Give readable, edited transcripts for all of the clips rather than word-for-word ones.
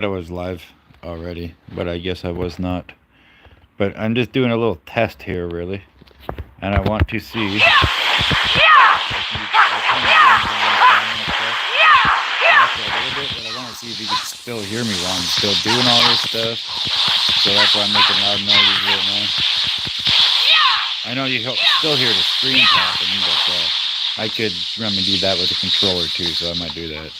I was live already, but I guess I was not. But I'm just doing a little test here, really, and I want to see. I want to see if you can still hear me while I'm still doing all this stuff. So that's why I'm making loud noises right now. I know you still hear the screen tapping, but I could remedy that with a controller too, so I might do that.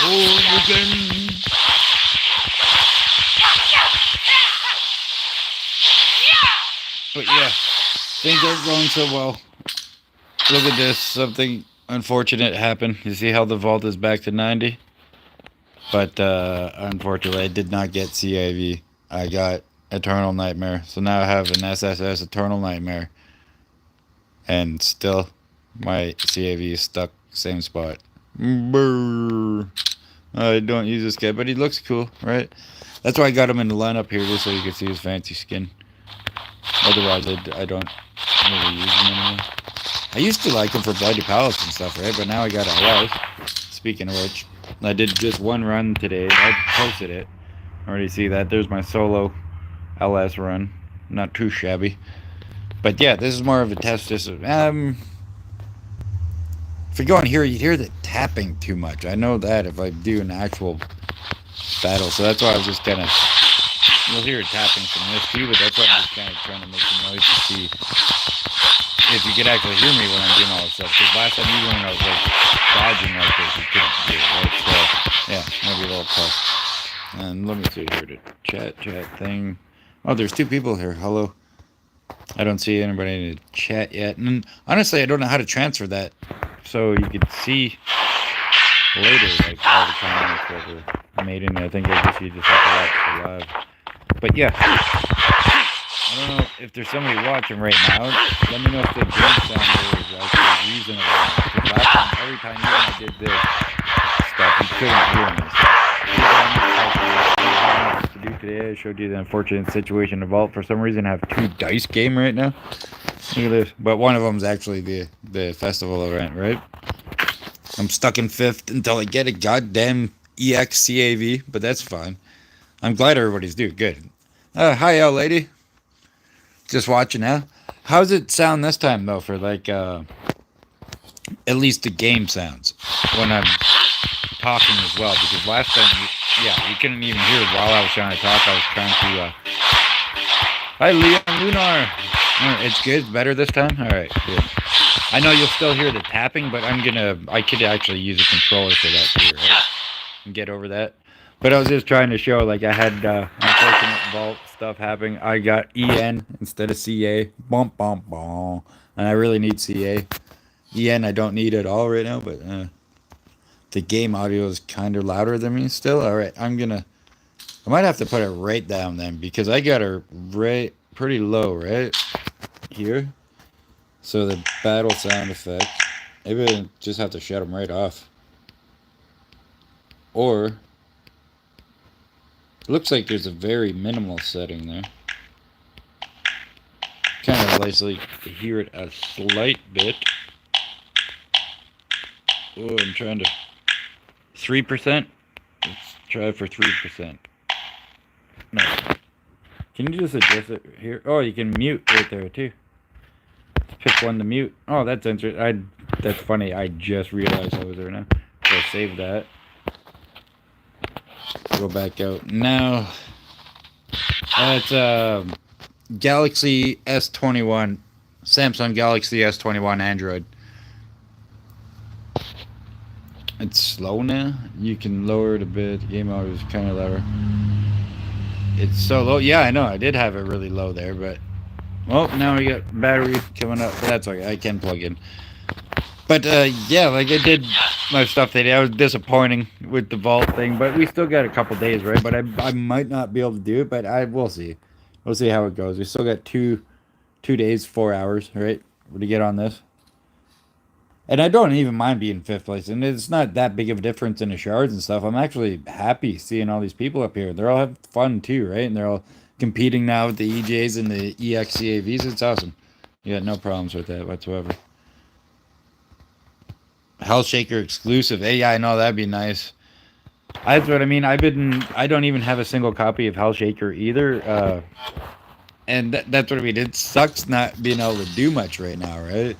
Oh, you can. But yeah, things aren't going so well. Look at this. Something unfortunate happened. You see how the vault is back to 90? But unfortunately, I did not get CAV. I got Eternal Nightmare. So now I have an SSS Eternal Nightmare. And still, my CAV is stuck same spot. Brrr. I don't use this guy, but he looks cool, right? That's why I got him in the lineup here, just so you can see his fancy skin. Otherwise, I don't really use him anymore. I used to like him for Bloody Palace and stuff, right? But now I got LS. Speaking of which, I did just one run today. I posted it. Already see that. There's my solo LS run. Not too shabby. But yeah, this is more of a test. Just if you go in here, you hear the tapping too much. I know that if I do an actual battle, so that's why I was just kind of. You'll hear tapping from this too, but that's why I'm just kind of trying to make some noise to see if you could actually hear me when I'm doing all this stuff. Because last time even when I was like dodging like this, you couldn't hear it, right? So yeah, maybe a little tough. And let me see here the chat thing. Oh, there's two people here. Hello. I don't see anybody in the chat yet. And honestly, I don't know how to transfer that, so you could see later like all the comments that were made in there. I think I guess you just have to watch the live. But yeah, I don't know if there's somebody watching right now. Let me know if the drum sound there is actually reasonable. Because last time, every time even I did this stuff, you couldn't hear me. To do today, I showed you the unfortunate situation in the vault. For some reason, I have two dice game right now. Look at this. But one of them is actually the festival event, right? I'm stuck in 5th until I get a goddamn EXCAV, but that's fine. I'm glad everybody's doing good. Hi, lady. Just watching now. How's it sound this time though? For like at least the game sounds when I'm talking as well. Because last time, you couldn't even hear while I was trying to talk. I was trying to. Hi, Leon Lunar. It's good. It's better this time. All right, good. I know you'll still hear the tapping, but I could actually use a controller for that too, right? And get over that. But I was just trying to show, like, I had unfortunate vault stuff happening. I got EN instead of CA. Bump, bump, bump. And I really need CA. EN I don't need at all right now, but the game audio is kind of louder than me still. All right, I might have to put it right down then, because I got her right pretty low, right? Here. So the battle sound effect. Maybe I just have to shut them right off. Or... looks like there's a very minimal setting there. Kind of likely to hear it a slight bit. Oh, I'm trying to... 3%? Let's try for 3%. No. Can you just adjust it here? Oh, you can mute right there too. Let's pick one to mute. Oh, that's interesting. That's funny. I just realized I was there now. So save that. Go back out. Now, it's Galaxy S21, Samsung Galaxy S21 Android. It's slow now. You can lower it a bit. Game mode is kind of lower. It's so low. Yeah, I know. I did have it really low there, but well, now we got battery coming up. But that's okay. I can plug in. But yeah, like I did my stuff today. I was disappointing with the vault thing, but we still got a couple days, right? But I might not be able to do it, but we'll see. We'll see how it goes. We still got two days, 4 hours, right? To get on this. And I don't even mind being fifth place. And it's not that big of a difference in the shards and stuff. I'm actually happy seeing all these people up here. They're all having fun too, right? And they're all competing now with the EJs and the EXCAVs. It's awesome. Yeah, no problems with that whatsoever. Hellshaker exclusive. Hey, yeah, I know that'd be nice. That's what I mean. I don't even have a single copy of Hellshaker either. And that's what I mean. It sucks not being able to do much right now, right?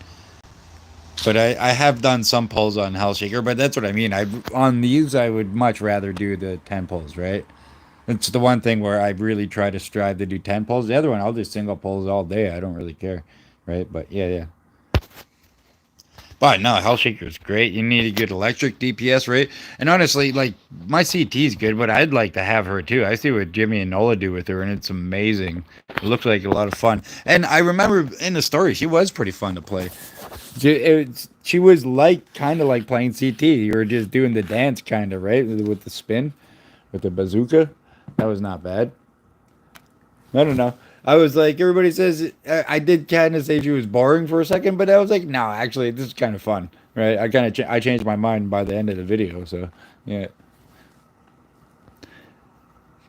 But I have done some pulls on Hellshaker, but that's what I mean. On these I would much rather do the 10 pulls, right? It's the one thing where I really try to strive to do 10 pulls. The other one I'll do single pulls all day. I don't really care, right? But yeah. But no, Hellshaker is great. You need a good electric DPS, right? And honestly, like my CT is good, but I'd like to have her too. I see what Jimmy and Nola do with her, and it's amazing. It looks like a lot of fun. And I remember in the story, she was pretty fun to play. She was like kind of like playing CT. You were just doing the dance, kind of right with the spin, with the bazooka. That was not bad. I don't know. I was like, everybody says I did kind of say she was boring for a second, but I was like, no, actually, this is kind of fun, right? I kind of I changed my mind by the end of the video, so yeah.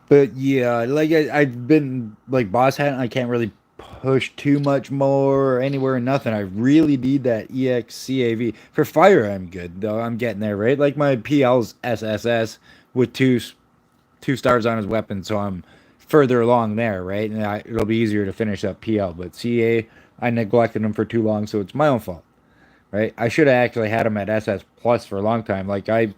But yeah, like I've been like boss hat, I can't really push too much more or anywhere, nothing. I really need that EXCAV for fire. I'm good though. I'm getting there, right? Like my PL's SSS with two stars on his weapon, so I'm further along there, right? And it'll be easier to finish up PL. But CA, I neglected him for too long, so it's my own fault, right? I should have actually had him at SS plus for a long time. Like I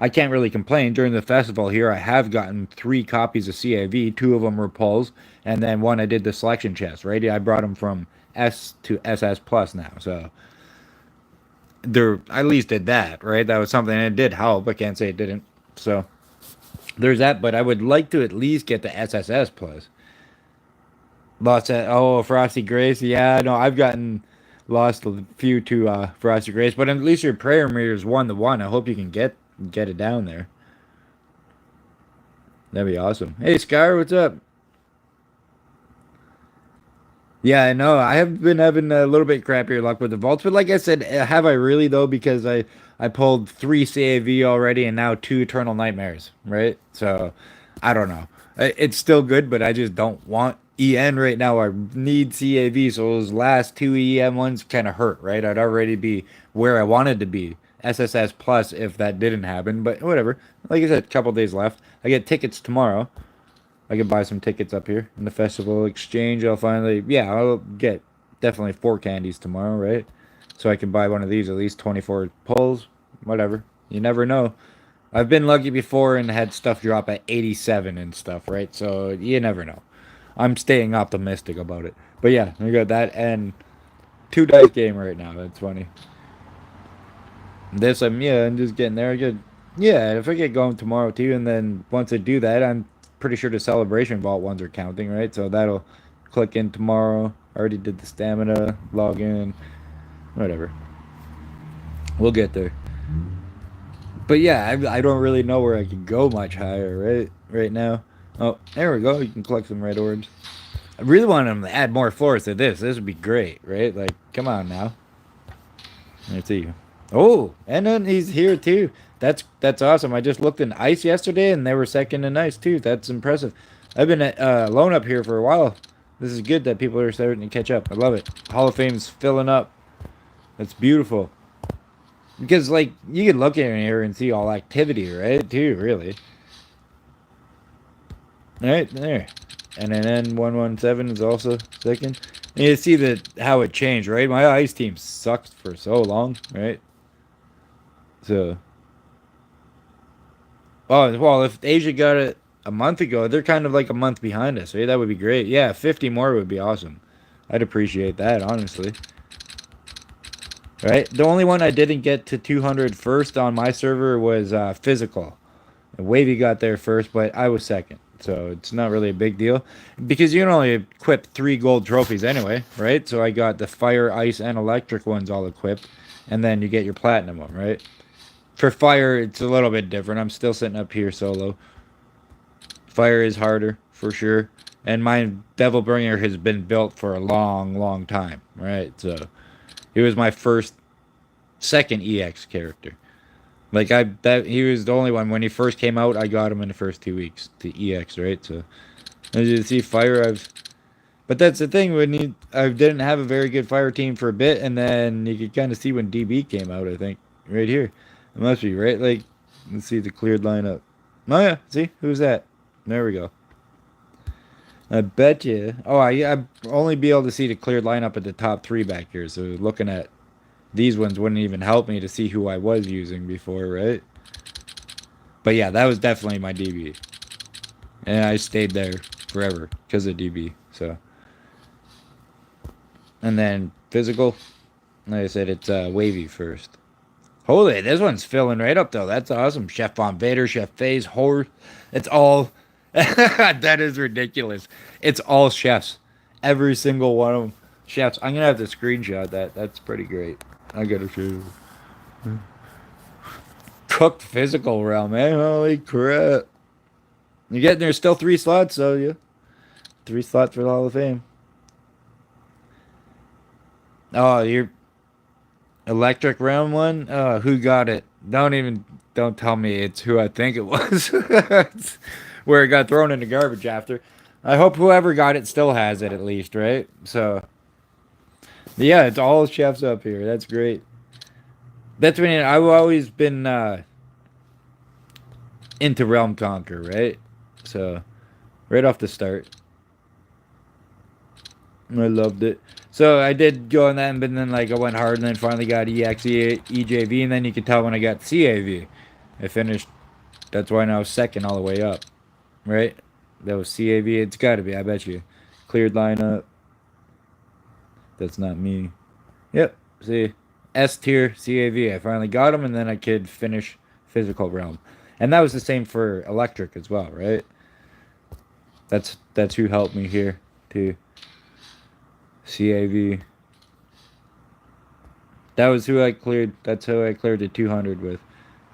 can't really complain. During the festival here, I have gotten 3 copies of CAV. 2 of them were pulls, and then one I did the selection chest, right? I brought him from S to SS plus now, so there I at least did that, right? That was something that did help. I can't say it didn't. So there's that, but I would like to at least get the SSS plus. Lost at Frosty Grace. Yeah, no, I've gotten lost a few to Frosty Grace, but at least your prayer meter is 1 to 1. I hope you can get it down there. That'd be awesome. Hey Scar, what's up? Yeah, I know. I have been having a little bit crappier luck with the vaults, but like I said, have I really though? Because I pulled 3 CAV already and now 2 Eternal Nightmares, right? So I don't know. It's still good, but I just don't want EN right now. I need CAV, so those last 2 EM ones kind of hurt, right? I'd already be where I wanted to be. SSS plus if that didn't happen, but whatever. Like I said, a couple days left. I get tickets tomorrow. I could buy some tickets up here in the festival exchange. I'll get definitely 4 candies tomorrow, right? So I can buy one of these, at least 24 pulls, whatever. You never know. I've been lucky before and had stuff drop at 87 and stuff, right? So you never know. I'm staying optimistic about it. But yeah, we got that and 2 dice game right now. That's funny. I'm just getting there. Yeah, if I get going tomorrow too, and then once I do that, I'm pretty sure the celebration vault ones are counting, right? So that'll click in tomorrow. I already did the stamina, log in, whatever. We'll get there. But yeah, I don't really know where I can go much higher, right now. Oh, there we go. You can collect some red orbs. I really want them to add more floors to this. This would be great, right? Like, come on now. Let's see. Oh, and then he's here too. That's awesome. I just looked in ice yesterday, and they were second in ice too. That's impressive. I've been alone up here for a while. This is good that people are starting to catch up. I love it. Hall of Fame's filling up. That's beautiful. Because like you can look in here and see all activity, right? Too really. Right there. And then 117 is also second. And you see that how it changed, right? My ice team sucked for so long, right? So, oh well, if Asia got it a month ago, they're kind of like a month behind us, right? That would be great. Yeah, 50 more would be awesome. I'd appreciate that, honestly. Right? The only one I didn't get to 200 first on my server was physical. Wavy got there first, but I was second. So it's not really a big deal because you can only equip 3 gold trophies anyway, right? So I got the fire, ice, and electric ones all equipped, and then you get your platinum one, right? For fire, it's a little bit different. I'm still sitting up here solo. Fire is harder for sure, and my Devil Bringer has been built for a long, long time, right? So it was my first second EX character. Like that he was the only one when he first came out. I got him in the first 2 weeks. The EX, right? So as you see, fire. But that's the thing when I didn't have a very good fire team for a bit, and then you could kind of see when DB came out. I think right here, it must be right. Like let's see the cleared lineup. Oh yeah, see who's that? There we go. I bet you. Oh, I only be able to see the cleared lineup at the top three back here. So looking at these ones wouldn't even help me to see who I was using before, right? But yeah, that was definitely my DB, and I stayed there forever because of DB. So, and then physical, like I said, it's wavy first. Holy, this one's filling right up though. That's awesome. Chef Von Vader, Chef Faze, Horror. It's all. That is ridiculous. It's all chefs. Every single one of them. Chefs. I'm gonna have to screenshot that. That's pretty great. I gotta show you. Cooked physical realm, man. Holy crap. You're getting there's still 3 slots, so yeah. 3 slots for the Hall of Fame. Oh, you're electric realm one? Who got it? Don't tell me it's who I think it was. Where it got thrown in the garbage after. I hope whoever got it still has it at least, right? So yeah, it's all chefs up here. That's great. That's when I've always been into Realm Conquer, right? So right off the start, I loved it. So I did go on that, but then like I went hard, and then finally got EXE, EJV, and then you could tell when I got CAV, I finished. That's why now I was second all the way up, right? That was CAV. It's got to be. I bet you. Cleared lineup. That's not me. Yep. See, S tier CAV. I finally got him, and then I could finish physical realm, and that was the same for electric as well, right? That's who helped me here too. CAV. That was who I cleared. That's who I cleared the 200 with.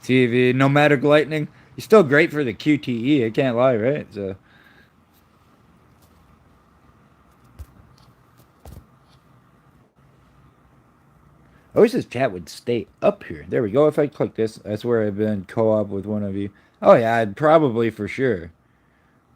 CAV. Nomadic Lightning. He's still great for the QTE. I can't lie, right? So. I wish this chat would stay up here. There we go. If I click this, that's where I've been co-op with one of you. Oh yeah, I'd probably for sure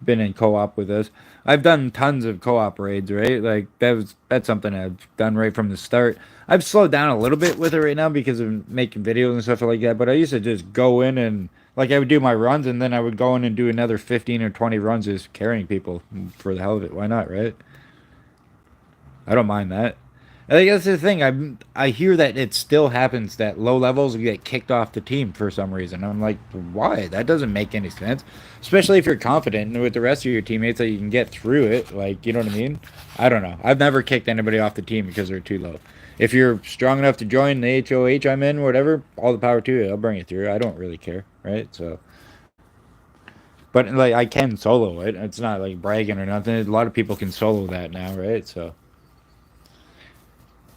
been in co-op with us. I've done tons of co-op raids, right? Like that's something I've done right from the start. I've slowed down a little bit with it right now because of making videos and stuff like that. But I used to just go in and like I would do my runs, and then I would go in and do another 15 or 20 runs just carrying people for the hell of it. Why not, right? I don't mind that. I think that's the thing. I hear that it still happens that low levels get kicked off the team for some reason. I'm like, why? That doesn't make any sense. Especially if you're confident with the rest of your teammates that you can get through it. Like, you know what I mean? I don't know. I've never kicked anybody off the team because they're too low. If you're strong enough to join the HOH I'm in, whatever, all the power to you. I'll bring it through. I don't really care, right? So, but like I can solo it. It's not like bragging or nothing. A lot of people can solo that now, right? So.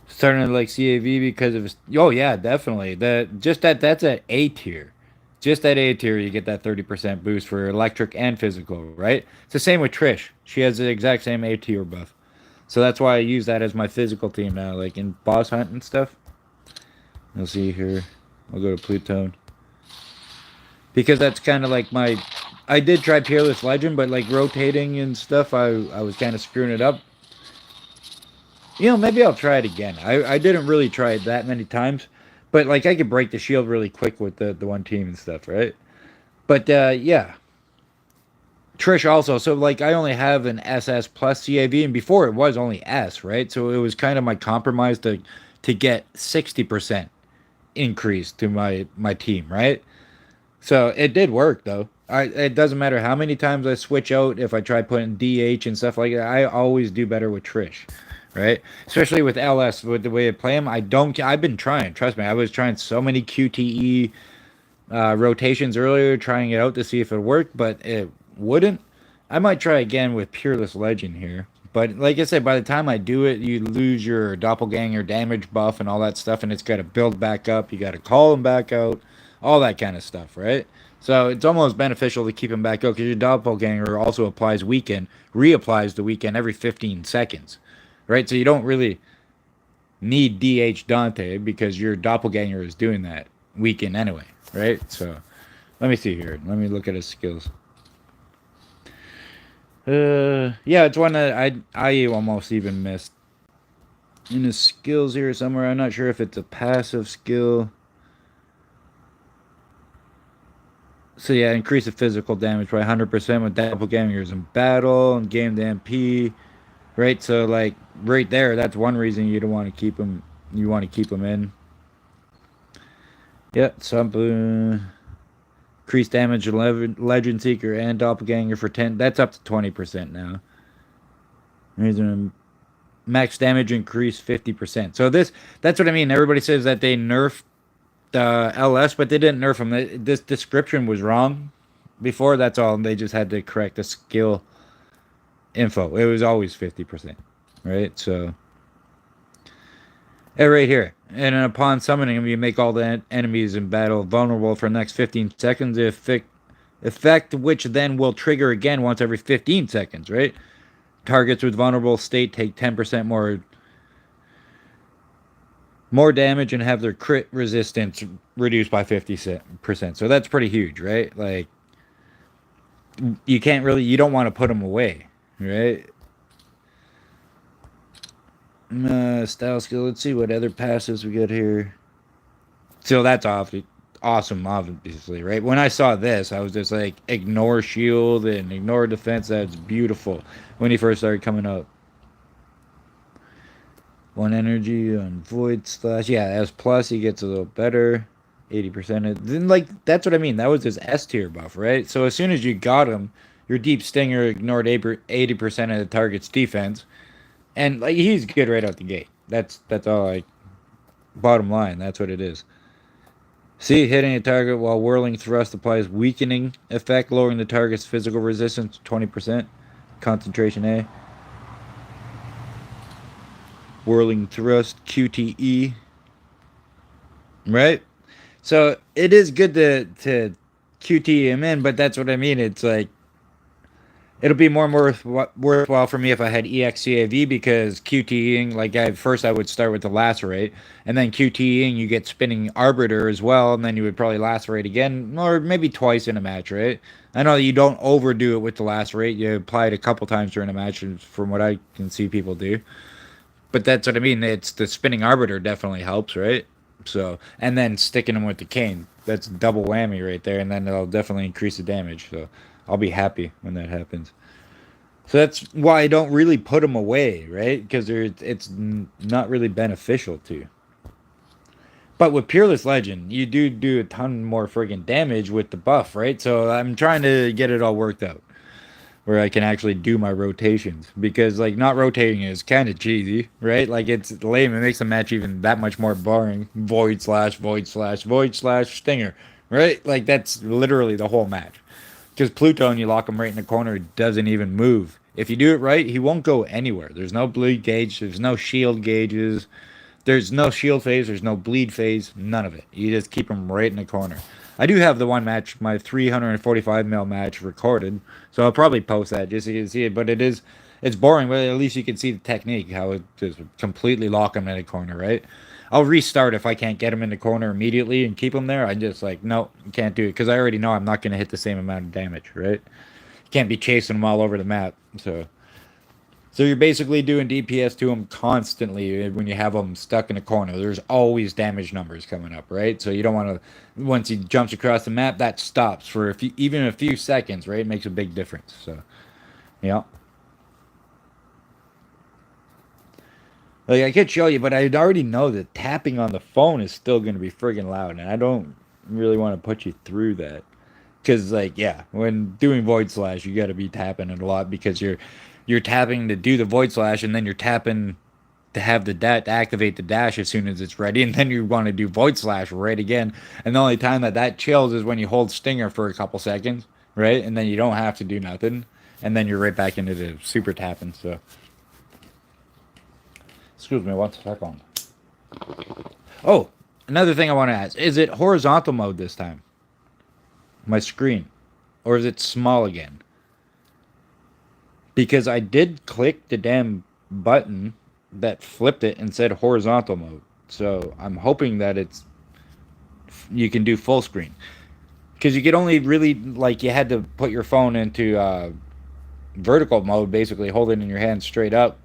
Starting to like CAV because of oh yeah, definitely that's at A tier. Just at A tier you get that 30% boost for electric and physical, right? It's the same with Trish. She has the exact same A tier buff. So that's why I use that as my physical team now, like in boss hunt and stuff. You'll see here. I'll go to Plutone. Because that's kind of like my I did try Peerless Legend, but like rotating and stuff, I was kind of screwing it up. You know, maybe I'll try it again. I didn't really try it that many times, but like I could break the shield really quick with the one team and stuff, right? But yeah, Trish also. So like I only have an SS plus CAV, and before it was only S, right? So it was kind of my compromise to get 60% increase to my team, right? So it did work though. It doesn't matter how many times I switch out. If I try putting DH and stuff like that, I always do better with Trish, right? Especially with LS, with the way I play him. I've been trying. Trust me, I was trying so many QTE rotations earlier, trying it out to see if it worked, but it wouldn't. I might try again with Peerless Legend here. But like I said, by the time I do it, you lose your doppelganger damage buff and all that stuff, and it's got to build back up. You got to call them back out, all that kind of stuff, right? So it's almost beneficial to keep them back out because your doppelganger also applies weaken, reapplies the weaken every 15 seconds, right? So you don't really need DH Dante because your doppelganger is doing that weekend anyway, right? So let me see here. Let me look at his skills. Yeah, it's one that I almost even missed in his skills here somewhere. I'm not sure if it's a passive skill. So yeah, increase the physical damage by 100% with doppelgangers in battle and game the MP. Right, so like right there, that's one reason you don't want to keep him. You want to keep him in. Yeah, some increase damage to Legend Seeker and Doppelganger for 10. That's up to 20% now. Max damage increase 50%. So that's what I mean. Everybody says that they nerfed LS, but they didn't nerf him. This description was wrong before. That's all. They just had to correct the skill info. It was always 50%, right? So, right here. And upon summoning him, you make all the enemies in battle vulnerable for the next 15 seconds. Effect which then will trigger again once every 15 seconds, right? Targets with vulnerable state take 10% more damage and have their crit resistance reduced by 50%. So that's pretty huge, right? Like, you don't want to put them away, right? Style skill. Let's see what other passives we got here. So that's awesome, obviously, right? When I saw this, I was just like, ignore shield and ignore defense. That's beautiful when he first started coming up. One energy on void slash. Yeah, S plus, he gets a little better. 80%. Then, like, that's what I mean. That was his S tier buff, right? So as soon as you got him, your deep stinger ignored 80% of the target's defense. And like he's good right out the gate. That's all I bottom line, that's what it is. See, hitting a target while whirling thrust applies weakening effect, lowering the target's physical resistance 20%. Concentration A. Whirling thrust QTE. Right? So it is good to QT him in, but that's what I mean. It's like it'll be more worthwhile for me if I had EXCAV because QTEing, like first I would start with the lacerate, and then QTEing you get spinning arbiter as well, and then you would probably lacerate again, or maybe twice in a match, right? I know you don't overdo it with the lacerate. You apply it a couple times during a match, from what I can see people do. But that's what I mean. It's the spinning arbiter definitely helps, right? So, and then sticking them with the cane. That's double whammy right there, and then it'll definitely increase the damage. So, I'll be happy when that happens. So that's why I don't really put them away, right? Because it's not really beneficial to. But with Peerless Legend, you do a ton more friggin' damage with the buff, right? So I'm trying to get it all worked out where I can actually do my rotations because like not rotating is kind of cheesy, right? Like it's lame. It makes the match even that much more boring. Void slash void slash void slash stinger, right? Like that's literally the whole match. Because Pluton, you lock him right in the corner, he doesn't even move. If you do it right, he won't go anywhere. There's no bleed gauge. There's no shield gauges. There's no shield phase. There's no bleed phase. None of it. You just keep him right in the corner. I do have the one match, my 345 mil match recorded, so I'll probably post that just so you can see it. But it's boring, but at least you can see the technique, how it just completely lock him in the corner, right? I'll restart if I can't get him in the corner immediately and keep him there. I just like, no, can't do it because I already know I'm not going to hit the same amount of damage, right? Can't be chasing them all over the map. So you're basically doing DPS to them constantly when you have them stuck in a corner. There's always damage numbers coming up, right? So you don't want to. Once he jumps across the map, that stops for even a few seconds, right? It makes a big difference. So, yeah. Like I could show you, but I already know that tapping on the phone is still going to be friggin' loud, and I don't really want to put you through that. Because like yeah, when doing void slash, you got to be tapping it a lot because you're tapping to do the void slash, and then you're tapping to have to activate the dash as soon as it's ready, and then you want to do void slash right again. And the only time that chills is when you hold stinger for a couple seconds, right? And then you don't have to do nothing, and then you're right back into the super tapping. So. Excuse me, 1 second. Oh, another thing I want to ask. Is it horizontal mode this time? My screen. Or is it small again? Because I did click the damn button, that flipped it and said horizontal mode. So I'm hoping that you can do full screen, because you could only really, like, you had to put your phone into vertical mode, basically hold it in your hand straight up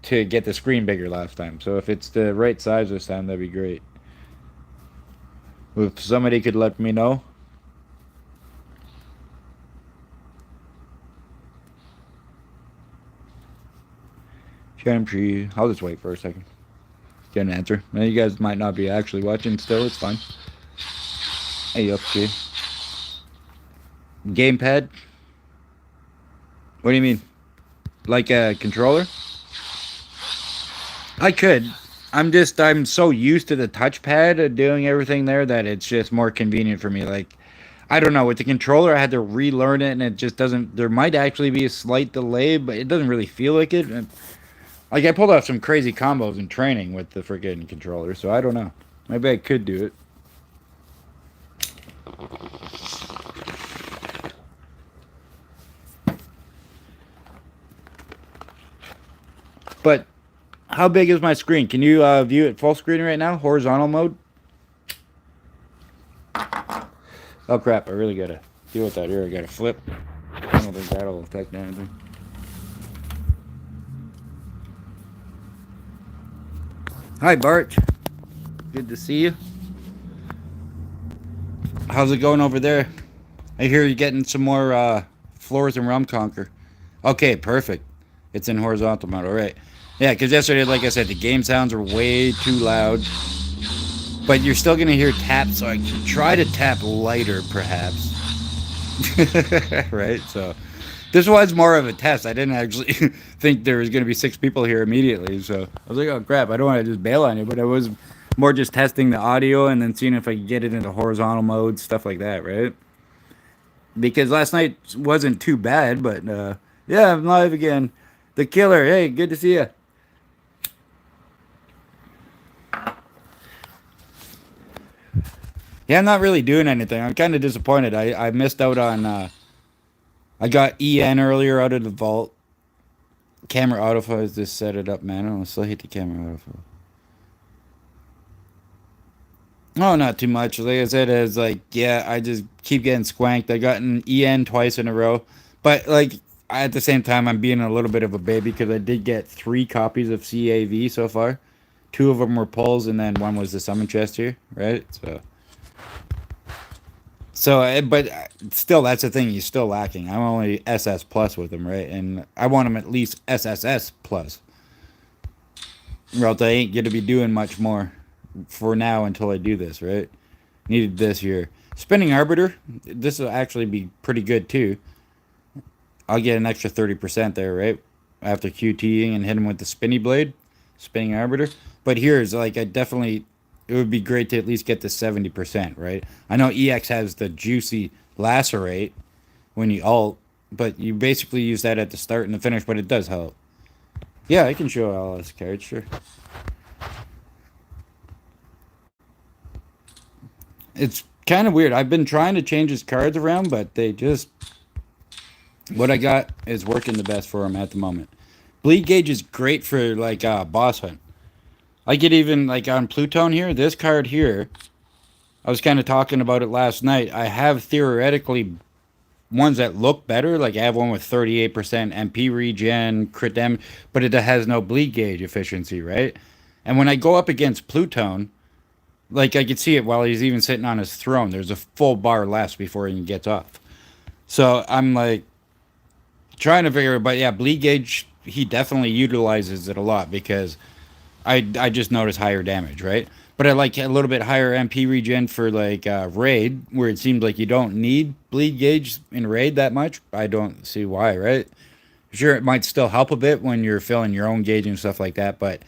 to get the screen bigger last time. So if it's the right size this time, that'd be great. If somebody could let me know. I'll just wait for a second. Get an answer. Now, you guys might not be actually watching still. It's fine. Hey, okay. Gamepad? What do you mean? Like a controller? I could. I'm so used to the touchpad of doing everything there that it's just more convenient for me. Like, I don't know, with the controller I had to relearn it, and it just doesn't. There might actually be a slight delay, but it doesn't really feel like it. Like, I pulled off some crazy combos in training with the freaking controller, so I don't know. Maybe I could do it. But how big is my screen? Can you view it full screen right now? Horizontal mode? Oh crap, I really gotta deal with that here. I gotta flip. I don't think that'll affect anything. Hi, Bart. Good to see you. How's it going over there? I hear you're getting some more floors in Rum Conquer. Okay, perfect. It's in horizontal mode. All right. Yeah, because yesterday, like I said, the game sounds are way too loud. But you're still going to hear taps, so I can try to tap lighter, perhaps. Right? So this was more of a test. I didn't actually think there was going to be 6 people here immediately. So I was like, oh, crap. I don't want to just bail on you. But I was more just testing the audio and then seeing if I could get it into horizontal mode, stuff like that, right? Because last night wasn't too bad, but yeah, I'm live again. The killer. Hey, good to see you. Yeah, I'm not really doing anything. I'm kind of disappointed. I missed out on. I got EN earlier out of the vault. Camera autofocus, just set it up, man. I still hate the camera autofocus. Oh, not too much. Like I said, it's like, yeah, I just keep getting squanked. I got an EN twice in a row. But, like, at the same time, I'm being a little bit of a baby because I did get 3 copies of CAV so far. 2 of them were pulls, and then 1 was the summon chest here, right? But still, that's the thing. He's still lacking. I'm only SS plus with him, right? And I want him at least SSS plus. Or else I ain't going to be doing much more for now until I do this, right? Needed this here. Spinning Arbiter, this will actually be pretty good too. I'll get an extra 30% there, right? After QTing and hit him with the spinny blade. Spinning Arbiter. But here's, like, it would be great to at least get to 70%, right? I know EX has the juicy lacerate when you ult, but you basically use that at the start and the finish, but it does help. Yeah, I can show LS cards, sure. It's kind of weird. I've been trying to change his cards around, but they just... What I got is working the best for him at the moment. Bleed Gauge is great for, like, boss hunt. I get even, like, on Pluton here, this card here, I was kind of talking about it last night. I have theoretically ones that look better. Like, I have one with 38% MP regen, crit damage, but it has no bleed gauge efficiency, right? And when I go up against Pluton, like, I could see it while he's even sitting on his throne. There's a full bar less before he gets off. So I'm, like, trying to figure it, but yeah, bleed gauge, he definitely utilizes it a lot because I just notice higher damage, right? But I like a little bit higher MP regen for, like, raid, where it seems like you don't need bleed gauge in raid that much. I don't see why, right? Sure, it might still help a bit when you're filling your own gauge and stuff like that, but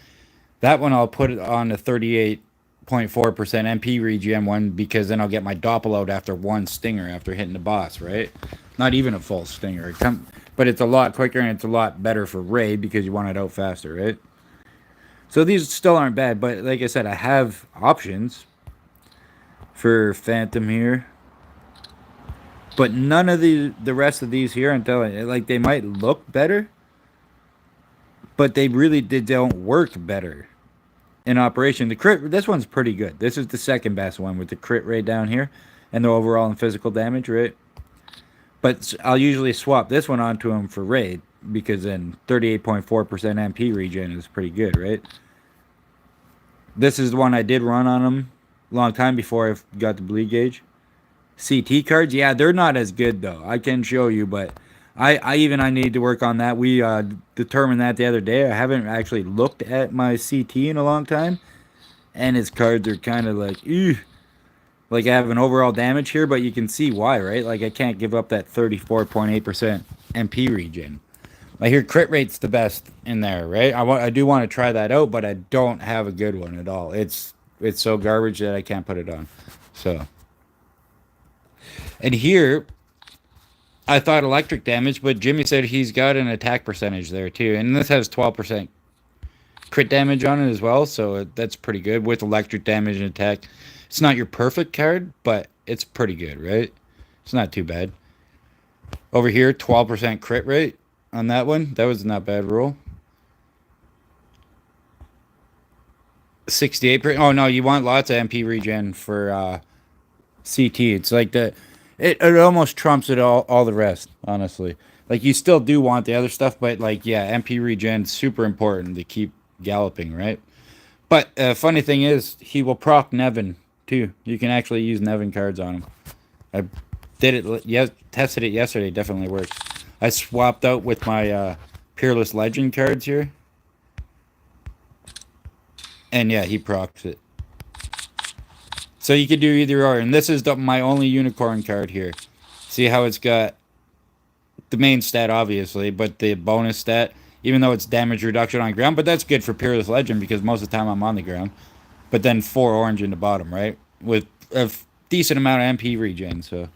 that one I'll put it on the 38.4% MP regen one because then I'll get my doppel out after 1 stinger after hitting the boss, right? Not even a full stinger. But it's a lot quicker and it's a lot better for raid because you want it out faster, right? So these still aren't bad, but like I said, I have options for Phantom here. But none of the rest of these here, I'm telling you, like, they might look better. but they really don't work better in operation. The crit, this one's pretty good. This is the second best one with the crit rate down here and the overall and physical damage, right? But I'll usually swap this one onto him for raid because then 38.4% MP regen is pretty good, right? This is the one I did run on him a long time before I got the bleed gauge. CT cards, yeah, they're not as good though. I can show you, but I need to work on that. We determined that the other day. I haven't actually looked at my CT in a long time, and his cards are kind of like, ew. Like I have an overall damage here, but you can see why, right? Like I can't give up that 34.8% MP regen. I hear crit rate's the best in there, right? I do want to try that out, but I don't have a good one at all. It's so garbage that I can't put it on. So, and here I thought electric damage, but Jimmy said he's got an attack percentage there too, and this has 12% crit damage on it as well, so that's pretty good with electric damage and attack. It's not your perfect card, but it's pretty good, right? It's not too bad. Over here, 12% crit rate on that one. That was not bad roll. 68%. Oh no, you want lots of MP regen for CT. It's like it almost trumps it all the rest, honestly. Like you still do want the other stuff, but like yeah, MP regen super important to keep galloping, right? But funny thing is, he will proc Nevin too. You can actually use Nevin cards on him. I did it. Yeah, tested it yesterday. Definitely works. I swapped out with my Peerless Legend cards here, and yeah, he procs it. So you could do either or, and this is my only unicorn card here. See how it's got the main stat, obviously, but the bonus stat, even though it's damage reduction on ground, but that's good for Peerless Legend because most of the time I'm on the ground. But then 4 orange in the bottom, right? With a decent amount of MP regen, so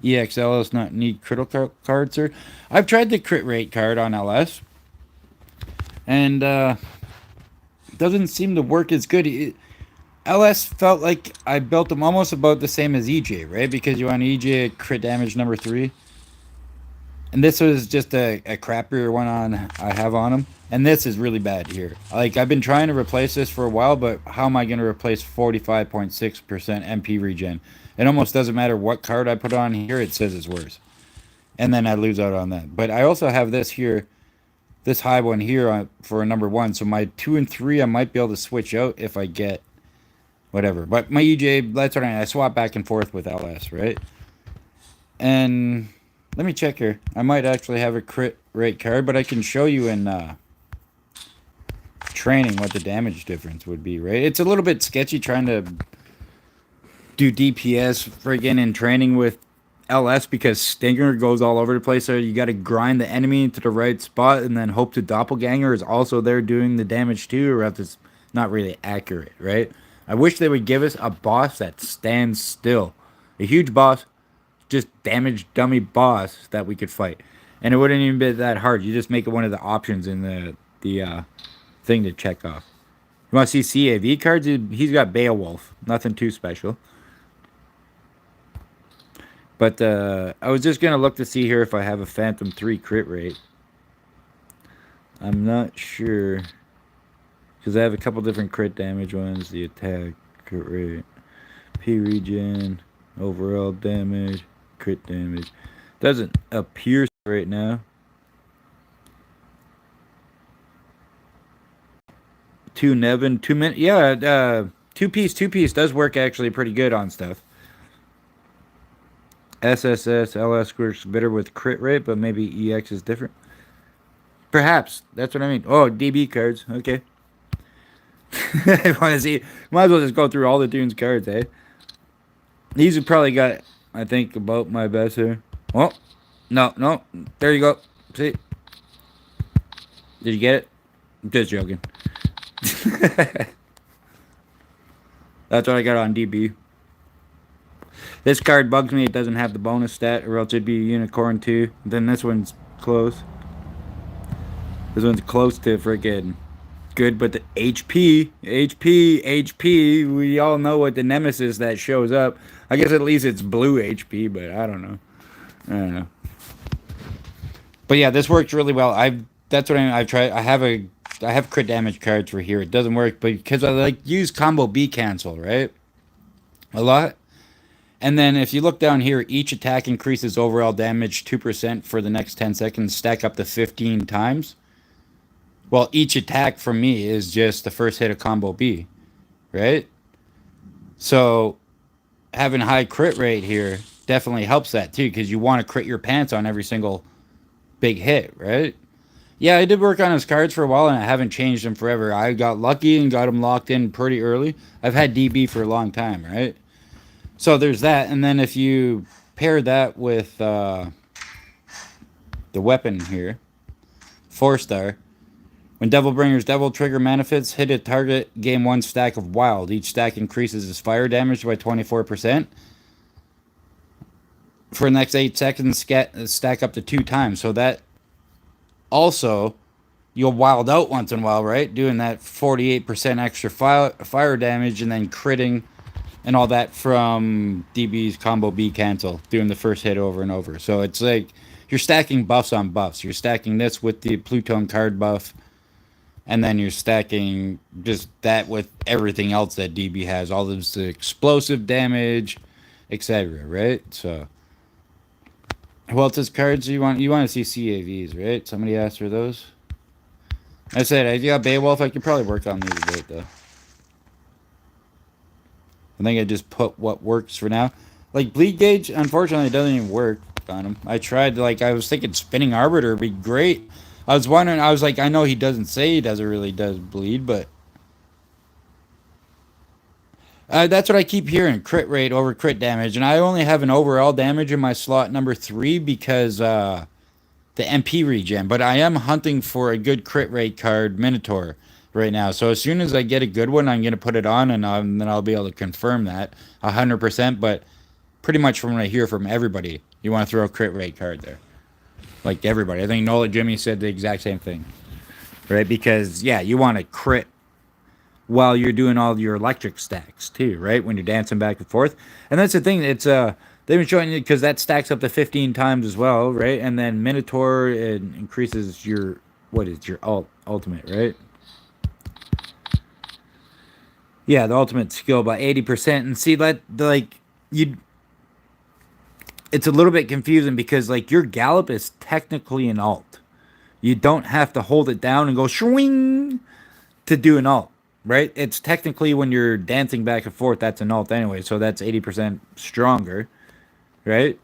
EXL does not need critical cards, sir. I've tried the crit rate card on LS, and doesn't seem to work as good. LS felt like I built them almost about the same as EJ, right? Because you want EJ crit damage number 3. And this was just a crappier one I have on him. And this is really bad here. Like, I've been trying to replace this for a while, but how am I going to replace 45.6% MP regen? It almost doesn't matter what card I put on here, it says it's worse. And then I lose out on that. But I also have this here, this high one here for a number 1. So my 2 and 3, I might be able to switch out if I get whatever. But my EJ, that's what I swap back and forth with LS, right? And let me check here. I might actually have a crit rate card, but I can show you in training what the damage difference would be, right? It's a little bit sketchy trying to do DPS friggin' in training with LS because Stinger goes all over the place. So you got to grind the enemy into the right spot and then hope the doppelganger is also there doing the damage too, or else it's not really accurate, right? I wish they would give us a boss that stands still. A huge boss, just damage dummy boss that we could fight. And it wouldn't even be that hard. You just make it one of the options in the thing to check off. You want to see CAV cards? He's got Beowulf. Nothing too special. But I was just going to look to see here if I have a Phantom 3 crit rate. I'm not sure. Because I have a couple different crit damage ones. The attack, crit rate, P regen, overall damage, crit damage. Doesn't appear right now. 2 Nevin, 2 minutes. Yeah, 2-piece does work actually pretty good on stuff. SSS, LS works better with crit rate, but maybe EX is different. Perhaps. That's what I mean. Oh, DB cards. Okay. I want to see. Might as well just go through all the Dune's cards, eh? These have probably got, I think, about my best here. Oh, no. There you go. See? Did you get it? I'm just joking. That's what I got on DB. This card bugs me. It doesn't have the bonus stat, or else it'd be a unicorn too. Then this one's close. This one's close to freaking good, but the HP, we all know what the nemesis that shows up. I guess at least it's blue HP, but I don't know. But yeah, this works really well. That's what I've tried. I have a I have crit damage cards for here. It doesn't work, but because I like use combo B cancel, right? A lot. And then if you look down here, each attack increases overall damage 2% for the next 10 seconds, stack up to 15 times. Well, each attack from me is just the first hit of combo B, right? So having high crit rate here definitely helps that too, because you want to crit your pants on every single big hit, right? Yeah, I did work on his cards for a while, and I haven't changed them forever. I got lucky and got him locked in pretty early. I've had DB for a long time, right? So there's that, and then if you pair that with the weapon here, 4-star, when Devil Bringer's Devil Trigger manifests, hit a target, gain 1 stack of Wild. Each stack increases his fire damage by 24%. For the next 8 seconds, stack up to 2 times. So that also, you'll wild out once in a while, right? Doing that 48% extra fire damage and then critting and all that from DB's combo B cancel, doing the first hit over and over. So it's like you're stacking buffs on buffs. You're stacking this with the Pluton card buff, and then you're stacking just that with everything else that DB has, all this explosive damage, etc. Right? So, who else's cards do you want? You want to see CAVs, right? Somebody asked for those. I said, if you got Beowulf, I could probably work on these a bit, though. I think I just put what works for now. Like, Bleed Gauge, unfortunately, doesn't even work on him. I tried, like, I was thinking Spinning Arbiter would be great. I was wondering, I was like, I know he doesn't say he doesn't really does bleed, but... that's what I keep hearing, crit rate over crit damage. And I only have an overall damage in my slot number 3 because, the MP regen. But I am hunting for a good crit rate card, Minotaur, right now. So as soon as I get a good one, I'm going to put it on, and then I'll be able to confirm that 100%. But pretty much from what I hear from everybody, you want to throw a crit rate card there. Like everybody. I think Nola Jimmy said the exact same thing. Right? Because, yeah, you want to crit while you're doing all your electric stacks, too, right? When you're dancing back and forth. And that's the thing. It's, they've been showing you, because that stacks up to 15 times as well, right? And then Minotaur, it increases your, what is your ultimate, right? Yeah, the ultimate skill by 80%. And see, that, like, it's a little bit confusing because, like, your Gallop is technically an alt. You don't have to hold it down and go swing to do an alt, right? It's technically when you're dancing back and forth, that's an alt anyway. So that's 80% stronger, right?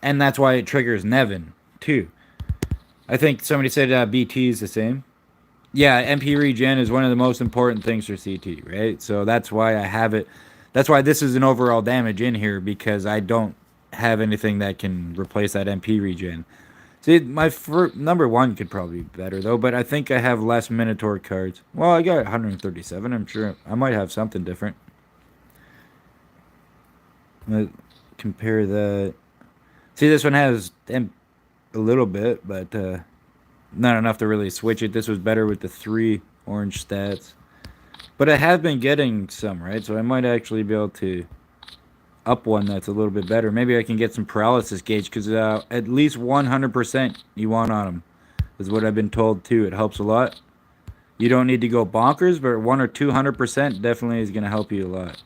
And that's why it triggers Nevin, too. I think somebody said BT is the same. Yeah, MP regen is one of the most important things for CT, right? So that's why I have it. That's why this is an overall damage in here, because I don't have anything that can replace that MP regen. See, my number 1 could probably be better, though, but I think I have less Minotaur cards. Well, I got 137. I'm sure I might have something different. Let's compare that. See, this one has a little bit, but not enough to really switch it. This was better with the 3 orange stats. But I have been getting some, right? So I might actually be able to up one that's a little bit better. Maybe I can get some paralysis gauge, because at least 100% you want on them is what I've been told too. It helps a lot. You don't need to go bonkers, but 1 or 200% definitely is going to help you a lot.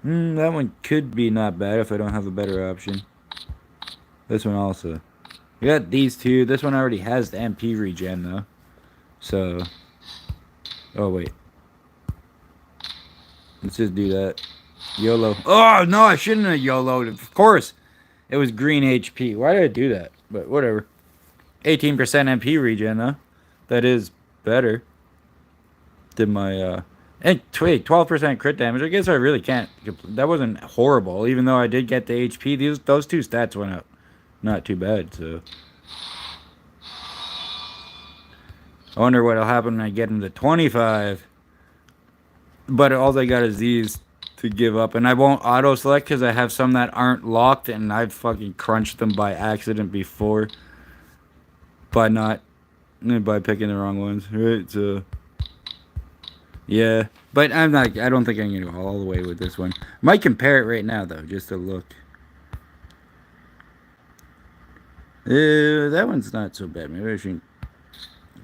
That one could be not bad if I don't have a better option. This one also. We got these two. This one already has the MP regen though. So, oh wait. Let's just do that. YOLO. Oh, no, I shouldn't have YOLO'd. Of course, it was green HP. Why did I do that? But whatever. 18% MP regen, huh? That is better than my, and wait, 12% crit damage. I guess I really can't. That wasn't horrible, even though I did get the HP. Those 2 stats went up. Not too bad, so. I wonder what'll happen when I get him to 25. But all I got is these to give up, and I won't auto select because I have some that aren't locked, and I've fucking crunched them by accident before by picking the wrong ones, right? So yeah, but I don't think I'm gonna go all the way with this one. Might compare it right now though, just to look. That one's not so bad. Maybe I should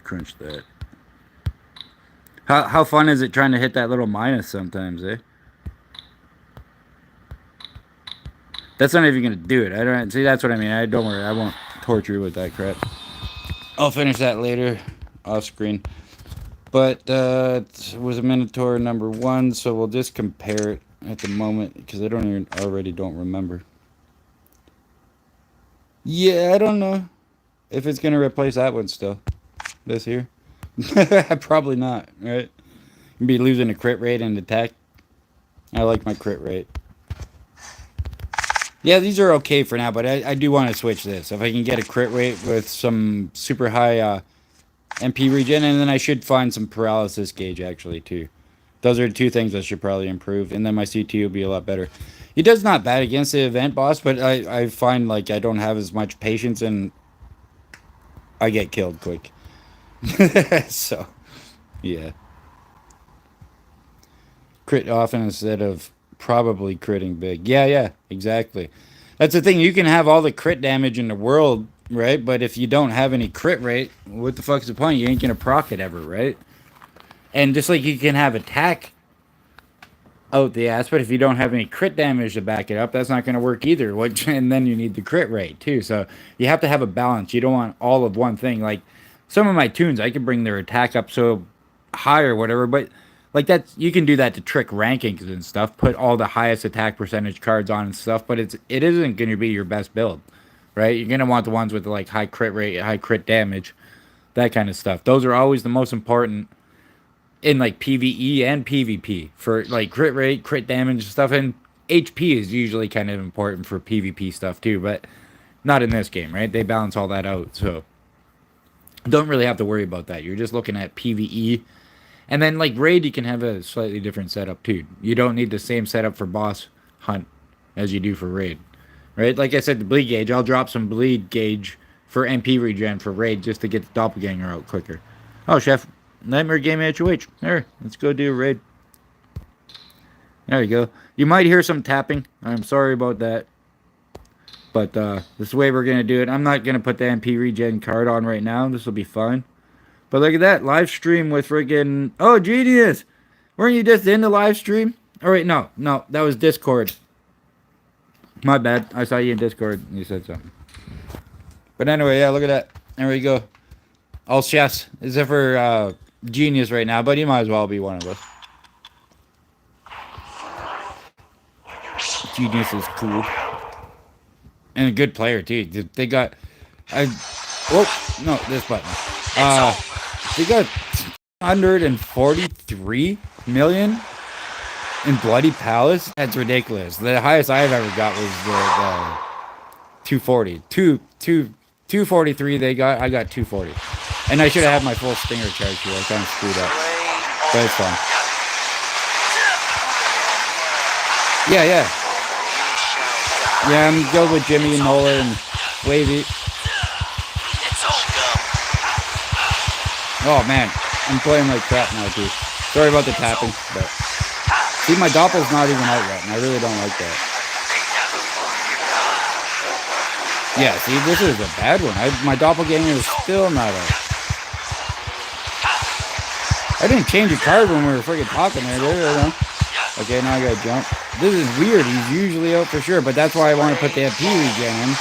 crunch that. How fun is it trying to hit that little minus sometimes, eh? That's not even gonna do it. I don't see. That's what I mean. I don't worry. I won't torture you with that crap. I'll finish that later, off screen. But it was a Minotaur number 1, so we'll just compare it at the moment because I already don't remember. Yeah, I don't know if it's gonna replace that one still. This here, probably not. Right? You'd be losing a crit rate and attack. I like my crit rate. Yeah, these are okay for now, but I do want to switch this. If I can get a crit rate with some super high MP regen, and then I should find some paralysis gauge actually too. Those are 2 things I should probably improve, and then my CT will be a lot better. He does not bad against the event boss, but I find like I don't have as much patience and I get killed quick. So, yeah. Crit often instead of probably critting big. Yeah, exactly. That's the thing. You can have all the crit damage in the world, right? But if you don't have any crit rate, what the fuck's the point? You ain't gonna proc it ever, right? And just like you can have attack out the ass, but if you don't have any crit damage to back it up, that's not gonna work either. And then you need the crit rate too. So you have to have a balance. You don't want all of one thing. Like some of my tunes, I can bring their attack up so high or whatever, but like that, you can do that to trick rankings and stuff. Put all the highest attack percentage cards on and stuff, but it isn't going to be your best build, right? You're going to want the ones with like high crit rate, high crit damage, that kind of stuff. Those are always the most important in like PvE and PvP for like crit rate, crit damage stuff, and HP is usually kind of important for PvP stuff too, but not in this game, right? They balance all that out, so don't really have to worry about that. You're just looking at PvE. And then, like, Raid, you can have a slightly different setup, too. You don't need the same setup for boss hunt as you do for Raid. Right? Like I said, the bleed gauge, I'll drop some bleed gauge for MP regen for Raid just to get the doppelganger out quicker. Oh, Chef, Nightmare Game HOH. There, let's go do a Raid. There you go. You might hear some tapping. I'm sorry about that. But this is the way we're going to do it. I'm not going to put the MP regen card on right now. This will be fine. But look at that, live stream with friggin'... Oh, Genius! Weren't you just in the live stream? Oh, wait, no, that was Discord. My bad, I saw you in Discord and you said something. But anyway, yeah, look at that. There we go. All chefs, except for Genius right now, but he might as well be one of us. Genius is cool. And a good player, too. They got... Oh, no, this button. They got 143 million in Bloody Palace. That's ridiculous. The highest I've ever got was the 240. 243 they got. I got 240. And I should have had my full stinger charge here. I kind of screwed up. But it's fine. Yeah. Yeah, I'm good with Jimmy and Nola and Wavy. Oh man, I'm playing like crap now too. Sorry about the tapping, but see, my doppel's not even out yet, and I really don't like that. Yeah, see, this is a bad one. My doppelganger is still not out. I didn't change a card when we were freaking talking there, did I? Okay, now I gotta jump. This is weird. He's usually out for sure, but that's why I want to put the FP regen in.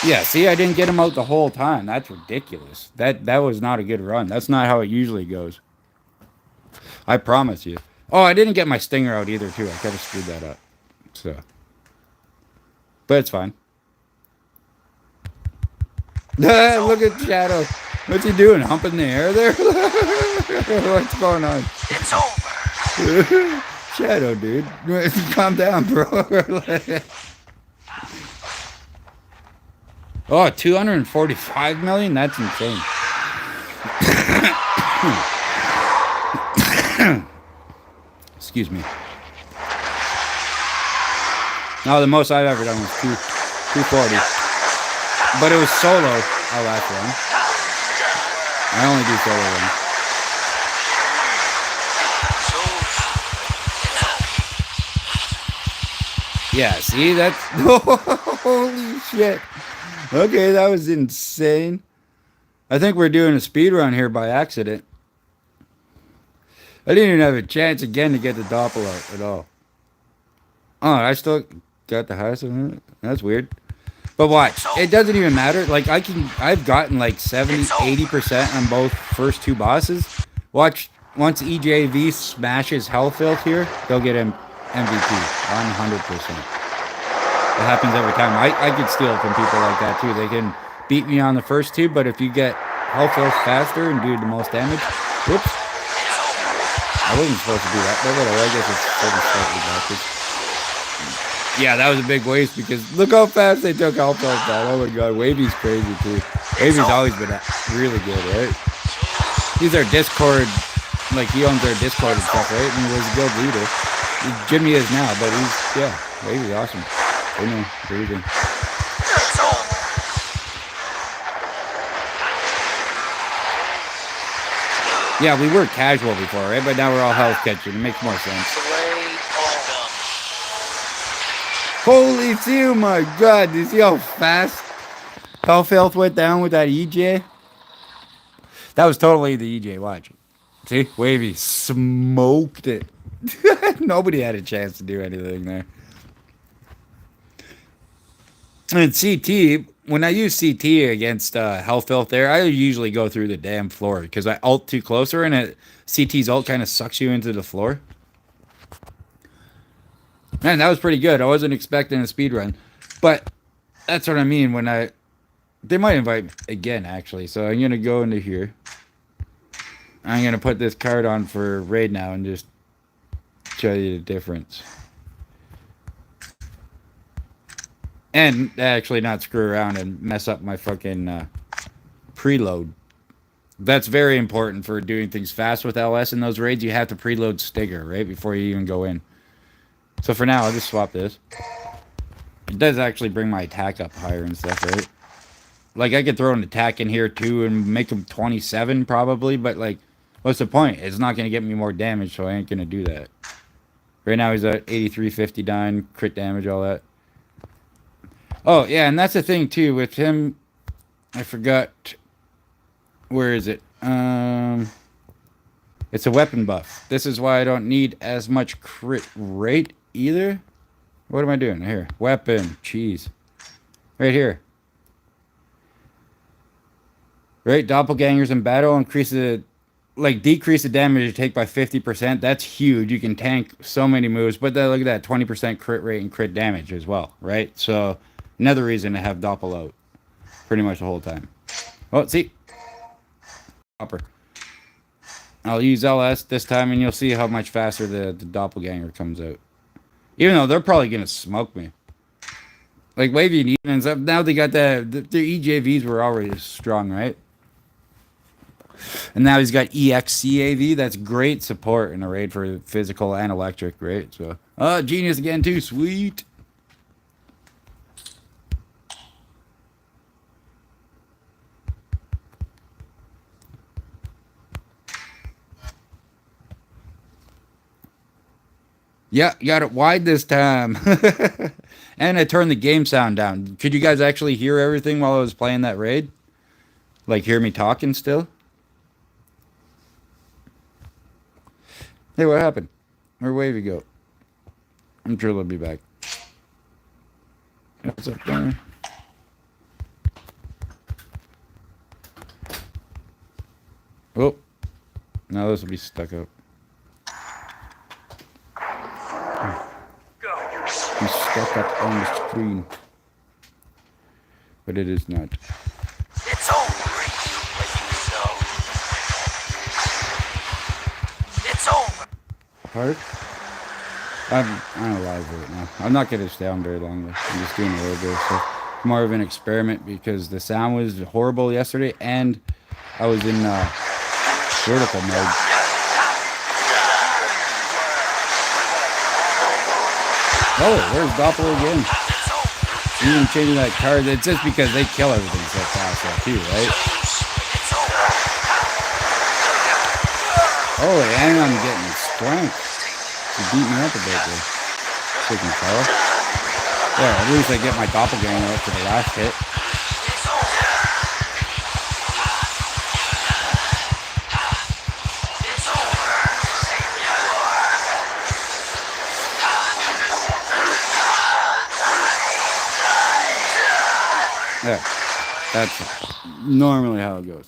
Yeah, see, I didn't get him out the whole time. That's ridiculous. That was not a good run. That's not how it usually goes. I promise you. Oh, I didn't get my stinger out either, too. I kind of screwed that up. So. But it's fine. Look at Shadow. What's he doing? Humping the air there? What's going on? It's over. Shadow, dude. Calm down, bro. Oh, 245 million? That's insane. Excuse me. No, the most I've ever done was 240. But it was solo our last run. I only do solo runs. Yeah, see, that's... Holy shit. Okay, that was insane. I think we're doing a speed run here by accident. I didn't even have a chance again to get the doppel out at all. Oh, I still got the highest of it. That's weird. But watch, it doesn't even matter. Like I've gotten like 70-80% on both first two bosses. Watch, once EJV smashes Hellfilth here, they'll get him MVP 100%. It happens every time. I could steal it from people like that too. They can beat me on the first two, but if you get Hellfilth faster and do the most damage, whoops. I wasn't supposed to do that, but whatever. I guess it's slightly backwards. Yeah, that was a big waste because look how fast they took Hellfilth down. Oh my god, Wavy's crazy too. Wavy's always been really good, right? He's our Discord, like he owns our Discord and stuff, right? And he was a guild leader. Jimmy is now, but he's, yeah, Wavy's awesome. I know, crazy. Yeah, we were casual before, right? But now we're all health catching. It makes more sense. Holy see, oh my god, do you see how fast Hellfilth went down with that EJ? That was totally the EJ, watch. See? Wavy smoked it. Nobody had a chance to do anything there. And CT, when I use CT against Hellfilth there, I usually go through the damn floor because I ult too closer and CT's ult kind of sucks you into the floor. Man, that was pretty good. I wasn't expecting a speed run, but that's what I mean when they might invite me again, actually. So I'm going to go into here. I'm going to put this card on for raid now and just show you the difference. And actually not screw around and mess up my fucking preload. That's very important for doing things fast with LS in those raids. You have to preload Stigger, right? Before you even go in. So for now, I'll just swap this. It does actually bring my attack up higher and stuff, right? Like, I could throw an attack in here, too, and make him 27, probably. But, like, what's the point? It's not going to get me more damage, so I ain't going to do that. Right now, he's at 8359, crit damage, all that. Oh, yeah, and that's the thing, too. With him, I forgot. Where is it? It's a weapon buff. This is why I don't need as much crit rate either. What am I doing? Here. Weapon. Jeez. Right here. Right? Doppelgangers in battle decrease the damage you take by 50%. That's huge. You can tank so many moves. But then look at that. 20% crit rate and crit damage as well. Right? So, another reason to have Doppel out. Pretty much the whole time. Oh, see? Hopper. I'll use LS this time, and you'll see how much faster the doppelganger comes out. Even though they're probably going to smoke me. Like, Wavy and Even and stuff. Now they got the EJVs were already strong, right? And now he's got EXCAV. That's great support in a raid for physical and electric, right? So, genius again, too. Sweet. Yeah, you got it wide this time. And I turned the game sound down. Could you guys actually hear everything while I was playing that raid? Like, hear me talking still? Hey, what happened? Where'd Wavy go? I'm sure they'll be back. What's up there? Oh. Now this will be stuck up. He's stuck up on the screen. But it is not. It's over, It's over. Part? I'm alive right now. I'm not going to stay on very long. I'm just doing a little bit of stuff. More of an experiment because the sound was horrible yesterday and I was in vertical mode. Oh, there's Doppel again. Even changing that card, it's just because they kill everything so fast though, too, right? Oh, and I'm getting strength. You beat me up a bit there. Freaking fella. Yeah, at least I get my doppelganger up to the last hit. That's normally how it goes.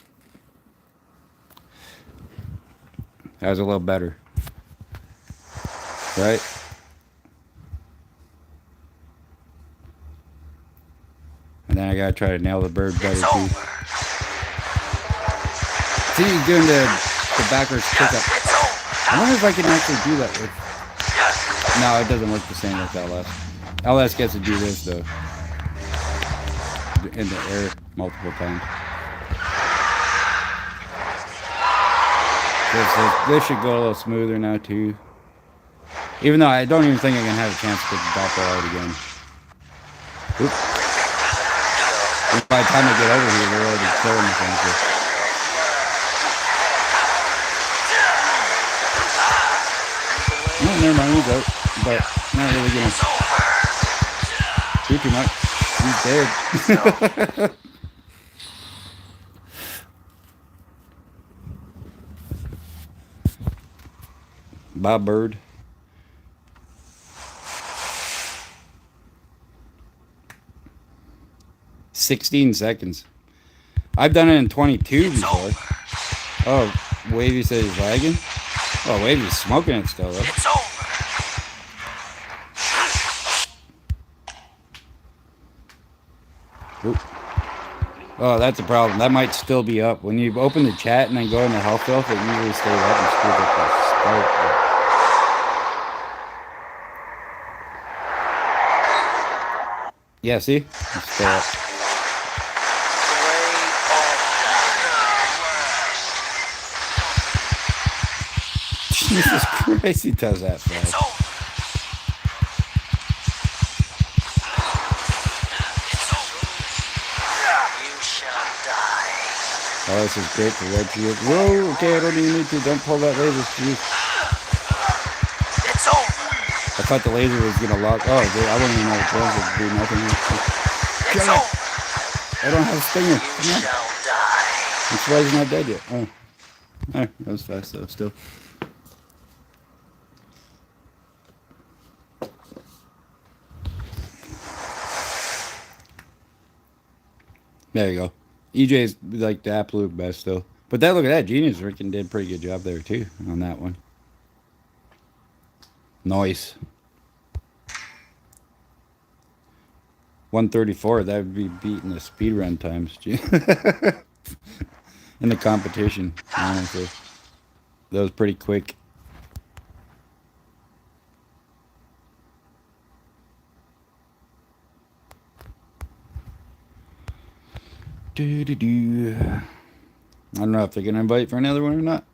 That was a little better. Right? And then I gotta try to nail the bird better It's too. over. See, he's doing the backwards kick up. It's over. I wonder if I can actually do that with... No, it doesn't work the same with LS. LS gets to do this though. In the air multiple times. This should go a little smoother now too. Even though I don't even think I can have a chance to get the back row out again. Oop. By the time I get over here, they're already killing the thing. No, never mind, he's out. But not really gonna do too much. He's dead. Bye, bird. $16. I've done it in 22 before. Oh, Wavy says he's lagging. Oh, Wavy's smoking it still, though. It's over. Oop. Oh, that's a problem. That might still be up. When you open the chat and then go into health filth, it usually stays up and screws up the start. Yeah, see? It's still up. Jesus Christ, he does that fast. It's over. It's over. You shall die. Oh, this is great for red shield. Whoa, okay, I don't even need to. Don't pull that laser. Jeez. It's over. I thought the laser was gonna lock. Oh, dude, I wouldn't even know the chance to do nothing. It's over. I don't have a stinger. You shall die. I'm surprised he's not dead yet. Oh. That was fast though, still. There you go. EJ's like the absolute best though. But that, look at that. Genius freaking did a pretty good job there too on that one. Nice. 134. That would be beating the speed run times. In the competition, honestly. That was pretty quick. I don't know if they're gonna invite for another one or not.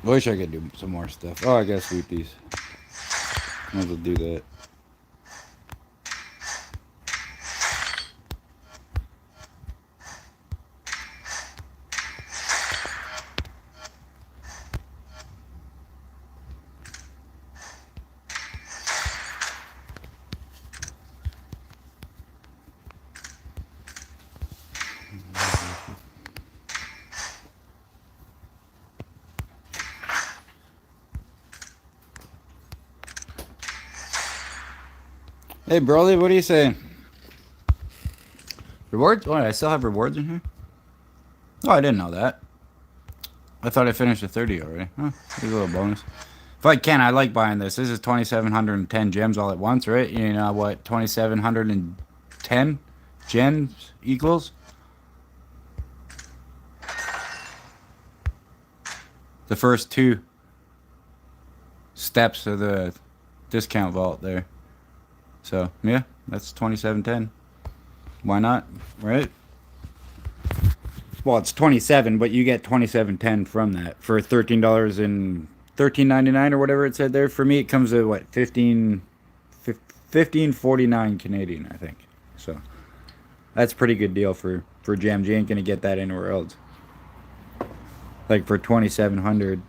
Wish I could do some more stuff. Oh, I gotta sweep these. Might as well do that. Hey, Broly, what are you saying? Rewards? What, I still have rewards in here? Oh, I didn't know that. I thought I finished the 30 already. Huh, here's a little bonus. If I can, I like buying this. This is 2,710 gems all at once, right? You know what 2,710 gems equals? The first two steps of the discount vault there. So, yeah, that's 2710. Why not, right? Well, it's 27, but you get 2710 from that for $13 and $13.99 or whatever it said there. For me, it comes to what, 15.49 Canadian, I think. So, that's a pretty good deal for gems. You ain't gonna get that anywhere else. Like for 2,700.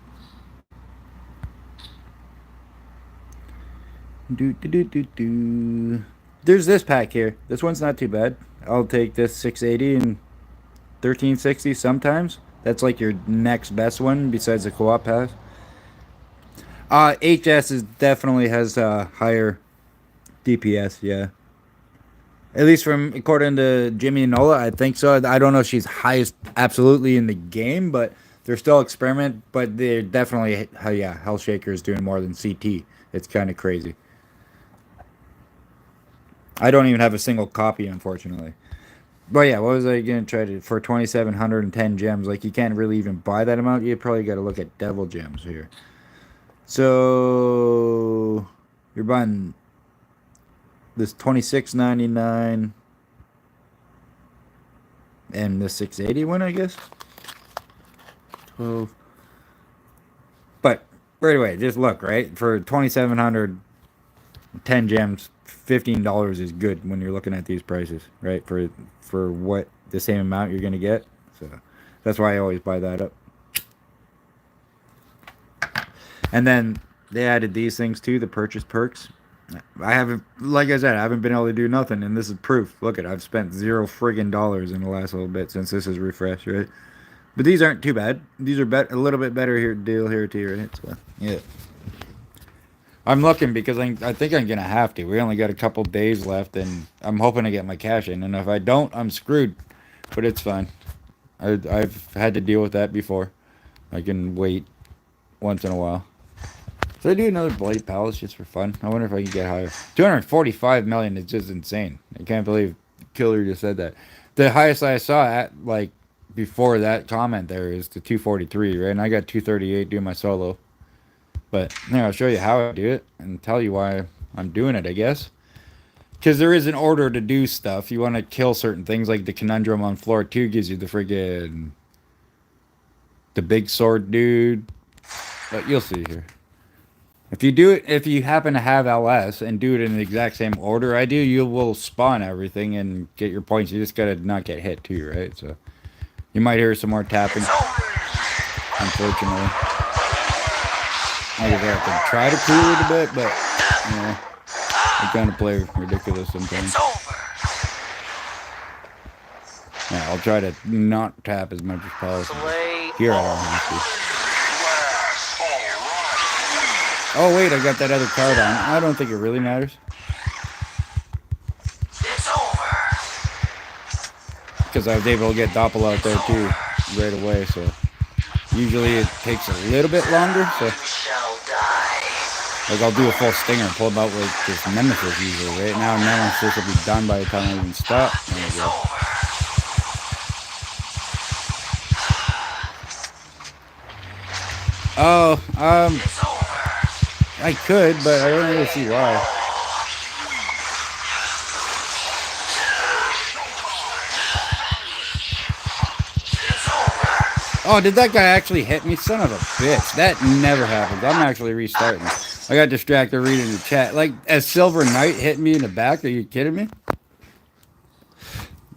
There's this pack here. This one's not too bad. I'll take this 680 and 1360 sometimes. That's like your next best one besides the co-op pass. HS is definitely has higher DPS, yeah. At least from according to Jimmy and Nola, I think so. I don't know if she's highest absolutely in the game, but they're still experiment. But they're definitely, yeah, Hellshaker is doing more than CT. It's kind of crazy. I don't even have a single copy, unfortunately. But yeah, what was I gonna try to for 2,710 gems? Like you can't really even buy that amount. You probably got to look at devil gems here. So you're buying this 26.99 and the 680 one, I guess. 12. But right away, just look, right? For 2,710 gems, $15 is good when you're looking at these prices, right? For what the same amount you're gonna get. So that's why I always buy that up. And then they added these things too, the purchase perks. I haven't, like I said, I haven't been able to do nothing, and this is proof. Look at, I've spent $0 friggin' dollars in the last little bit since this is refreshed, right? But these aren't too bad. These are a little bit better here deal here too, right? So yeah, I'm looking because I think I'm gonna have to. We only got a couple days left, and I'm hoping to get my cash in. And if I don't, I'm screwed. But it's fine. I've had to deal with that before. I can wait once in a while. Should I do another Bloody Palace just for fun? I wonder if I can get higher. 245 million is just insane. I can't believe Killer just said that. The highest I saw at, like, before that comment there is the 243, right? And I got 238 doing my solo. But, yeah, I'll show you how I do it and tell you why I'm doing it, I guess. Because there is an order to do stuff. You want to kill certain things, like the Conundrum on floor 2 gives you the friggin' the big sword dude. But you'll see here. If you do it, if you happen to have LS and do it in the exact same order I do, you will spawn everything and get your points. You just gotta not get hit too, right? So you might hear some more tapping. Unfortunately, I can try to cool it a bit, but you know, I kind of play ridiculous sometimes. Yeah, I'll try to not tap as much as possible. Here I don't have to. Oh wait, I got that other card on. I don't think it really matters. It's over. Because I was able to get Doppel out there too right away, so usually it takes a little bit longer, so You shall die. like I'll do a full stinger, pull him out with this Nemesis usually, right? Now Nemesis will be done by the time I even stop. There we It's go. over. Oh, It's over. I could, but I don't really see why. Oh, did that guy actually hit me? Son of a bitch. That never happens. I'm actually restarting. I got distracted reading the chat. Like, as Silver Knight hit me in the back, are you kidding me?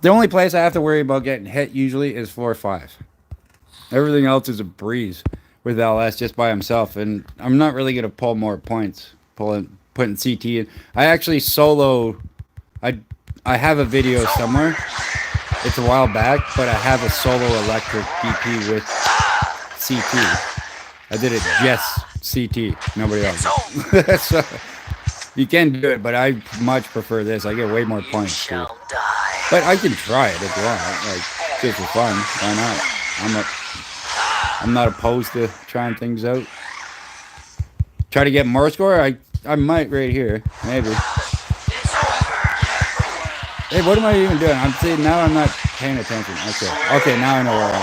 The only place I have to worry about getting hit usually is floor 5. Everything else is a breeze with LS just by himself, and I'm not really gonna pull more points. Putting CT in. I actually solo. I have a video somewhere. It's a while back, but I have a solo electric DP with CT. I did it just CT, nobody else. So you can do it, but I much prefer this. I get way more You points. shall die. But I can try it if you want. Like, just for fun. Why not? I'm not opposed to trying things out. Try to get more score? I might right here. Maybe. Hey, what am I even doing? I'm saying now I'm not paying attention. Okay, now I know where I am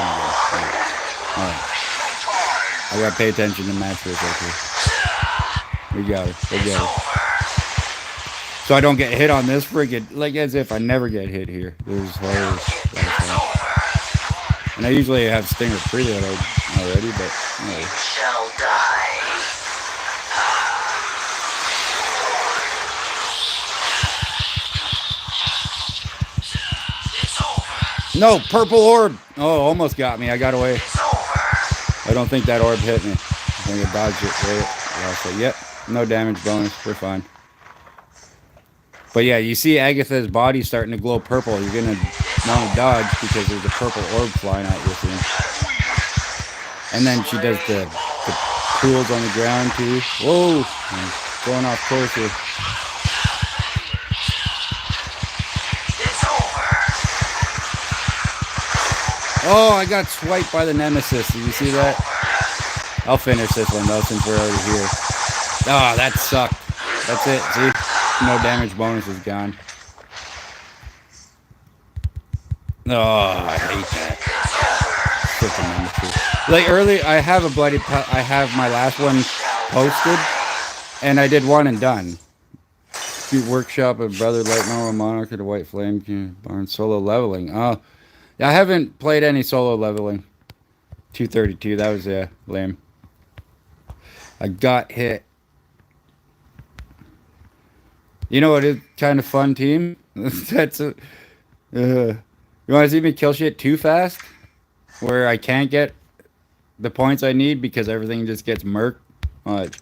going. Alright. I gotta pay attention to match this. Okay. We got it. So I don't get hit on this friggin', like as if I never get hit here. There's holes. And I usually have Stinger preloaded already, but You shall die. It's over. no, purple orb. Oh, almost got me. I got away. It's over. I don't think that orb hit me. I think I dodged it. Right? Yeah, so, yep, no damage bonus. We're fine. But yeah, you see Agatha's body starting to glow purple. You're gonna want to dodge because there's a purple orb flying at you soon. And then she does the pools on the ground too. Whoa! I'm going off course here. It's over. Oh, I got swiped by the nemesis. Did you see that? I'll finish this one though since we're already here. Oh, that sucked. That's it. See? No damage bonus is gone. Oh, I hate that. Freaking nemesis. Like early, I have I have my last one posted, and I did one and done. Workshop of Brother Light Noah Monarch of the White Flame Barn solo leveling. Oh, I haven't played any solo leveling. 232. That was lame. I got hit. You know what is kind of fun, team? That's a. You want to see me kill shit too fast, where I can't get the points I need because everything just gets murked? Watch.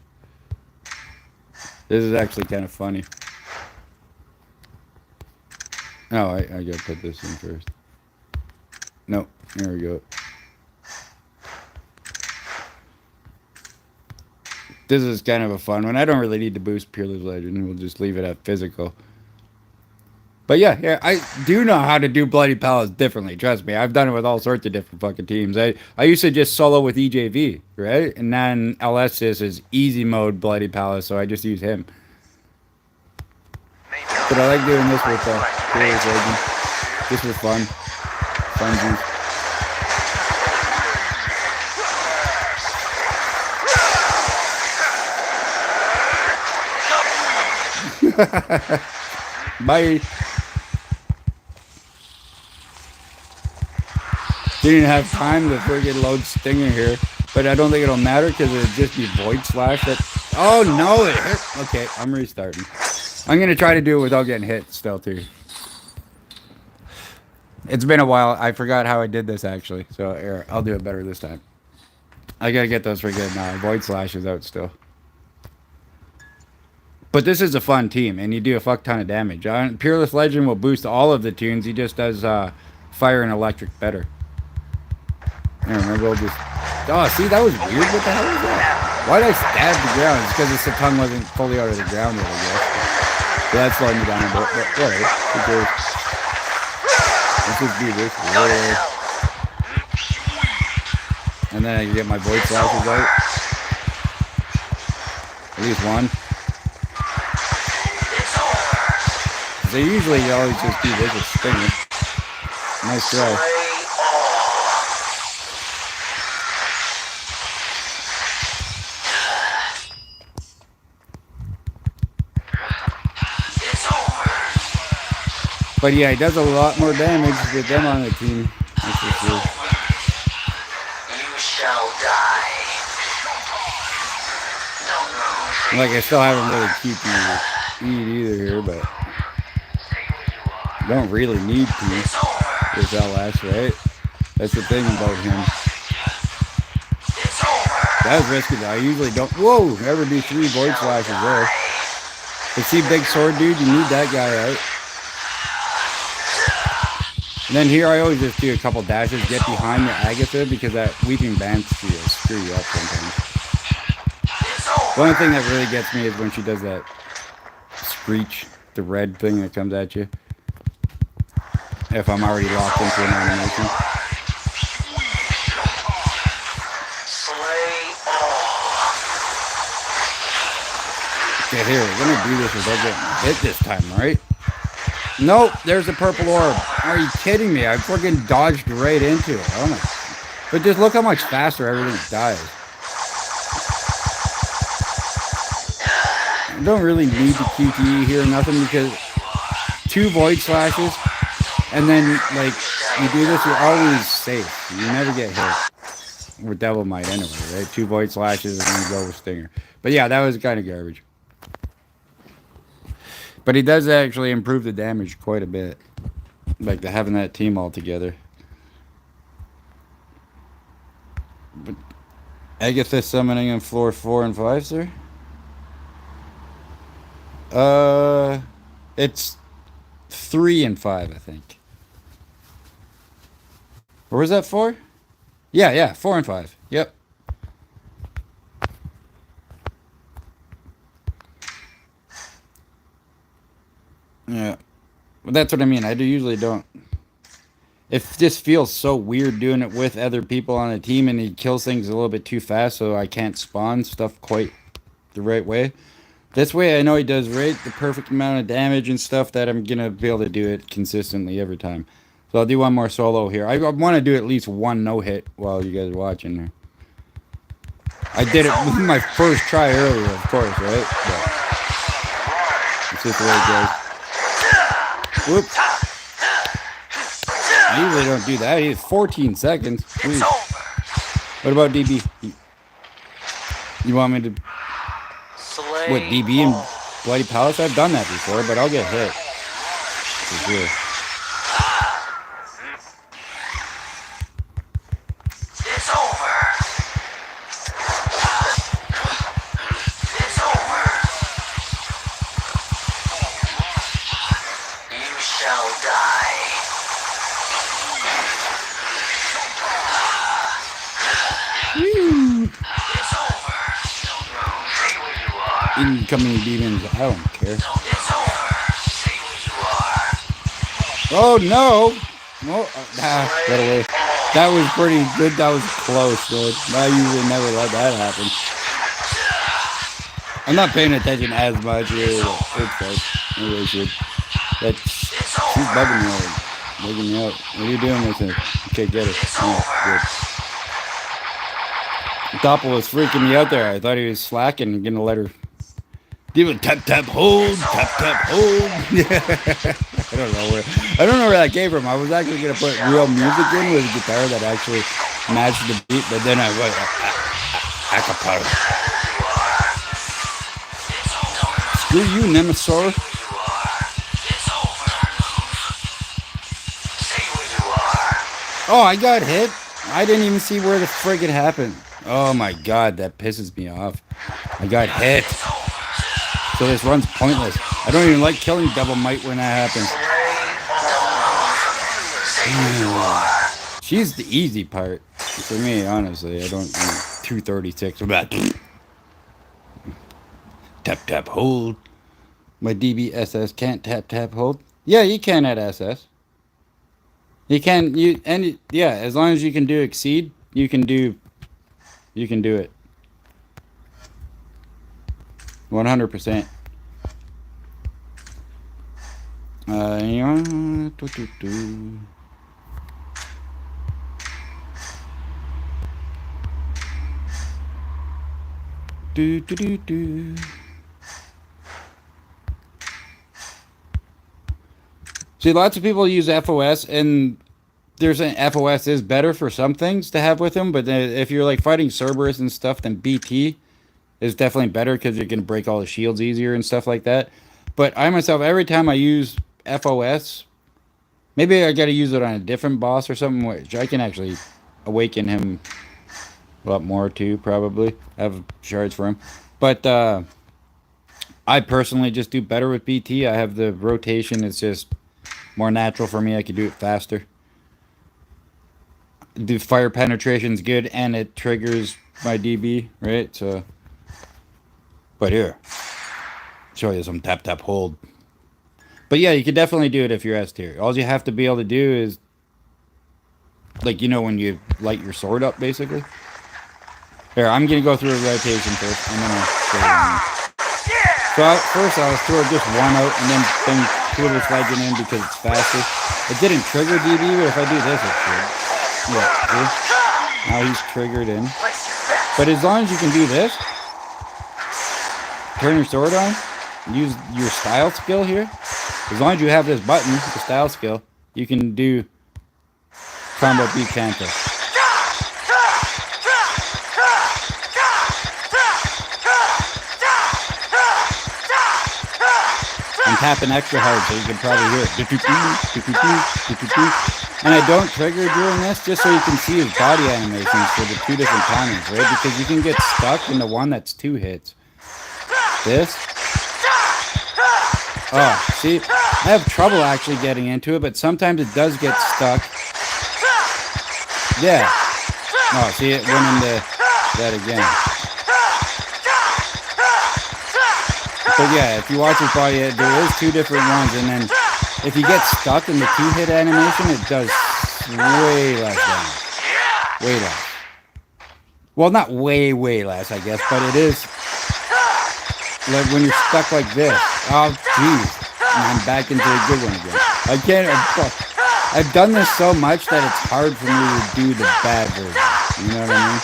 This is actually kind of funny. Oh, I gotta put this in first. No, there we go. This is kind of a fun one. I don't really need to boost Peerless Legend. We'll just leave it at physical. But yeah, I do know how to do Bloody Palace differently. Trust me. I've done it with all sorts of different fucking teams. I used to just solo with EJV, right? And then LSIS is easy mode Bloody Palace, so I just use him. But I like doing this with Peerless Legend. Just for fun. Funsies. Bye. Didn't have time to friggin' load Stinger here, but I don't think it'll matter because it'll just be Void Slash. That. Oh no! It hit. Okay, I'm restarting. I'm gonna try to do it without getting hit still too. It's been a while. I forgot how I did this actually, so here, I'll do it better this time. I gotta get those friggin' Void Slashes out still. But this is a fun team, and you do a fuck ton of damage. Peerless Legend will boost all of the tunes. He just does fire and electric better. I don't know, we'll just... Oh, see, that was weird. What the hell was that? Why did I stab the ground? It's because the tongue wasn't fully out of the ground yet, I guess. So that's slowing me down a bit, but whatever. Let's just do this. And then I can get my Void Slashes out. At least one. So usually you always just do this with Stinger. Nice try. But yeah, he does a lot more damage with them on the team. That's for sure. You shall die. Like, I still haven't really keep you eat either here, but don't really need to with LS, right? That's the thing about him. That was risky though. I usually don't. Whoa! Never do 3 Void Slashes there. But see, big sword dude, you need that guy out. And then here I always just do a couple dashes, get behind the Agatha because that Weeping Banshee will screw you up sometimes. The only thing that really gets me is when she does that screech, the red thing that comes at you. If I'm already locked into an animation. Okay, here, we're gonna do this without getting hit this time, right? Nope, there's a purple orb. Are you kidding me? I freaking dodged right into it. Oh my. But just look how much faster everything dies. I don't really need the QTE here or nothing because 2 Void Slashes and then like you do this, you're always safe. You never get hit. With Devil Might anyway, right? 2 Void Slashes and then you go with Stinger. But yeah, that was kind of garbage. But he does actually improve the damage quite a bit. Like having that team all together. But Agatha summoning on floor 4 and 5, sir? It's 3 and 5, I think. Or was that 4? Yeah, 4 and 5. Yep. Yeah. But that's what I mean. I usually don't. It just feels so weird doing it with other people on a team, and he kills things a little bit too fast, so I can't spawn stuff quite the right way. This way, I know he does the perfect amount of damage and stuff that I'm gonna be able to do it consistently every time. So I'll do one more solo here. I want to do at least one no-hit while you guys are watching here. I did it with my first try earlier, of course, right? But it's just the way it goes. Whoops. I usually don't do that. He's 14 seconds. Jeez. What about DB? You want me to... What, DB and Bloody Palace? I've done that before, but I'll get hit. For sure. It's over. It's over. You shall die. Woo. It's over. Stay where you are. Incoming demons. I don't care. It's over. Stay where you are. Oh, no. Oh, got away. That was pretty good. That was close, dude. I usually never let that happen. I'm not paying attention as much here. It's fine. Anyway, shit. She's bugging me out. Bugging me out. What are you doing with it? Okay, get it. Oh, good. Doppel was freaking me out there. I thought he was slacking and gonna let her. Give it tap tap hold, tap tap hold. I don't know where that came from. I was actually gonna put real music in with a guitar that actually matched the beat, but then I went acapella. Screw you, Nemesaur. Oh, I got hit. I didn't even see where the frig it happened. Oh my god, that pisses me off. I got hit. So this run's pointless. I don't even like killing Double Might when that happens. She's the easy part. For me, honestly. I don't need 236. Tap tap hold. My DBSS can't tap tap hold. Yeah, you can at SS. You can yeah, as long as you can do exceed, you can do it. 100%. See, lots of people use FOS, and they're saying FOS is better for some things to have with them, but if you're like fighting Cerberus and stuff, then BT is definitely better because you can break all the shields easier and stuff like that. But I myself, every time I use FOS, maybe I got to use it on a different boss or something, which I can actually awaken him a lot more too, probably. I have shards for him. But I personally just do better with BT. I have the rotation. It's just more natural for me. I can do it faster. The fire penetration's good, and it triggers my DB, right? So, but here, show you some tap tap hold. But yeah, you can definitely do it if you're S tier. All you have to be able to do is, like, you know, when you light your sword up, basically. Here, I'm gonna go through a rotation first. I'm gonna show you. So first I'll throw just one out, and then two of this legend in because it's faster. It didn't trigger DB, but if I do this, it should. Yeah, see? Now he's triggered in. But as long as you can do this, turn your sword on, use your style skill here. As long as you have this button, the style skill, you can do combo beat Santa. I'm tapping extra hard so you can probably hear it. And I don't trigger during this just so you can see his body animations for the two different timings, right? Because you can get stuck in the one that's 2 hits. This. Oh, see? I have trouble actually getting into it, but sometimes it does get stuck. Yeah. Oh, see, it went into that again. But yeah, if you watch his body, there is two different ones, and then if you get stuck in the two-hit animation, it does way less damage. Way less. Well, not way less, I guess, but it is like when you're stuck like this. Oh, jeez. And I'm back into a good one again. I can't. I've done this so much that it's hard for me to do the bad version. You know what I mean?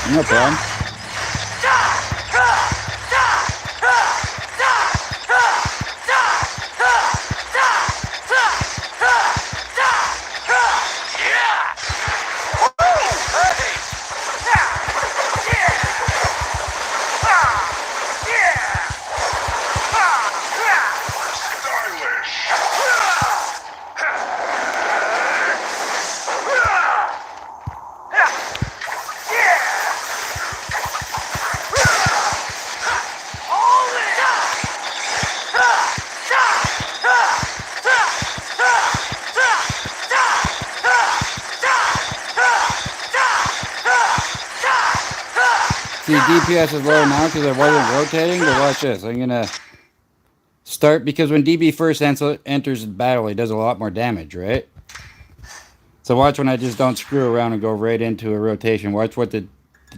No problem. See, DPS is low now because I wasn't rotating, but watch this. I'm going to start, because when DB first enters the battle, he does a lot more damage, right? So watch when I just don't screw around and go right into a rotation. Watch what the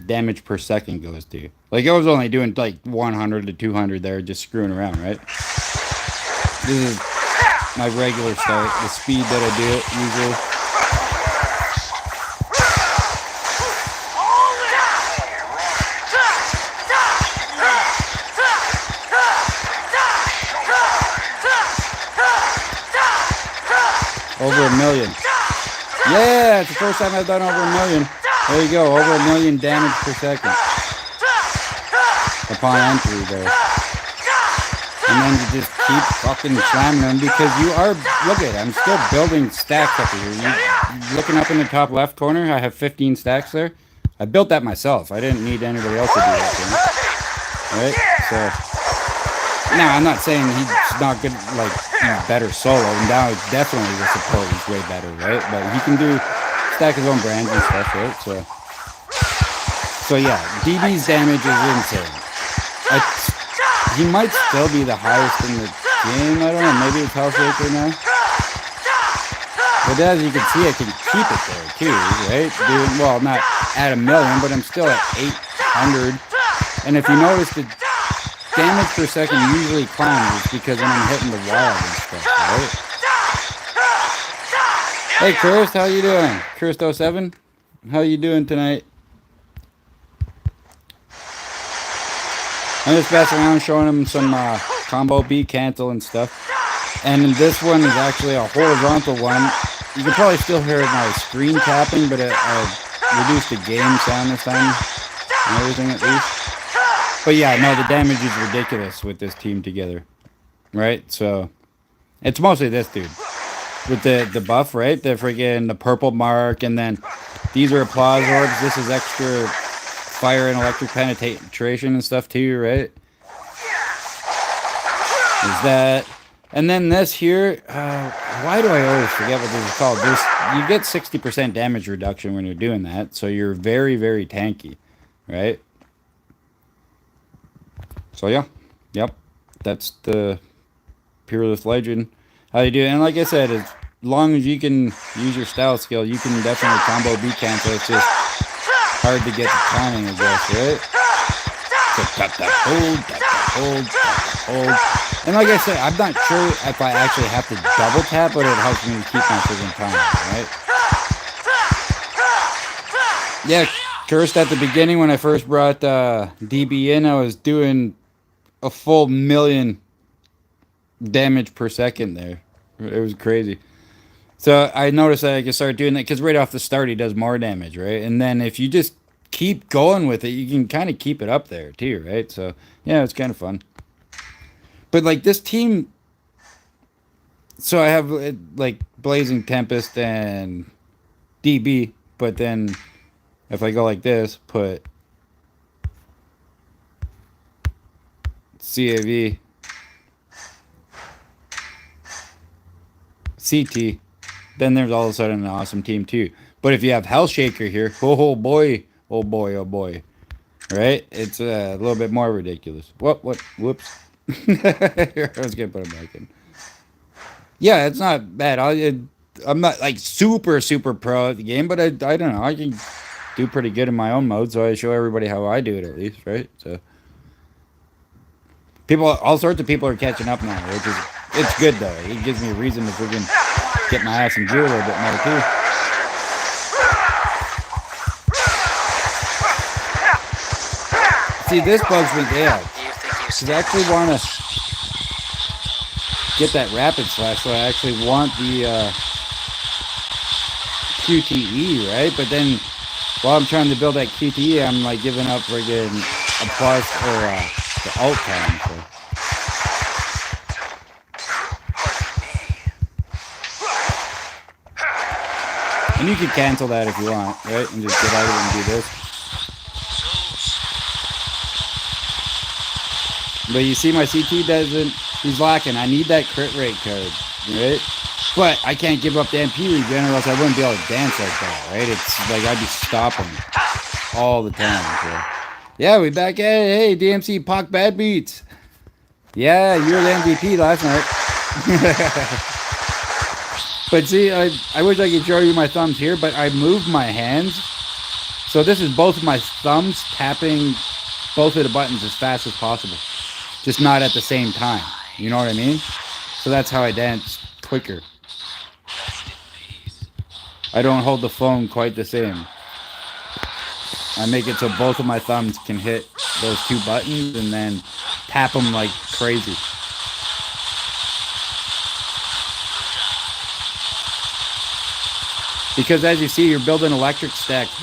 damage per second goes to. Like, I was only doing like 100 to 200 there, just screwing around, right? This is my regular start, the speed that I do it usually. Over 1 million. Yeah, it's the first time I've done over 1 million. There you go, over 1 million damage per second. Upon entry there. And then you just keep fucking slamming them because you are, look at it, I'm still building stacks up here. You looking up in the top left corner, I have 15 stacks there. I built that myself. I didn't need anybody else to do that for me. Right? So, now I'm not saying he's not good, like, he's better solo. Now definitely the support is way better, right? But he can stack his own brands and stuff, right? So yeah, DB's damage is insane. He might still be the highest in the game. I don't know. Maybe it's Health Shaker now. But as you can see, I can keep it there too, right? Well, not at 1 million, but I'm still at 800. And if you notice, the damage per second usually climbs because when I'm hitting the wild and stuff, right? Hey, Chris, how you doing? Chris07, how you doing tonight? I'm just messing around showing him some combo beat cancel and stuff. And this one is actually a horizontal one. You can probably still hear my screen tapping, but I reduced the game sound this time and everything at least. But yeah, no, the damage is ridiculous with this team together, right? So it's mostly this dude with the buff, right? The purple mark, and then these are applause orbs. This is extra fire and electric penetration and stuff too, right? Is that, and then this here, why do I always forget what this is called? You get 60% damage reduction when you're doing that, so you're very, very tanky, right? So yeah, yep, that's the Peerless Legend. How you do it? And like I said, as long as you can use your style skill, you can definitely combo beat cancel. It's just hard to get the timing, I guess, right? So tap that hold, tap that hold, tap that hold. And like I said, I'm not sure if I actually have to double tap, but it helps me to keep my freaking time, right? Yeah, cursed at the beginning when I first brought DB in, I was doing a full 1 million damage per second there. It was crazy. So I noticed that I can start doing that because right off the start he does more damage, right? And then if you just keep going with it, you can kind of keep it up there too, right? So yeah, it's kind of fun. But like this team, so I have like Blazing Tempest and DB, but then if I go like this, put CAV, CT, then there's all of a sudden an awesome team too. But if you have Hell Shaker here, oh boy, oh boy, oh boy, right? It's a little bit more ridiculous. What? Whoops. I was gonna put it back in. Yeah, it's not bad. I'm not like super pro at the game, but I don't know. I can do pretty good in my own mode, so I show everybody how I do it at least, right? So people, all sorts of people are catching up now, which is it's good though. It gives me a reason to freaking get my ass in gear a little bit more too. See, this bugs me out. Because I actually want to get that rapid slash, so I actually want the QTE, right? But then while I'm trying to build that QTE, I'm like giving up friggin' a plus or the alt time. So. And you can cancel that if you want, right? And just get out of it and do this. But you see my CT doesn't, he's lacking. I need that crit rate card, right? But I can't give up the MP regen or else I wouldn't be able to dance like that, right? It's like I'd be stopping all the time. So. Yeah, we back at it. Hey, DMC Pac Bad Beats. Yeah, you were the MVP last night. But see, I wish I could show you my thumbs here, but I moved my hands. So this is both of my thumbs tapping both of the buttons as fast as possible. Just not at the same time. You know what I mean? So that's how I dance quicker. I don't hold the phone quite the same. I make it so both of my thumbs can hit those two buttons and then tap them like crazy. Because as you see, you're building electric stacks.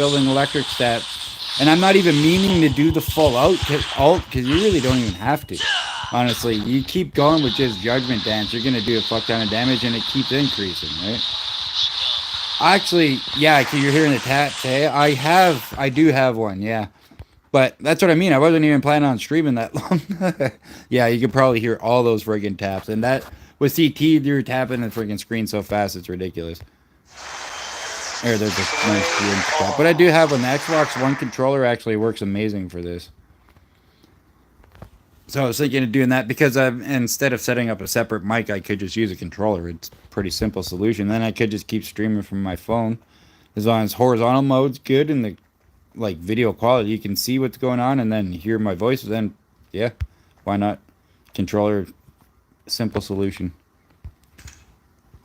And I'm not even meaning to do the full alt because you really don't even have to. Honestly, you keep going with just Judgment Dance, you're going to do a fuck ton of damage and it keeps increasing, right? Actually, yeah, you're hearing the taps, hey? I do have one, yeah. But that's what I mean. I wasn't even planning on streaming that long. Yeah, you could probably hear all those friggin' taps. And that, with CT, you're tapping the friggin' screen so fast, it's ridiculous. There's a nice tap. But I do have one. The Xbox One controller actually works amazing for this. So I was thinking of doing that because instead of setting up a separate mic, I could just use a controller. It's a pretty simple solution. Then I could just keep streaming from my phone. As long as horizontal mode's good and the like video quality, you can see what's going on and then hear my voice. Then, yeah, why not? Controller, simple solution.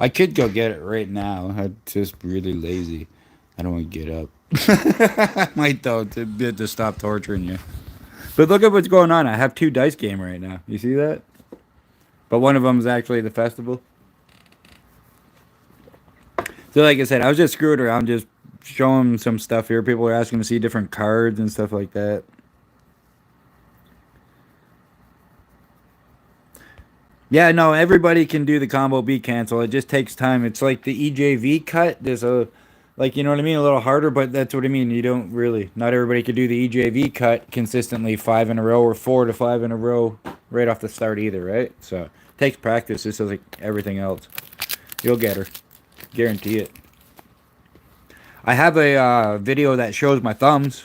I could go get it right now. I'm just really lazy. I don't want to get up. I might though to stop torturing you. But look at what's going on. I have 2 dice game right now. You see that? But one of them is actually the festival. So like I said, I was just screwing around, just showing some stuff here. People are asking to see different cards and stuff like that. Yeah, no, everybody can do the combo B cancel. It just takes time. It's like the EJV cut. There's a, like, you know what I mean? A little harder, but that's what I mean. You don't really, not everybody could do the EJV cut consistently 5 in a row or 4 to 5 in a row right off the start either, right? So, it takes practice. This is like everything else. You'll get her. Guarantee it. I have a video that shows my thumbs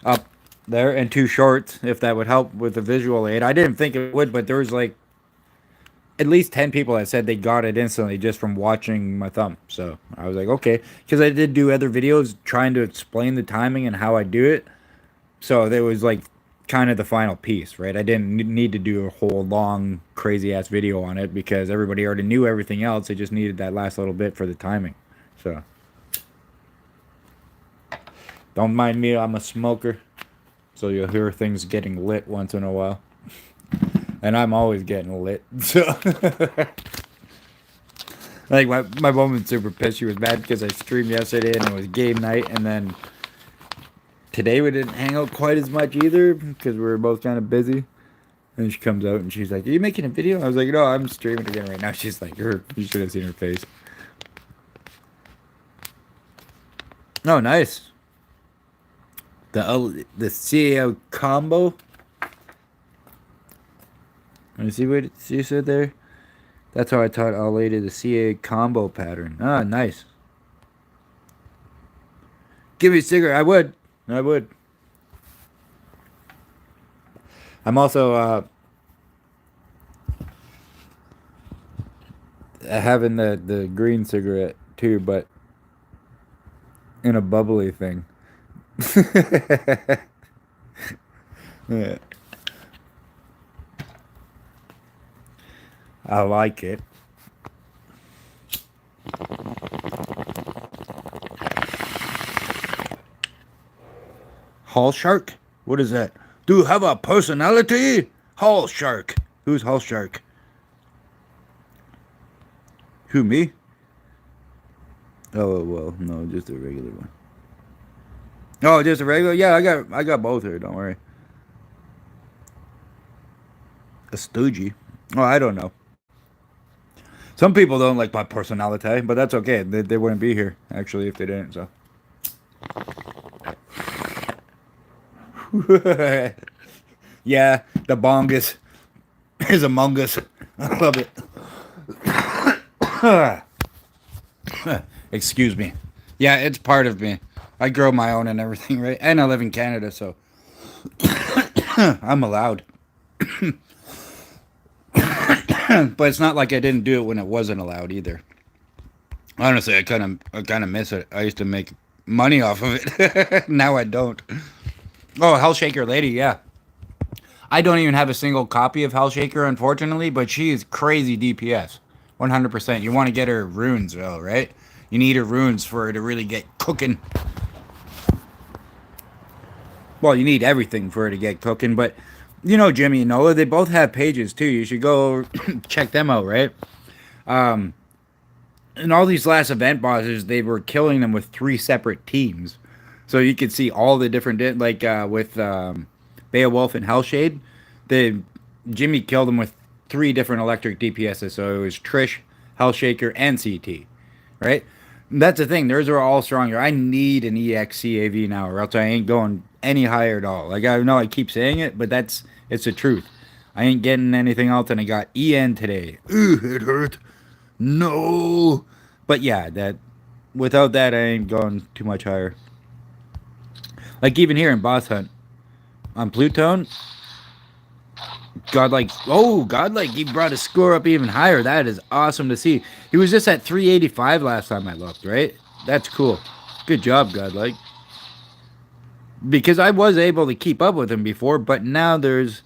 up there and 2 shorts, if that would help with the visual aid. I didn't think it would, but there was like at least 10 people that said they got it instantly just from watching my thumb. So I was like, okay. Because I did do other videos trying to explain the timing and how I do it. So that was like kind of the final piece, right? I didn't need to do a whole long, crazy-ass video on it because everybody already knew everything else. They just needed that last little bit for the timing. So don't mind me, I'm a smoker. So you'll hear things getting lit once in a while. And I'm always getting lit. So like my woman's super pissed. She was mad because I streamed yesterday and it was game night. And then today we didn't hang out quite as much either because we were both kind of busy. And she comes out and she's like, "Are you making a video?" I was like, "No, I'm streaming again right now." She's like, "You should have seen her face." Oh, nice. The CEO combo. Let me see what you said there. That's how I taught our lady the CA combo pattern. Ah, nice. Give me a cigarette. I would. I would. I'm also having the green cigarette too, but in a bubbly thing. Yeah, I like it. Hall Shark? What is that? Do you have a personality? Hall Shark. Who's Hall Shark? Who, me? Oh well, no, just a regular one. Oh, just a regular? Yeah, I got both here, don't worry. A stoogie. Oh, I don't know. Some people don't like my personality, but that's okay. They wouldn't be here, actually, if they didn't, so. Yeah, the bongus is among us. I love it. Excuse me. Yeah, it's part of me. I grow my own and everything, right? And I live in Canada, so I'm allowed. But it's not like I didn't do it when it wasn't allowed either. Honestly, I kind of miss it. I used to make money off of it. Now I don't. Oh, Hellshaker Lady, yeah. I don't even have a single copy of Hellshaker, unfortunately, but she is crazy DPS. 100%. You want to get her runes, though, right? You need her runes for her to really get cooking. Well, you need everything for her to get cooking, but you know Jimmy and Nola, they both have pages too. You should go check them out, right? And all these last event bosses, they were killing them with 3 separate teams. So you could see all the different, like with Beowulf and Hellshade, the Jimmy killed them with 3 different electric DPSs. So it was Trish, Hellshaker, and CT, right? That's the thing. Theirs are all stronger. I need an EX CAV now, or else I ain't going any higher at all. Like I know I keep saying it, but it's the truth. I ain't getting anything else, and I got EN today. Ooh, it hurt. No, but yeah, that without that, I ain't going too much higher. Like even here in Boss Hunt on Plutone, Godlike, he brought his score up even higher. That is awesome to see. He was just at 385 last time I looked, right? That's cool. Good job, Godlike. Because I was able to keep up with him before, but now there's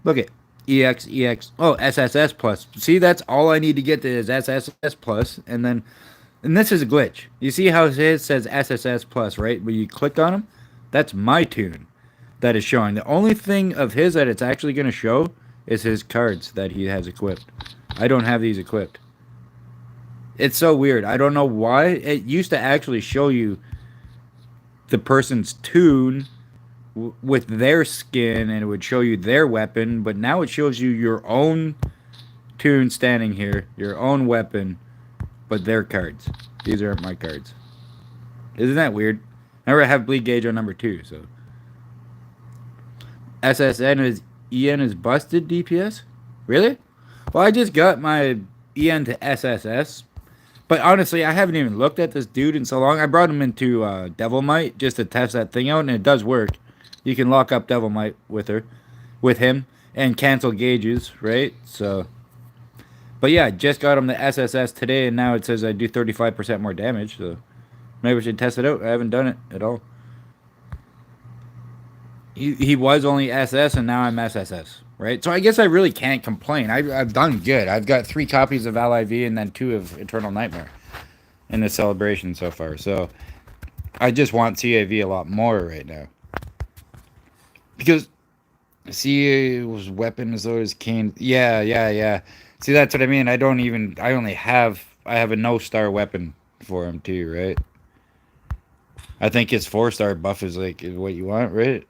look at EX. Oh, SSS plus. See, that's all I need to get to is SSS plus, and this is a glitch. You see how it says SSS plus, right? When you click on him, that's my tune that is showing. The only thing of his that it's actually going to show is his cards that he has equipped. I don't have these equipped. It's so weird. I don't know why. It used to actually show you the person's tune with their skin and it would show you their weapon, but now it shows you your own tune standing here, your own weapon, but their cards. These aren't my cards. Isn't that weird? I have bleed gauge on number 2, so EN is busted DPS? Really? Well, I just got my EN to SSS. But honestly, I haven't even looked at this dude in so long. I brought him into Devil Might just to test that thing out, and it does work. You can lock up Devil Might with him, and cancel gauges, right? So, but yeah, I just got him the SSS today, and now it says I do 35% more damage. So maybe we should test it out. I haven't done it at all. He was only SS, and now I'm SSS, right? So I guess I really can't complain. I've done good. I've got 3 copies of LIV and then 2 of Eternal Nightmare in the celebration so far. So I just want CAV a lot more right now. Because CA's weapon is always Kane. Yeah. See, that's what I mean. I have a no-star weapon for him too, right? I think his 4-star buff is like what you want, right?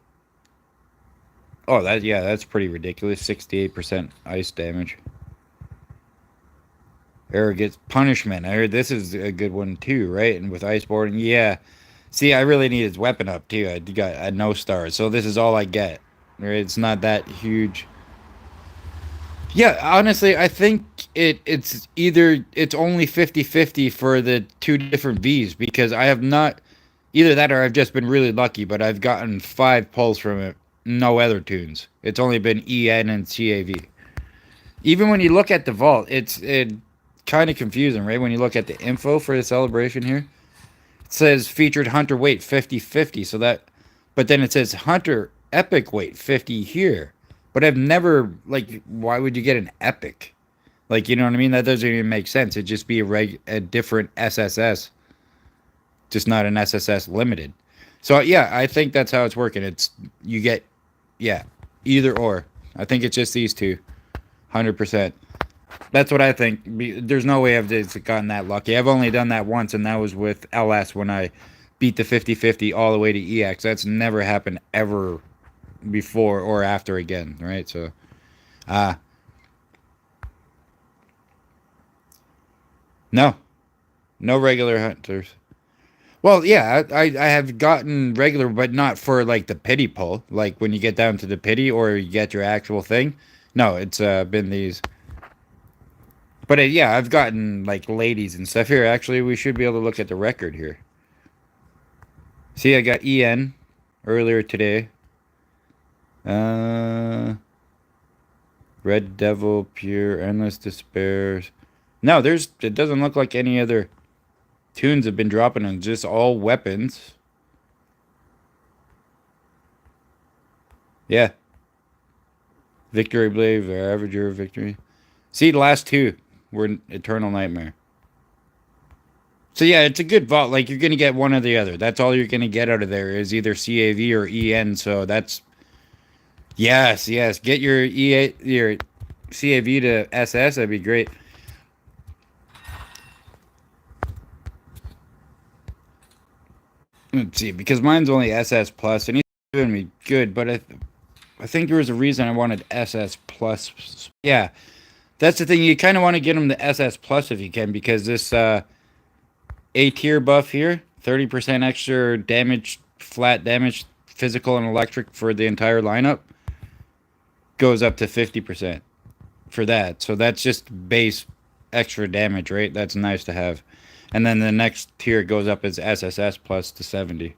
Oh, that's pretty ridiculous. 68% ice damage. Arrogance punishment. I heard this is a good one too, right? And with ice boarding, yeah. See, I really need his weapon up too. I got a no star, so this is all I get. Right? It's not that huge. Yeah, honestly, I think it's either it's only 50-50 for the two different V's because I have not either that or I've just been really lucky, but I've gotten 5 pulls from it. No other tunes. It's only been EN and CAV. Even when you look at the vault, it kind of confusing, right? When you look at the info for the celebration here, it says featured hunter weight 50-50, so that but then it says hunter epic weight 50 here. But I've never like why would you get an epic? Like, you know what I mean? That doesn't even make sense. It'd just be a different SSS, just not an SSS limited. So yeah, I think that's how it's working. It's you get yeah, either or. I think it's just these two. 100%. That's what I think. There's no way I've just gotten that lucky. I've only done that once, and that was with LS when I beat the 50-50 all the way to EX. That's never happened ever before or after again, right? So, uh, no. No regular hunters. Well, yeah, I have gotten regular, but not for like the pity pull. Like when you get down to the pity or you get your actual thing. No, it's been these. But yeah, I've gotten like ladies and stuff here. Actually, we should be able to look at the record here. See, I got EN earlier today. Uh, Red Devil, Pure, Endless Despairs. No, it doesn't look like any other tunes have been dropping on just all weapons. Yeah. Victory Blade, Ravager, Victory. See, the last two were Eternal Nightmare. So yeah, it's a good vault. Like you're gonna get one or the other. That's all you're gonna get out of there is either CAV or EN. So that's yes. Get your your CAV to SS. That'd be great. Let's see, because mine's only SS plus, and he's giving me good. But I think there was a reason I wanted SS plus. Yeah, that's the thing. You kind of want to get him to SS plus if you can, because this A tier buff here, 30% extra damage, flat damage, physical and electric for the entire lineup, goes up to 50% for that. So that's just base extra damage, right? That's nice to have. And then the next tier goes up as SSS plus to 70.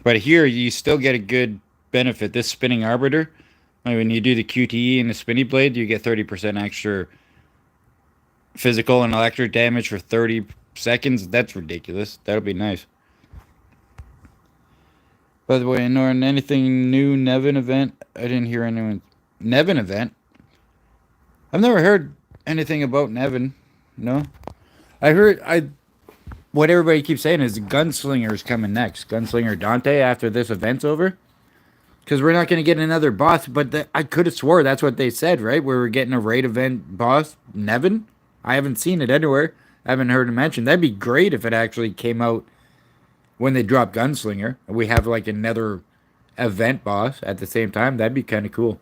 But here you still get a good benefit. This spinning arbiter, like when you do the QTE and the spinny blade, you get 30% extra physical and electric damage for 30 seconds. That's ridiculous. That'll be nice. By the way, Norrin, anything new Nevin event? I didn't hear anyone. Nevin event? I've never heard anything about Nevin. No. I heard what everybody keeps saying is Gunslinger's coming next. Gunslinger Dante after this event's over. Because we're not going to get another boss, but I could have swore that's what they said, right? Where we're getting a raid event boss, Nevin. I haven't seen it anywhere. I haven't heard it mentioned. That'd be great if it actually came out when they drop Gunslinger. We have like another event boss at the same time. That'd be kind of cool.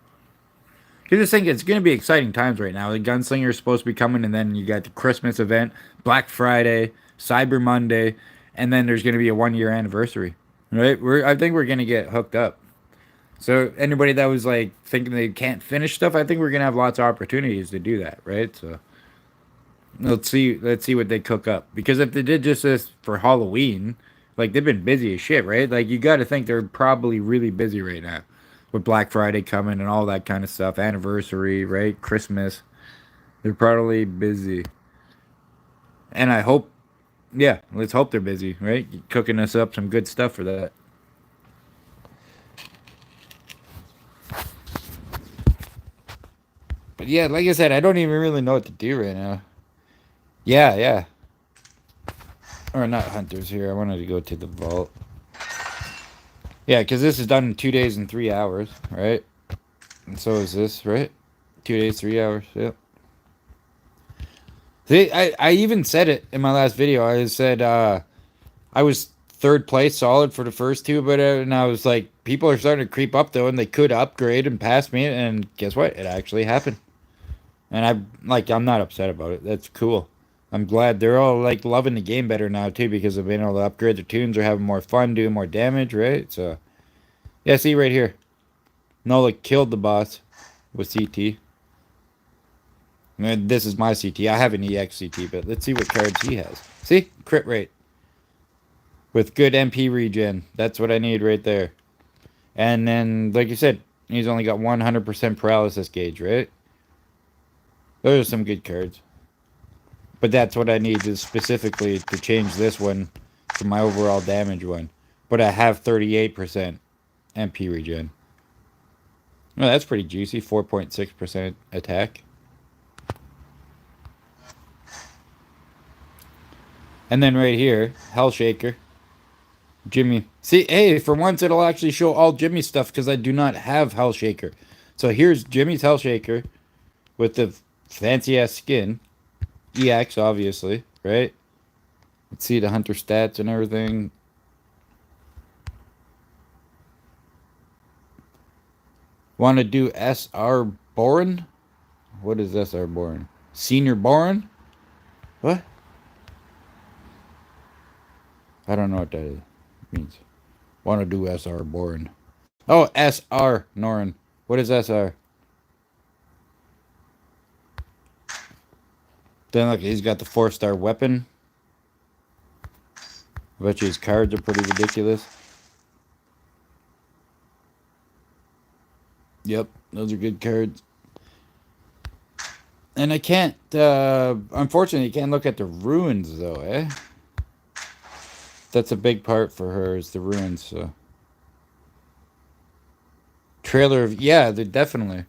You just think it's going to be exciting times right now. The Gunslinger is supposed to be coming, and then you got the Christmas event, Black Friday, Cyber Monday, and then there's going to be a 1-year anniversary. Right? I think we're going to get hooked up. So anybody that was like thinking they can't finish stuff, I think we're going to have lots of opportunities to do that, right? So let's see what they cook up. Because if they did just this for Halloween, like they've been busy as shit, right? Like you got to think they're probably really busy right now with Black Friday coming and all that kind of stuff, anniversary, right? Christmas. They're probably busy. And I hope, yeah, let's hope they're busy, right? Cooking us up some good stuff for that. But yeah, like I said, I don't even really know what to do right now. Yeah. Or not hunters here. I wanted to go to the vault. Yeah, because this is done in 2 days and 3 hours, right? And so is this, right? 2 days, 3 hours. Yep. See, I even said it in my last video. I said I was third place solid for the first two, but and I was like, people are starting to creep up though, and they could upgrade and pass me, and guess what? It actually happened. And I'm not upset about it. That's cool. I'm glad they're all like loving the game better now too because of being able to upgrade their tunes or having more fun, doing more damage, right? So yeah, see right here. Nola killed the boss with CT. I mean, this is my CT. I have an EX CT, but let's see what cards he has. See? Crit rate. With good MP regen. That's what I need right there. And then, like you said, he's only got 100% paralysis gauge, right? Those are some good cards. But that's what I need is specifically to change this one to my overall damage one. But I have 38% MP regen. Well, that's pretty juicy. 4.6% attack. And then right here, Hell Shaker. Jimmy. See, hey, for once it'll actually show all Jimmy stuff because I do not have Hell Shaker. So here's Jimmy's Hell Shaker with the fancy ass skin. EX, obviously, right? Let's see the hunter stats and everything. Want to do SR Boren? What is SR Boren? Senior Boren? What? I don't know what that means. Want to do SR Boren. Oh, SR Norrin. What is SR? Then look, he's got the 4-star weapon. I bet you his cards are pretty ridiculous. Yep, those are good cards. And I can't, unfortunately, you can't look at the ruins, though, eh? That's a big part for her, is the ruins, so. Trailer of, yeah, they're definitely.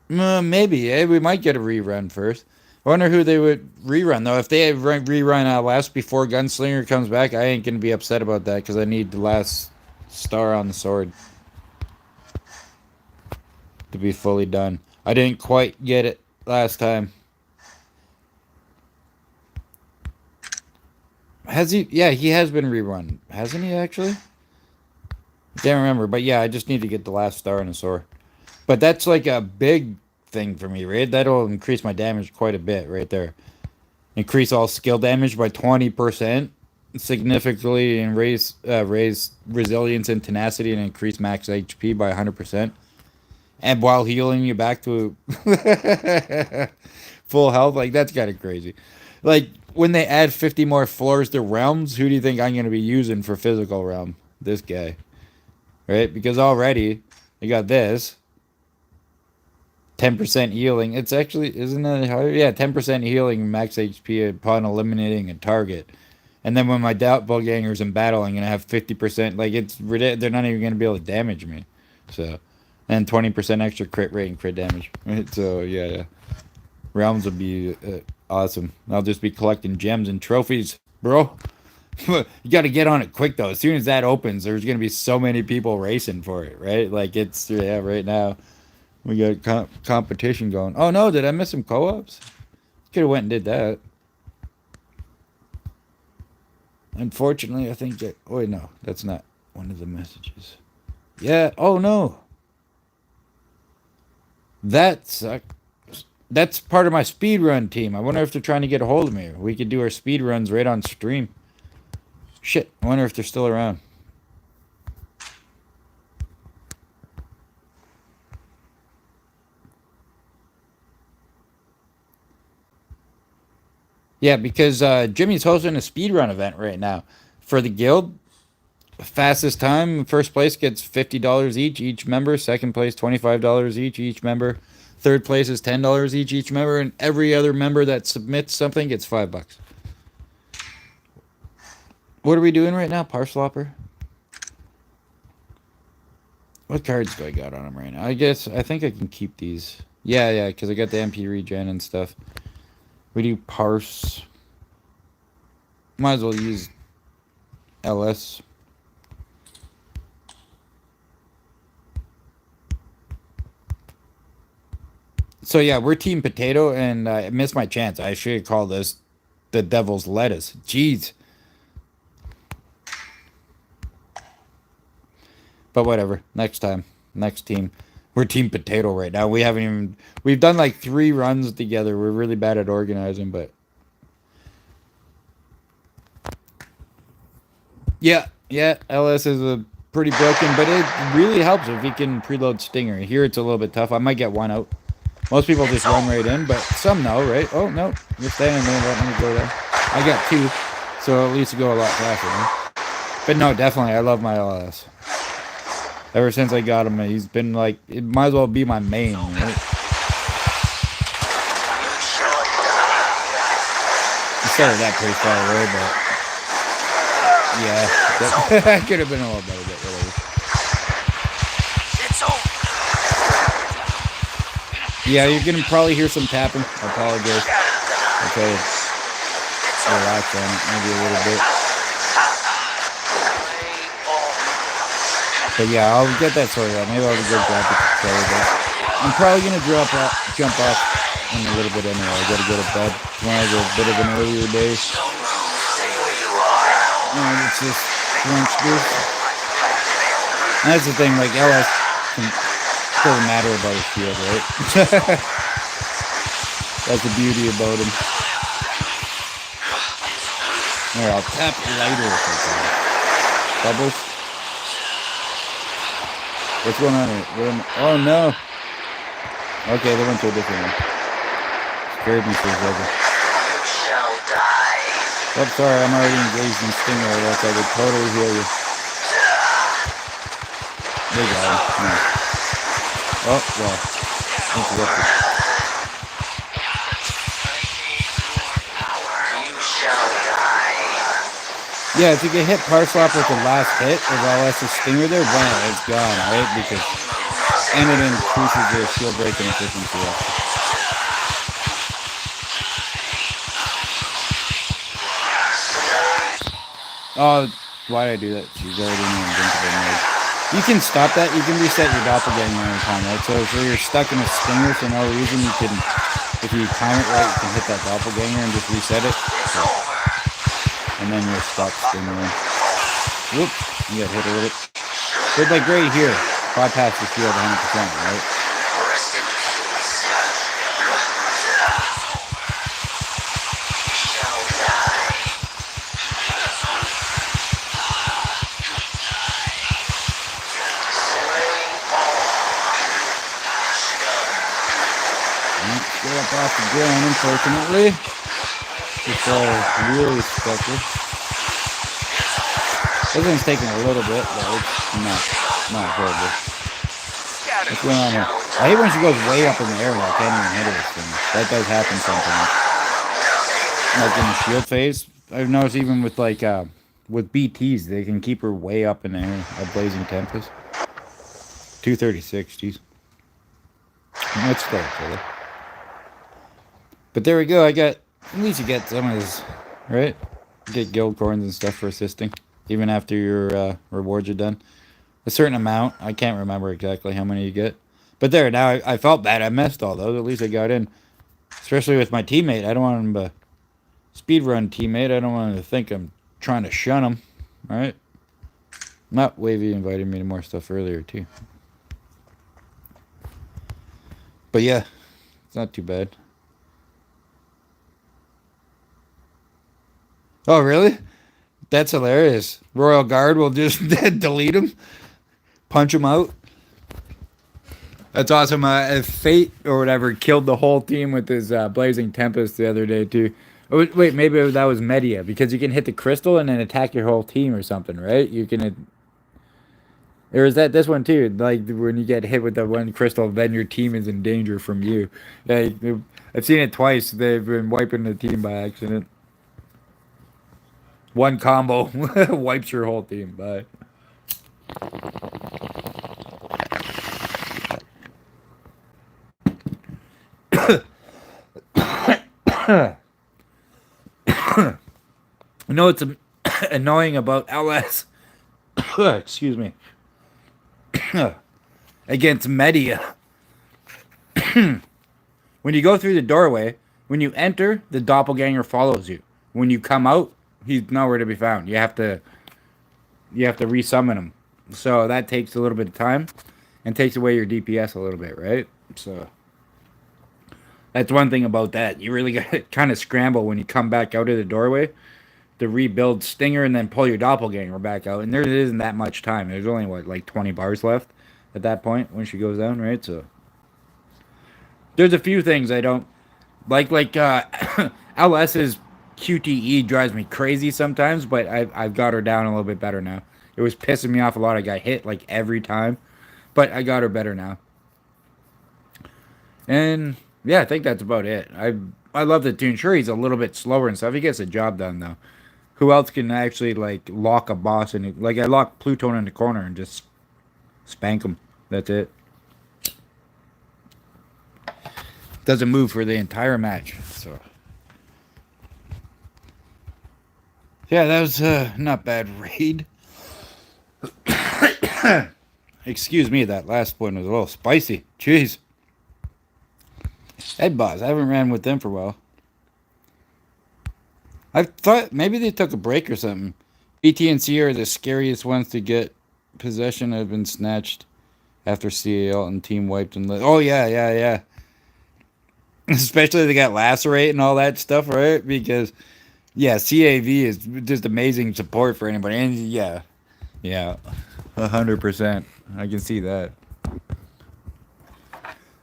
Maybe, eh? We might get a rerun first. I wonder who they would rerun, though. If they rerun last before Gunslinger comes back, I ain't going to be upset about that, because I need the last star on the sword to be fully done. I didn't quite get it last time. Has he? Yeah, he has been rerun. Hasn't he, actually? I can't remember, but yeah, I just need to get the last star in a sword. But that's like a big thing for me, right? That'll increase my damage quite a bit right there. Increase all skill damage by 20%, significantly, and raise resilience and tenacity, and increase max HP by 100%. And while healing you back to full health, like that's kind of crazy. Like when they add 50 more floors to realms, who do you think I'm going to be using for physical realm? This guy, right? Because already you got this 10% healing. It's actually, isn't that higher? Yeah, 10% healing max HP upon eliminating a target. And then when my doppelganger's in battle, I'm gonna have 50%. Like it's they're not even gonna be able to damage me. So, and 20% extra crit rate and crit damage. So yeah. Realms would be awesome. I'll just be collecting gems and trophies, bro. You got to get on it quick though. As soon as that opens, there's gonna be so many people racing for it, right? Like it's right now. We got competition going. Oh no, did I miss some co-ops? Could have went and did that. Unfortunately, I think that. Oh wait, no, that's not one of the messages. Yeah. Oh no. That's that's part of my speed run team. I wonder if they're trying to get a hold of me. We could do our speed runs right on stream. Shit. I wonder if they're still around. Yeah, because Jimmy's hosting a speedrun event right now for the guild. Fastest time, first place gets $50 each member. Second place, $25 each member. Third place is $10 each member, and every other member that submits something gets $5. What are we doing right now, Parslopper? What cards do I got on him right now? I think I can keep these. Yeah, because I got the MP regen and stuff. We do parse. Might as well use LS. So yeah, we're Team Potato, and I missed my chance. I should have called this the Devil's Lettuce. Jeez. But whatever. Next time. Next team. We're Team Potato right now. We haven't even. We've done like 3 runs together. We're really bad at organizing, but. Yeah, yeah. LS is a pretty broken, but it really helps if you can preload Stinger. Here it's a little bit tough. I might get 1 out. Most people just run right in, but some know, right? Oh, no. You're standing there. Let me go there. I got 2, so at least you go a lot faster. Right? But no, definitely. I love my LS. Ever since I got him, he's been like, it might as well be my main, right? He started that pretty far away, but yeah, that could have been a little better, but whatever. It's over. Yeah, you're gonna probably hear some tapping. I apologize. Okay, relax on it, maybe a little bit. But yeah, I'll get that sorted out. Maybe I'll go grab the controller, but I'm probably gonna jump off in a little bit anyway. I gotta go to bed. Tomorrow's a bit of an earlier day. And it's just lunch juice. And that's the thing, like LS doesn't matter about his shield, right? That's the beauty about him. Here, I'll tap lighter if I can. Bubbles. What's going on here? Oh no! Okay, they went to a different one. Scared me for a second. Oh, sorry, I'm already engaged in Stinger, or else I would totally heal you. They got him. No. Oh, well. Interrupted. Yeah, if you get hit Parslop with the last hit of LS's Stinger there, wow, it's gone, right? Because, and it increases your shield breaking efficiency up. Oh, why did I do that? She's already in the invincible mode. You can stop that. You can reset your doppelganger every time, right? So if you're stuck in a Stinger for no reason, you can, if you time it right, you can hit that doppelganger and just reset it. So, and then you're stuck Stingering. Whoop, you got hit a little. But like right here, bypass the shield 100%, right? Get up off the ground, unfortunately. It's really effective. This thing's taking a little bit, but it's not horrible. What's going on here? I hate when she goes way up in the air and I can't even hit her with things. That does happen sometimes. Like in the shield phase, I've noticed even with like with BTs, they can keep her way up in the air. A Blazing Tempest. 236, geez. That's still killer. But there we go. I got, at least you get some of this, right? Get guild coins and stuff for assisting, even after your rewards are done. A certain amount. I can't remember exactly how many you get. But there, now I felt bad. I missed all those. At least I got in. Especially with my teammate. I don't want him to speedrun teammate. I don't want him to think I'm trying to shun him. Right? Not Wavy invited me to more stuff earlier, too. But yeah, it's not too bad. Oh, really? That's hilarious. Royal Guard will just delete him, punch him out. That's awesome. Fate or whatever killed the whole team with his Blazing Tempest the other day, too. Oh, wait, maybe that was Media, because you can hit the crystal and then attack your whole team or something, right? You can... Or is that this one, too? Like, when you get hit with the one crystal, then your team is in danger from you. Like, I've seen it twice. They've been wiping the team by accident. One combo wipes your whole team. Bye. You know what's annoying about LS? Excuse me. Against Media. When you go through the doorway, when you enter, the doppelganger follows you. When you come out, he's nowhere to be found. You have to resummon him. So that takes a little bit of time and takes away your DPS a little bit, right? So that's one thing about that. You really got to kind of scramble when you come back out of the doorway to rebuild Stinger and then pull your doppelganger back out. And there isn't that much time. There's only, what, like 20 bars left at that point when she goes down, right? So there's a few things I don't like LS's QTE drives me crazy sometimes, but I've got her down a little bit better now. It was pissing me off a lot. I got hit like every time, but I got her better now. And yeah, I think that's about it. I love the tune. Sure, he's a little bit slower and stuff. He gets the job done though. Who else can actually like lock a boss and like I lock Pluton in the corner and just spank him. That's it. Doesn't move for the entire match. So yeah, that was not bad raid. Excuse me, that last one was a little spicy. Jeez. Head boss, I haven't ran with them for a while. I thought maybe they took a break or something. BT and C are the scariest ones to get. Possession have been snatched after CAL and team wiped and oh yeah. Especially they got lacerate and all that stuff, right? Because yeah, CAV is just amazing support for anybody. And yeah, 100%. I can see that.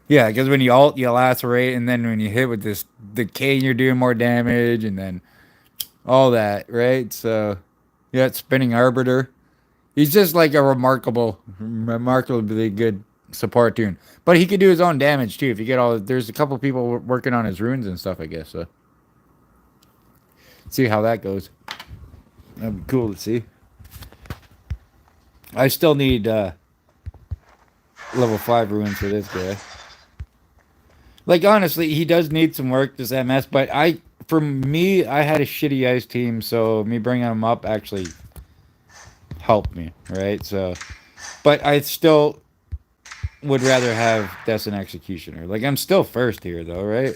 Yeah, because when you ult, you lacerate, and then when you hit with this decay, you're doing more damage, and then all that, right? So, yeah, spinning arbiter. He's just like a remarkably good support tune. But he could do his own damage too. If you get all, there's a couple people working on his runes and stuff, I guess. So, see how that goes. That'd be cool to see. I still need level 5 runes for this guy. Like honestly, he does need some work, this MS. But for me, I had a shitty ice team, so me bringing him up actually helped me, right? So, but I still would rather have Destin Executioner. Like I'm still first here, though, right?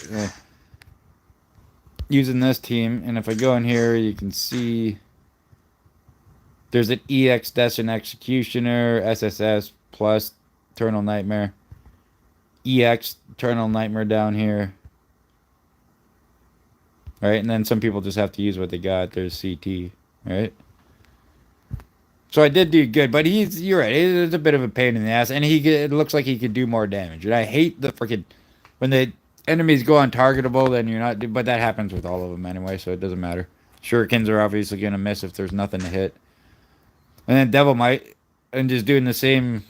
Using this team, and if I go in here, you can see there's an EX Destin Executioner, SSS plus Eternal Nightmare. EX Eternal Nightmare down here. Right? And then some people just have to use what they got. There's CT. Right? So I did do good. But you're right. It's a bit of a pain in the ass. And it looks like he could do more damage. And I hate the freaking... When the enemies go untargetable, then you're not... But that happens with all of them anyway, so it doesn't matter. Shurikens are obviously going to miss if there's nothing to hit. And then Devil Might. And just doing the same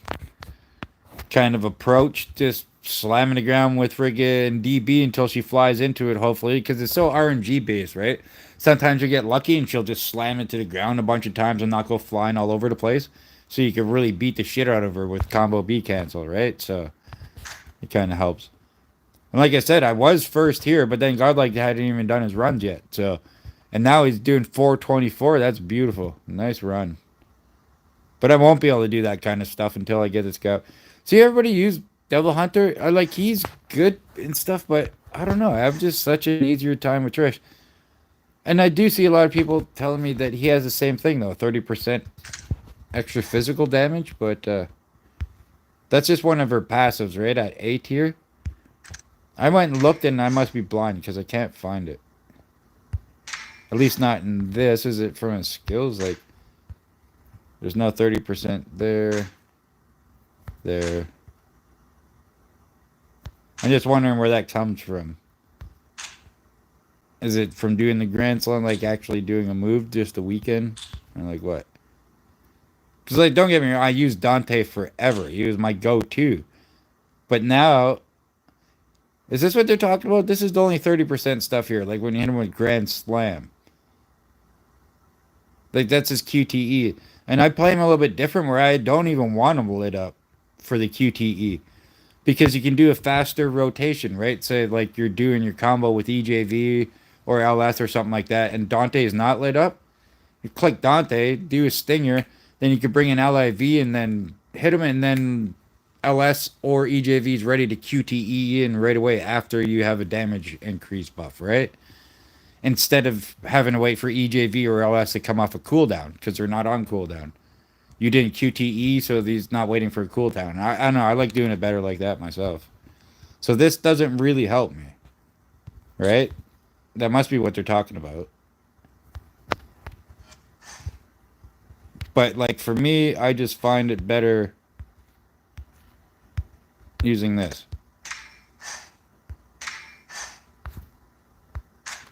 kind of approach. Just slamming the ground with friggin' DB until she flies into it, hopefully, because it's so RNG based, right? Sometimes you get lucky and she'll just slam it to the ground a bunch of times and not go flying all over the place. So you can really beat the shit out of her with combo B cancel, right? So it kind of helps. And like I said, I was first here, but then Godlike hadn't even done his runs yet. So, and now he's doing 424. That's beautiful. Nice run. But I won't be able to do that kind of stuff until I get this guy. See, everybody use Devil Hunter, he's good and stuff, but I don't know. I have just such an easier time with Trish. And I do see a lot of people telling me that he has the same thing, though. 30% extra physical damage, but that's just one of her passives, right? At A tier. I went and looked and I must be blind because I can't find it. At least not in this. Is it from his skills? Like, there's no 30% there. There. I'm just wondering where that comes from. Is it from doing the Grand Slam, like actually doing a move just a weekend? Or like what? Because like, don't get me wrong, I used Dante forever. He was my go-to. But now, is this what they're talking about? This is the only 30% stuff here. Like when you hit him with Grand Slam. Like that's his QTE. And I play him a little bit different where I don't even want him lit up for the QTE. Because you can do a faster rotation, right? Say like you're doing your combo with EJV or LS or something like that, and Dante is not lit up. You click Dante, do a stinger, then you can bring in LIV and then hit him and then LS or EJV is ready to QTE in right away after you have a damage increase buff, right? Instead of having to wait for EJV or LS to come off a cooldown because they're not on cooldown. You didn't QTE, so he's not waiting for a cooldown. I don't know. I like doing it better like that myself. So this doesn't really help me, right? That must be what they're talking about. But like for me, I just find it better using this.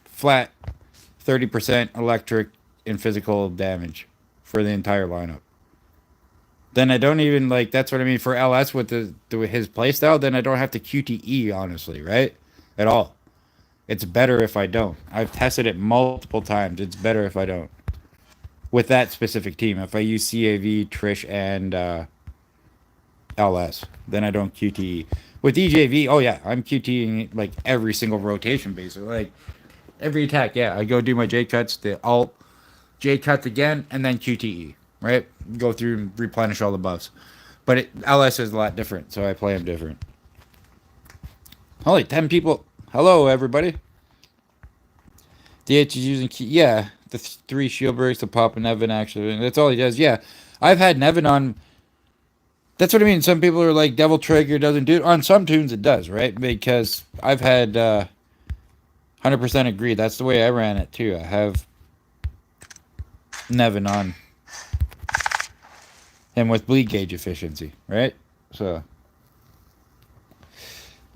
Flat 30% electric and physical damage for the entire lineup. Then I don't even like that's what I mean for LS with his playstyle, then I don't have to QTE honestly, right? At all. It's better if I don't. I've tested it multiple times. It's better if I don't. With that specific team. If I use CAV, Trish, and LS, then I don't QTE. With EJV, oh yeah, I'm QTEing like every single rotation basically. Like every attack, yeah. I go do my J cuts, the alt, J cuts again, and then QTE. Right? Go through and replenish all the buffs. But LS is a lot different, so I play him different. Holy 10 people. Hello, everybody. DH is using key. Yeah, the 3 shield breaks to pop an Evan, actually. That's all he does. Yeah, I've had Nevin on. That's what I mean. Some people are like, Devil Trigger doesn't do it. On some tunes, it does, right? Because I've had 100% agree. That's the way I ran it, too. I have Nevin on him with bleed gauge efficiency, right? So.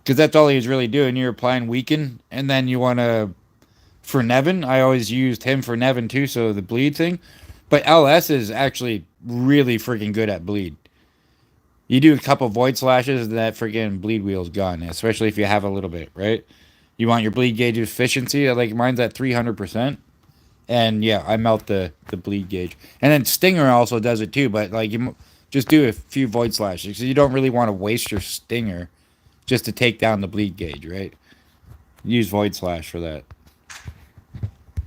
Because that's all he was really doing. You're applying weaken, and then you want to. For Nevin, I always used him for Nevin too, so the bleed thing. But LS is actually really freaking good at bleed. You do a couple void slashes, that freaking bleed wheel's gone, especially if you have a little bit, right? You want your bleed gauge efficiency, like mine's at 300%. And yeah, I melt the bleed gauge. And then Stinger also does it too, but like you just do a few void slashes. So you don't really want to waste your Stinger just to take down the bleed gauge, right? Use void slash for that.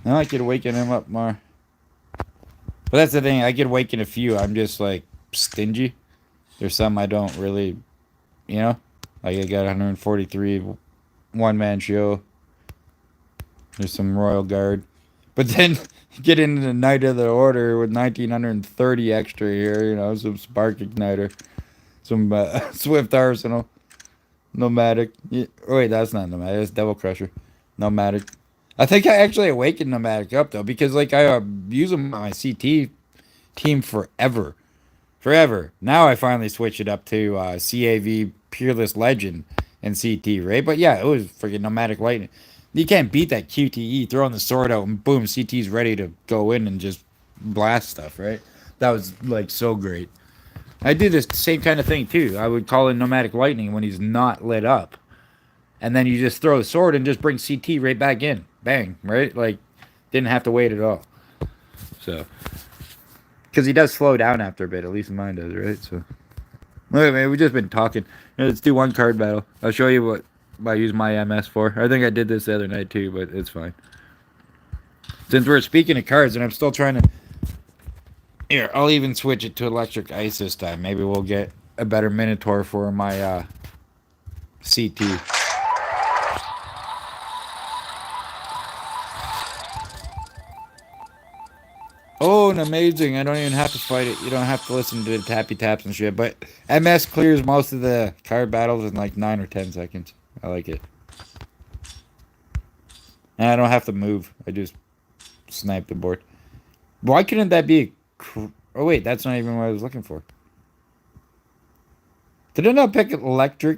I like you to waken him up more. But that's the thing. I could waken a few. I'm just like stingy. There's some I don't really, you know. Like I got 143 one-man show. There's some Royal Guard. But then get into the Knight of the Order with 1930 extra here. You know, some Spark Igniter. Some Swift Arsenal. Nomadic. Yeah, wait, that's not Nomadic. That's Devil Crusher. Nomadic. I think I actually awakened Nomadic up though because like I use them on my CT team forever. Now I finally switched it up to CAV Peerless Legend and CT, right? But yeah, it was freaking Nomadic Lightning. You can't beat that QTE throwing the sword out and boom, CT's ready to go in and just blast stuff, right? That was like so great. I do this same kind of thing too. I would call in Nomadic Lightning when he's not lit up. And then you just throw the sword and just bring CT right back in. Bang, right? Like, didn't have to wait at all. So, because he does slow down after a bit, at least mine does, right? So, look, man, we've just been talking. Let's do one card battle. I'll show you what I use my MS for. I think I did this the other night too, but it's fine. Since we're speaking of cards, and I'm still trying to. Here, I'll even switch it to Electric Ice this time. Maybe we'll get a better Minotaur for my CT. Oh, and amazing. I don't even have to fight it. You don't have to listen to the tappy taps and shit. But MS clears most of the card battles in like 9 or 10 seconds. I like it. And I don't have to move. I just snipe the board. Why couldn't that be a... Oh, wait. That's not even what I was looking for. Did I not pick electric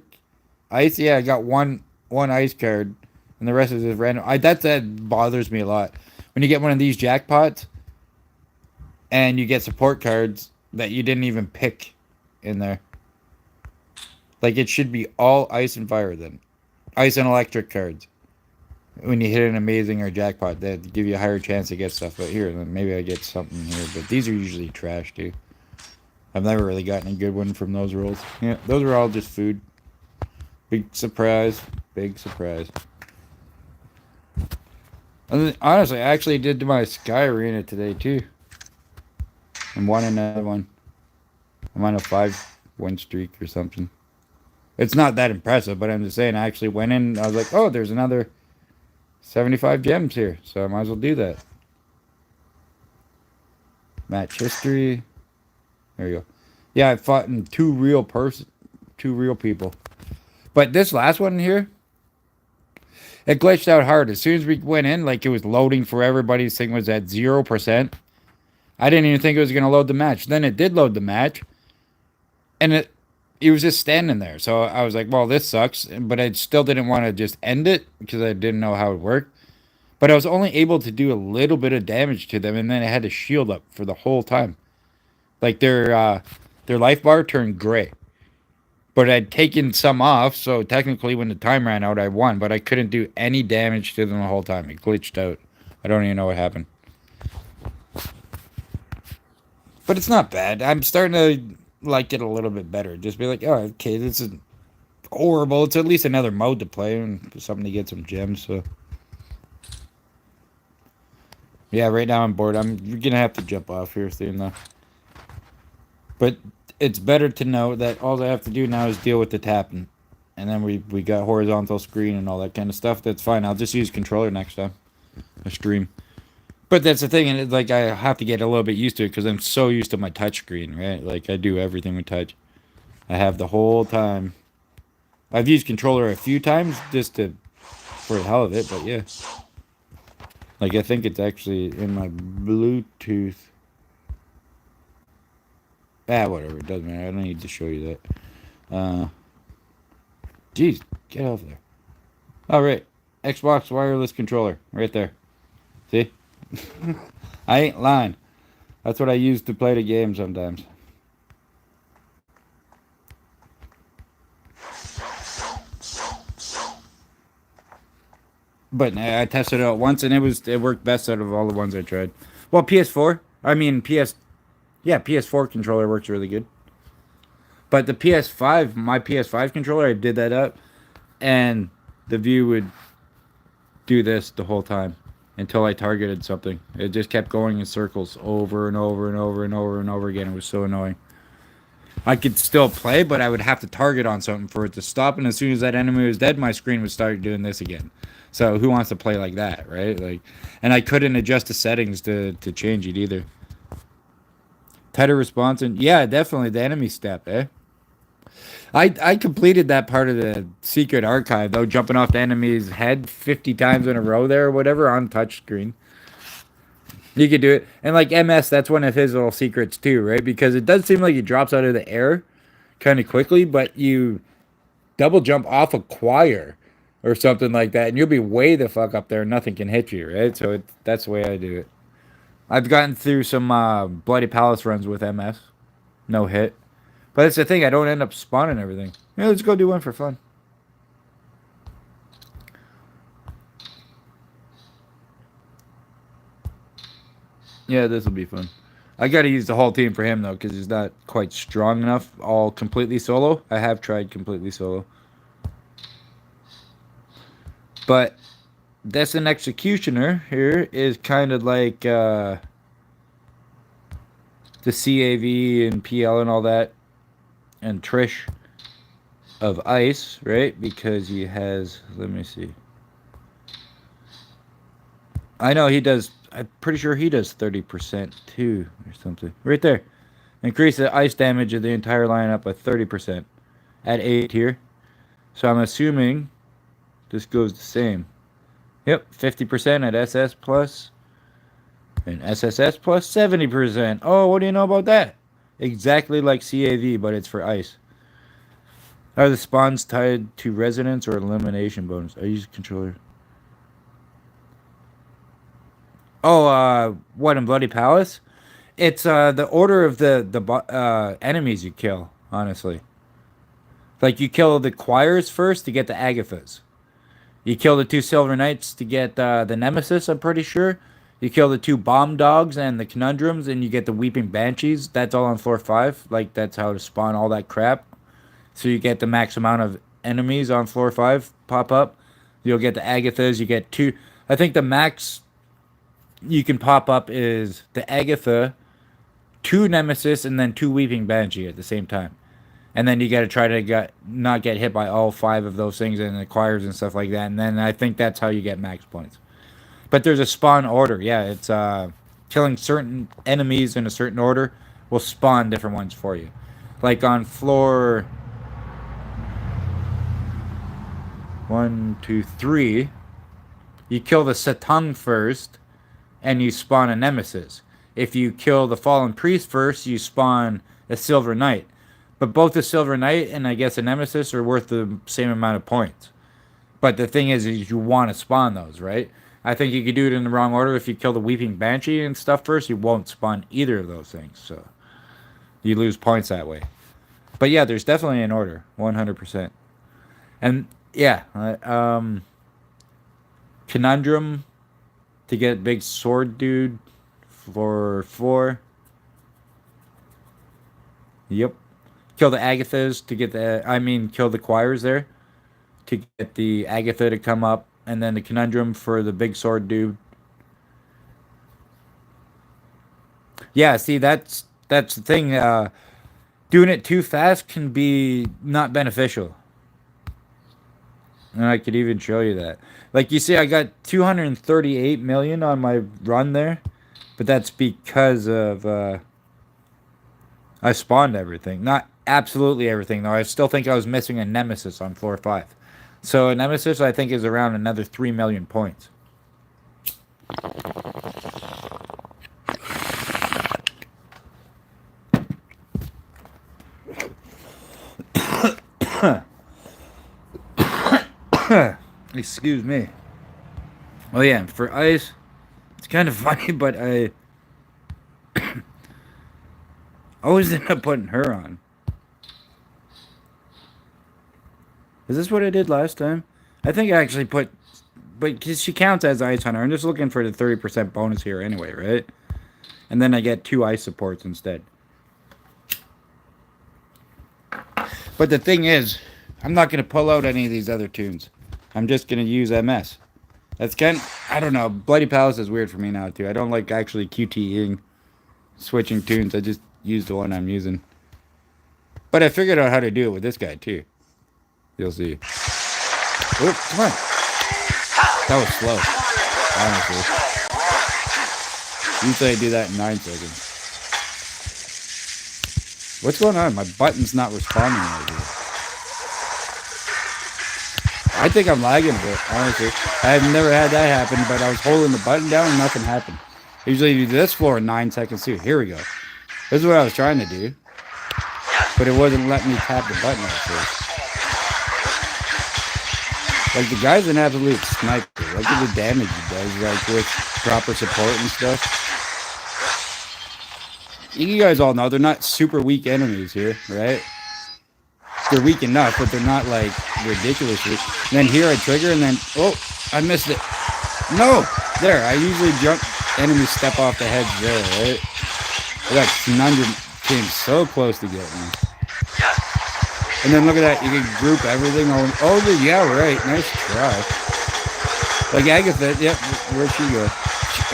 ice? Yeah, I got one ice card. And the rest is just random. That bothers me a lot. When you get one of these jackpots... and you get support cards that you didn't even pick in there. Like, it should be all ice and fire then. Ice and electric cards. When you hit an amazing or jackpot, that give you a higher chance to get stuff. But here, maybe I get something here. But these are usually trash, too. I've never really gotten a good one from those rolls. Yeah, those are all just food. Big surprise. Big surprise. And honestly, I actually did my Sky Arena today, too. And won another one. I'm on a 5-win streak or something. It's not that impressive, but I'm just saying, I actually went in, I was like, oh, there's another 75 gems here, so I might as well do that. Match history. There you go. Yeah, I fought in two real people. But this last one here, it glitched out hard. As soon as we went in, like it was loading for everybody's thing was at 0%. I didn't even think it was gonna load the match. Then it did load the match, and it was just standing there. So I was like, well, this sucks. But I still didn't want to just end it because I didn't know how it worked. But I was only able to do a little bit of damage to them, and then I had to shield up for the whole time. Like their life bar turned gray. But I'd taken some off, so technically when the time ran out, I won. But I couldn't do any damage to them the whole time. It glitched out. I don't even know what happened. But it's not bad. I'm starting to like it a little bit better. Just be like, oh, okay, this is horrible. It's at least another mode to play and something to get some gems. So yeah, right now I'm bored. I'm gonna have to jump off here soon though. But it's better to know that all I have to do now is deal with the tapping. And then we got horizontal screen and all that kind of stuff. That's fine. I'll just use controller next time. I stream. But that's the thing, and it's like I have to get a little bit used to it because I'm so used to my touch screen, right? Like I do everything with touch. I have the whole time. I've used controller a few times just to for the hell of it, but yeah. Like I think it's actually in my Bluetooth. Whatever. It doesn't matter. I don't need to show you that. Jeez, get off there. All right, Xbox wireless controller, right there. See? I ain't lying. That's what I use to play the game sometimes. But I tested it out once and it worked best out of all the ones I tried. Well, PS4. I mean PS4 controller works really good. But the PS5, my PS5 controller, I did that up, and the view would do this the whole time until I targeted something. It just kept going in circles over and over and over and over and over again. It was so annoying. I could still play, but I would have to target on something for it to stop. And as soon as that enemy was dead, my screen would start doing this again. So who wants to play like that, right? Like, and I couldn't adjust the settings to change it either. Tighter response and yeah, definitely the enemy step, eh? I completed that part of the secret archive though, jumping off the enemy's head 50 times in a row there or whatever on touchscreen. You could do it. And like MS, that's one of his little secrets too, right? Because it does seem like he drops out of the air kind of quickly, but you double jump off a choir or something like that, and you'll be way the fuck up there and nothing can hit you, right? So that's the way I do it. I've gotten through some Bloody Palace runs with MS. No hit. But that's the thing, I don't end up spawning everything. Yeah, let's go do one for fun. Yeah, this will be fun. I gotta use the whole team for him though, because he's not quite strong enough. All completely solo. I have tried completely solo. But that's an executioner here is kind of like the CAV and PL and all that, and Trish of Ice, right? Because he has. Let me see. I know he does. I'm pretty sure he does 30% too, or something. Right there. Increase the ice damage of the entire lineup by 30% at 8 here. So I'm assuming this goes the same. Yep, 50% at SS plus. And SSS plus 70%. Oh, what do you know about that? Exactly like CAV, but it's for ice. Are the spawns tied to resonance or elimination bonus? I use controller. Oh, what in Bloody Palace? It's the order of the enemies you kill. Honestly, like you kill the choirs first to get the Agathas. You kill the two Silver Knights to get the Nemesis. I'm pretty sure. You kill the two Bomb Dogs and the Conundrums, and you get the Weeping Banshees. That's all on floor 5. Like that's how to spawn all that crap. So you get the max amount of enemies on floor 5 pop up. You'll get the Agathas. You get two. I think the max you can pop up is the Agatha, 2 Nemesis, and then 2 Weeping Banshee at the same time. And then you got to try to not get hit by all 5 of those things and acquires and stuff like that. And then I think that's how you get max points. But there's a spawn order. Yeah, it's killing certain enemies in a certain order will spawn different ones for you. Like on floor 1, 2, 3, you kill the Satang first, and you spawn a nemesis. If you kill the fallen priest first, you spawn a silver knight. But both the silver knight and I guess a nemesis are worth the same amount of points. But the thing is you want to spawn those, right? I think you could do it in the wrong order. If you kill the weeping banshee and stuff first, you won't spawn either of those things. So you lose points that way. But yeah, there's definitely an order, 100%. And yeah, conundrum to get big sword dude for 4. Yep. Kill the Agathas to get kill the choirs there to get the Agatha to come up, and then the conundrum for the big sword dude. Yeah, see, that's the thing. Doing it too fast can be not beneficial. And I could even show you that. Like you see, I got 238 million on my run there, but that's because of I spawned everything. Not absolutely everything though. I still think I was missing a nemesis on floor 5. So a nemesis I think is around another 3 million points. Excuse me. Oh yeah, for ice, it's kind of funny, but I always end up putting her on. Is this what I did last time? I think I actually put, but because she counts as ice hunter, I'm just looking for the 30% bonus here anyway, right? And then I get 2 ice supports instead. But the thing is, I'm not going to pull out any of these other tunes. I'm just going to use MS. That's kind of, I don't know, Bloody Palace is weird for me now too. I don't like actually QTEing, switching tunes. I just use the one I'm using. But I figured out how to do it with this guy too. You'll see. Oh, come on. That was slow, honestly. Usually I do that in 9 seconds. What's going on? My button's not responding right here. I think I'm lagging a bit, honestly. I've never had that happen, but I was holding the button down and nothing happened. I usually do this floor in 9 seconds too. Here we go. This is what I was trying to do. But it wasn't letting me tap the button at first. Like, the guy's an absolute sniper. Look at the damage he does, like, with proper support and stuff. You guys all know they're not super weak enemies here, right? They're weak enough, but they're not, like, ridiculously. And then here I trigger, and then, oh, I missed it. No! There, I usually jump, enemies step off the heads there, right? That conundrum came so close to getting me. And then look at that, you can group everything. Oh, yeah, right, nice try. Like Agatha, yep, where'd she go?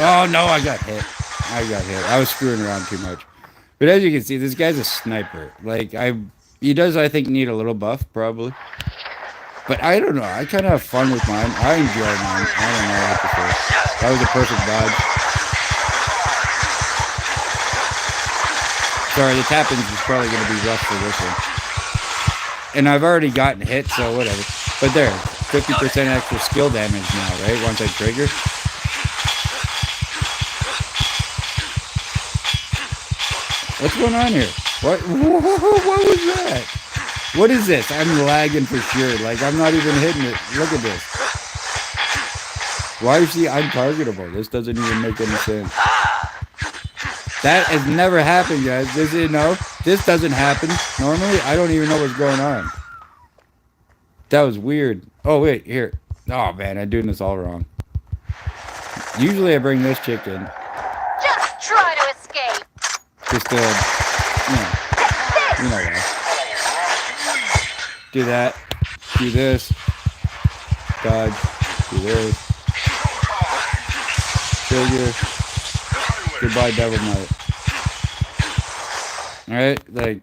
Oh, no, I got hit. I was screwing around too much. But as you can see, this guy's a sniper. Like, he does, I think, need a little buff, probably. But I don't know. I kind of have fun with mine. I enjoy mine. I don't know what to say. That was a perfect dodge. Sorry, the tappings is probably going to be rough for this one. And I've already gotten hit, so whatever. But there, 50% extra skill damage now, right? Once I trigger. What's going on here? What was that? What is this? I'm lagging for sure. Like, I'm not even hitting it. Look at this. Why is she untargetable? This doesn't even make any sense. That has never happened, guys. This doesn't happen. Normally, I don't even know what's going on. That was weird. Oh, wait, here. Oh, man, I'm doing this all wrong. Usually I bring this chick in. Just try to escape. Just to, you know what. Do that. Do this. Dodge. Do this. Trigger. Goodbye, Devil Knight. Alright, like,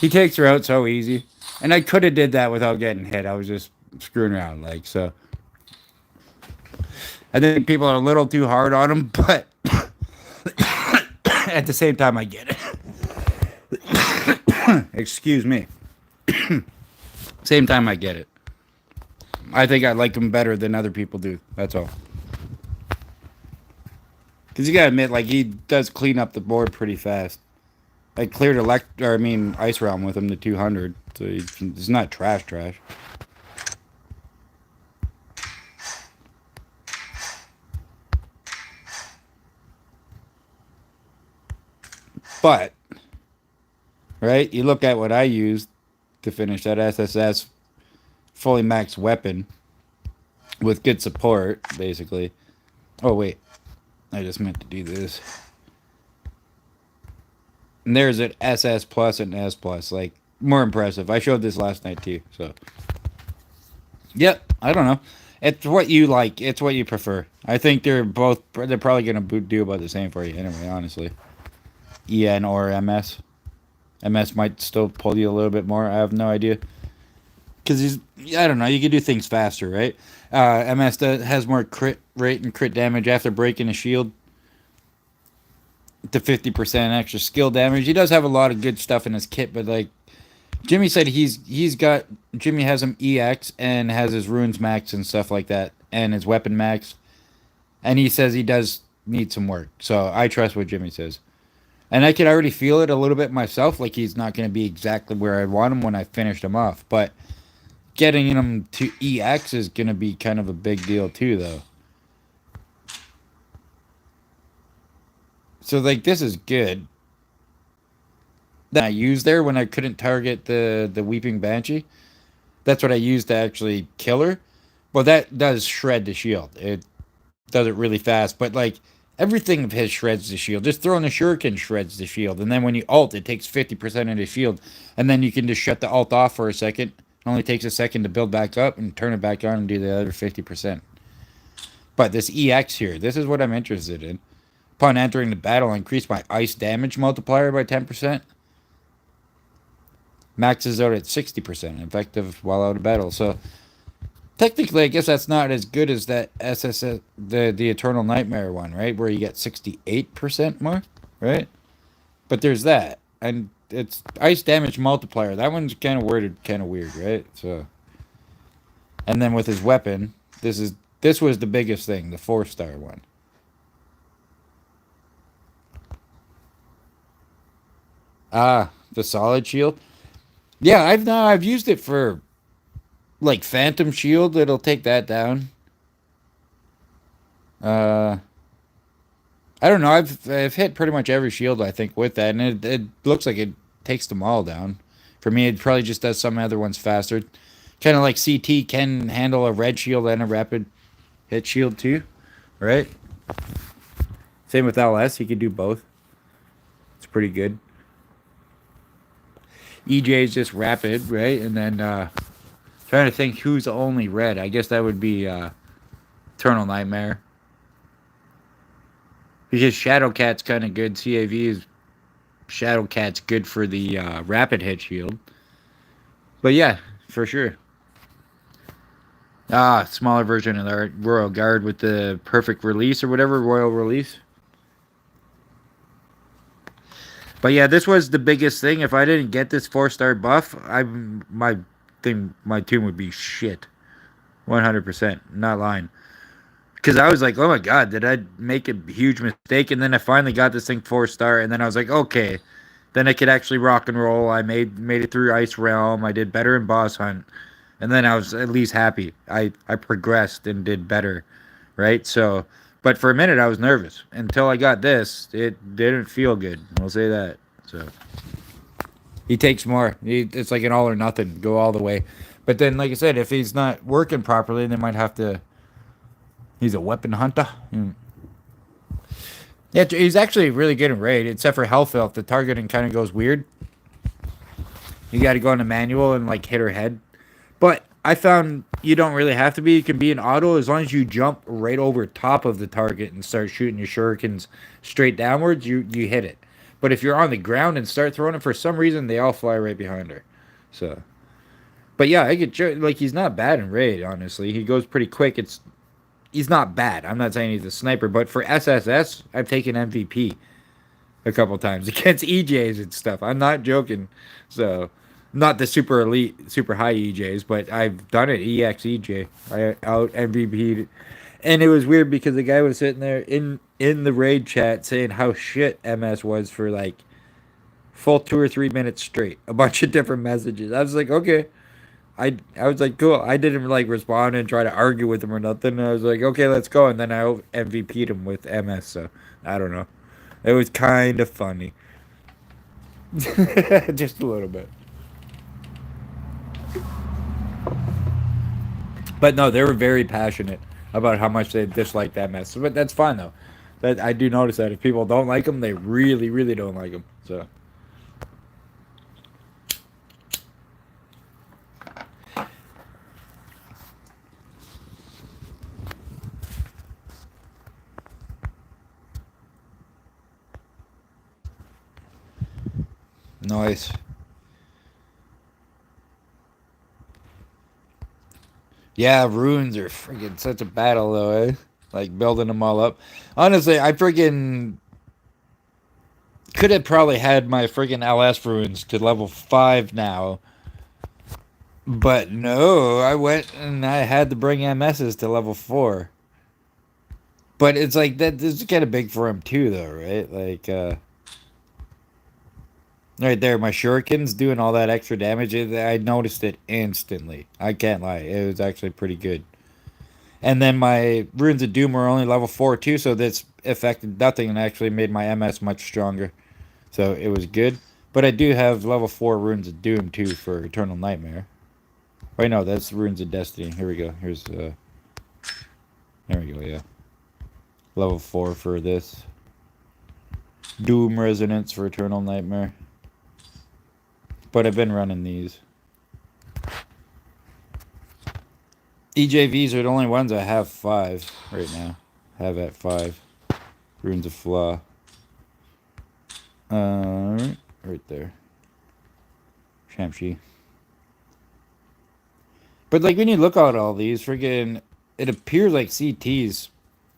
He takes her out so easy. And I could have did that without getting hit. I was just screwing around, like, so. I think people are a little too hard on him, but at the same time, I get it. Excuse me. Same time, I get it. I think I like him better than other people do. That's all. Because you gotta admit, like, he does clean up the board pretty fast. I cleared Ice Realm with him to 200, so he's not trash. But, right, you look at what I used to finish that SSS fully maxed weapon with good support, basically. Oh, wait. I just meant to do this. And there's an SS plus and S plus. Like, more impressive. I showed this last night, too, so. Yep, I don't know. It's what you like. It's what you prefer. I think they're probably going to do about the same for you anyway, honestly. EN or MS. MS might still pull you a little bit more. I have no idea. Because I don't know, you can do things faster, right? MS has more crit rate and crit damage after breaking a shield to 50% extra skill damage. He does have a lot of good stuff in his kit, but like Jimmy said, Jimmy has him EX and has his runes max and stuff like that, and his weapon max. And he says he does need some work. So I trust what Jimmy says. And I can already feel it a little bit myself, like he's not going to be exactly where I want him when I finished him off. But getting him to EX is going to be kind of a big deal too, though. So, like, this is good. That I used there when I couldn't target the Weeping Banshee. That's what I used to actually kill her. Well, that does shred the shield. It does it really fast. But, like, everything of his shreds the shield. Just throwing a shuriken shreds the shield. And then when you ult, it takes 50% of the shield. And then you can just shut the ult off for a second. It only takes a second to build back up and turn it back on and do the other 50%. But this EX here, this is what I'm interested in. Upon entering the battle, I increase my ice damage multiplier by 10%. Maxes out at 60%, effective while out of battle. So, technically, I guess that's not as good as that SSS, the Eternal Nightmare one, right? Where you get 68% more, right? But there's that. And it's ice damage multiplier. That one's kind of worded kind of weird, right? So, and then with his weapon, this was the biggest thing, the 4-star one. The solid shield. Yeah, I've used it for like Phantom Shield. It'll take that down. I don't know. I've hit pretty much every shield I think with that, and it looks like it takes them all down. For me, it probably just does some other ones faster. Kind of like CT can handle a red shield and a rapid hit shield too, right? Same with LS. He can do both. It's pretty good. EJ is just rapid, right? And then trying to think who's only red. I guess that would be Eternal Nightmare. Because Shadowcat's kind of good. CAV is Shadowcat's good for the rapid hit shield. But yeah, for sure. Smaller version of the Royal Guard with the perfect release or whatever, Royal Release. But yeah, this was the biggest thing. If I didn't get this 4-star buff, my tomb would be shit. 100%. Not lying. Because I was like, oh my god, did I make a huge mistake? And then I finally got this thing 4-star, and then I was like, okay. Then I could actually rock and roll. I made it through Ice Realm. I did better in Boss Hunt. And then I was at least happy. I progressed and did better. Right? So, but for a minute I was nervous. Until I got this, it didn't feel good. I'll say that. So, he takes more. It's like an all or nothing. Go all the way. But then, like I said, if he's not working properly, they might have to... He's a weapon hunter. Yeah, he's actually really good in raid, except for health filth. The targeting kind of goes weird. You got to go into manual and like hit her head. But I found you don't really have to be. You can be an auto as long as you jump right over top of the target and start shooting your shurikens straight downwards. You hit it. But if you're on the ground and start throwing it, for some reason, they all fly right behind her. So, but yeah, I get like he's not bad in raid. Honestly, he goes pretty quick. He's not bad. I'm not saying he's a sniper, but for SSS, I've taken MVP a couple times against EJs and stuff. I'm not joking. So, not the super elite, super high EJs, but I've done it. EX EJ, I out MVP'd, and it was weird because the guy was sitting there in the raid chat saying how shit MS was for like full 2 or 3 minutes straight. A bunch of different messages. I was like, okay. I was like, cool. I didn't like respond and try to argue with him or nothing. I was like, okay, let's go. And then I MVP'd him with MS. So I don't know. It was kind of funny. Just a little bit. But no, they were very passionate about how much they disliked MS. But that's fine though. That I do notice that if people don't like them, they really, really don't like them. So. Nice. Yeah, runes are freaking such a battle though, eh? Like building them all up. Honestly, I freaking could have probably had my freaking LS runes to level 5 now. But no, I went and I had to bring MSs to level 4. But it's like that this is kind of big for him too though, right? Like right there, my shurikens doing all that extra damage. I noticed it instantly. I can't lie. It was actually pretty good. And then my Runes of Doom were only level 4 too, so this affected nothing and actually made my MS much stronger. So it was good. But I do have level 4 Runes of Doom too for Eternal Nightmare. Wait, no, that's Runes of Destiny. Here we go. Here's, there we go, yeah. Level 4 for this. Doom Resonance for Eternal Nightmare. But I've been running these. EJVs are the only ones I have 5 right now. Have at 5. Runes of Flaw. Right there. Shamshi. But like when you look at all these, friggin', it appears like CT's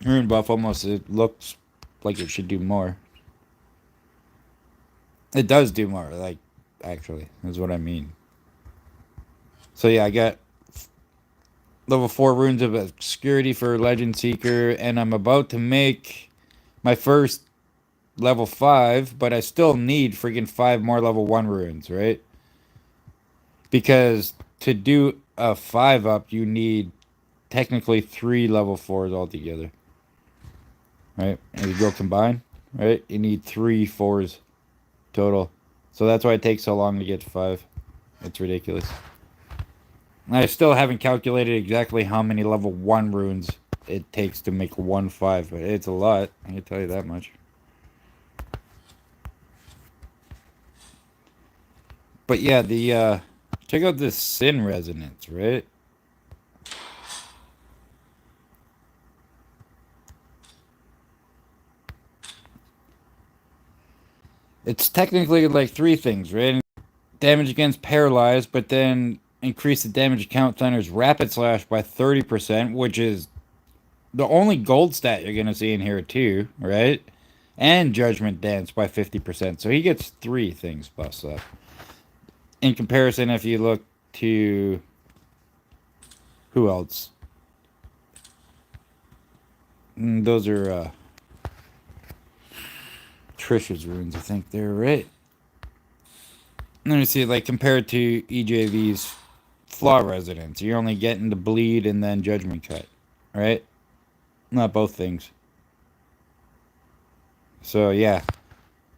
rune buff almost it looks like it should do more. It does do more, like actually, is what I mean. So yeah, I got level 4 runes of obscurity for Legend Seeker, and I'm about to make my first level 5, but I still need freaking 5 more level 1 runes, right? Because to do a 5 up, you need technically 3 level 4s altogether. Right? And you go combine, right? You need 3 4s total. So that's why it takes so long to get to 5. It's ridiculous. I still haven't calculated exactly how many level 1 runes it takes to make 1 5, but it's a lot. I can tell you that much. But yeah, the check out this Sin Resonance, right? It's technically like 3 things, right? Damage against paralyzed, but then increase the damage count thunder's rapid slash by 30%, which is the only gold stat you're gonna see in here too, right? And Judgment Dance by 50%. So he gets 3 things plus that. In comparison, if you look to who else? Those are Trisha's runes, I think they're right. Let me see, like compared to EJV's Flaw Resonance, you're only getting the bleed and then Judgment Cut, right? Not both things. So yeah,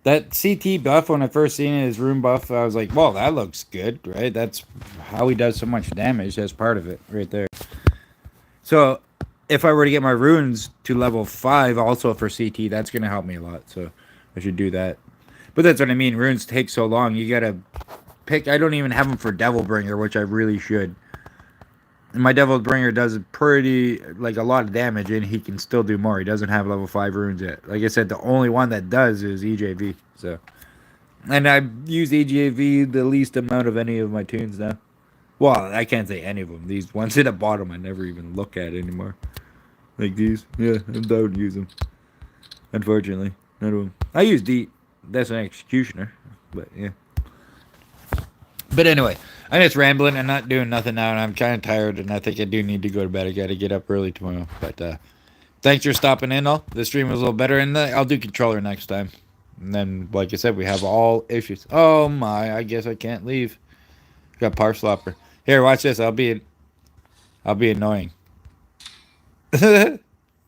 that CT buff when I first seen it, his rune buff, I was like, well, that looks good, right? That's how he does so much damage. That's part of it right there. So if I were to get my runes to level 5 also for CT, that's gonna help me a lot. So I should do that. But that's what I mean. Runes take so long. You gotta pick. I don't even have them for Devilbringer, which I really should. And my Devilbringer does pretty, like, a lot of damage, and he can still do more. He doesn't have level 5 runes yet. Like I said, the only one that does is EJV. So And I use EGAV the least amount of any of my tunes now. Well, I can't say any of them. These ones at the bottom I never even look at anymore. Like these. Yeah, I don't use them. Unfortunately. None of them. I use D. That's an executioner. But yeah. But anyway, I'm just rambling and not doing nothing now, and I'm kind of tired, and I think I do need to go to bed. I got to get up early tomorrow. But thanks for stopping in, all. The stream was a little better, and I'll do controller next time. And then, like I said, we have all issues. Oh my! I guess I can't leave. Got Parslopper. Here, watch this. I'll be annoying. They're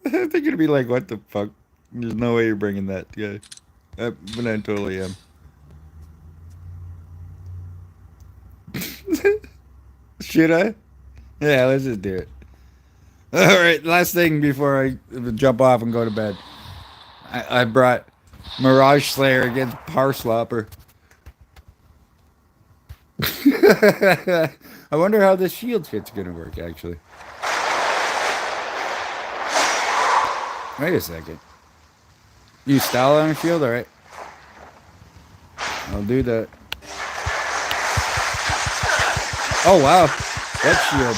gonna be like, "What the fuck?" There's no way you're bringing that guy. But I totally am. Should I? Yeah, let's just do it. All right, last thing before I jump off and go to bed. I brought Mirage Slayer against Parslopper. I wonder how this shield fit's gonna work, actually. Wait a second. You style on a shield? Alright. I'll do that. Oh, wow. That shield.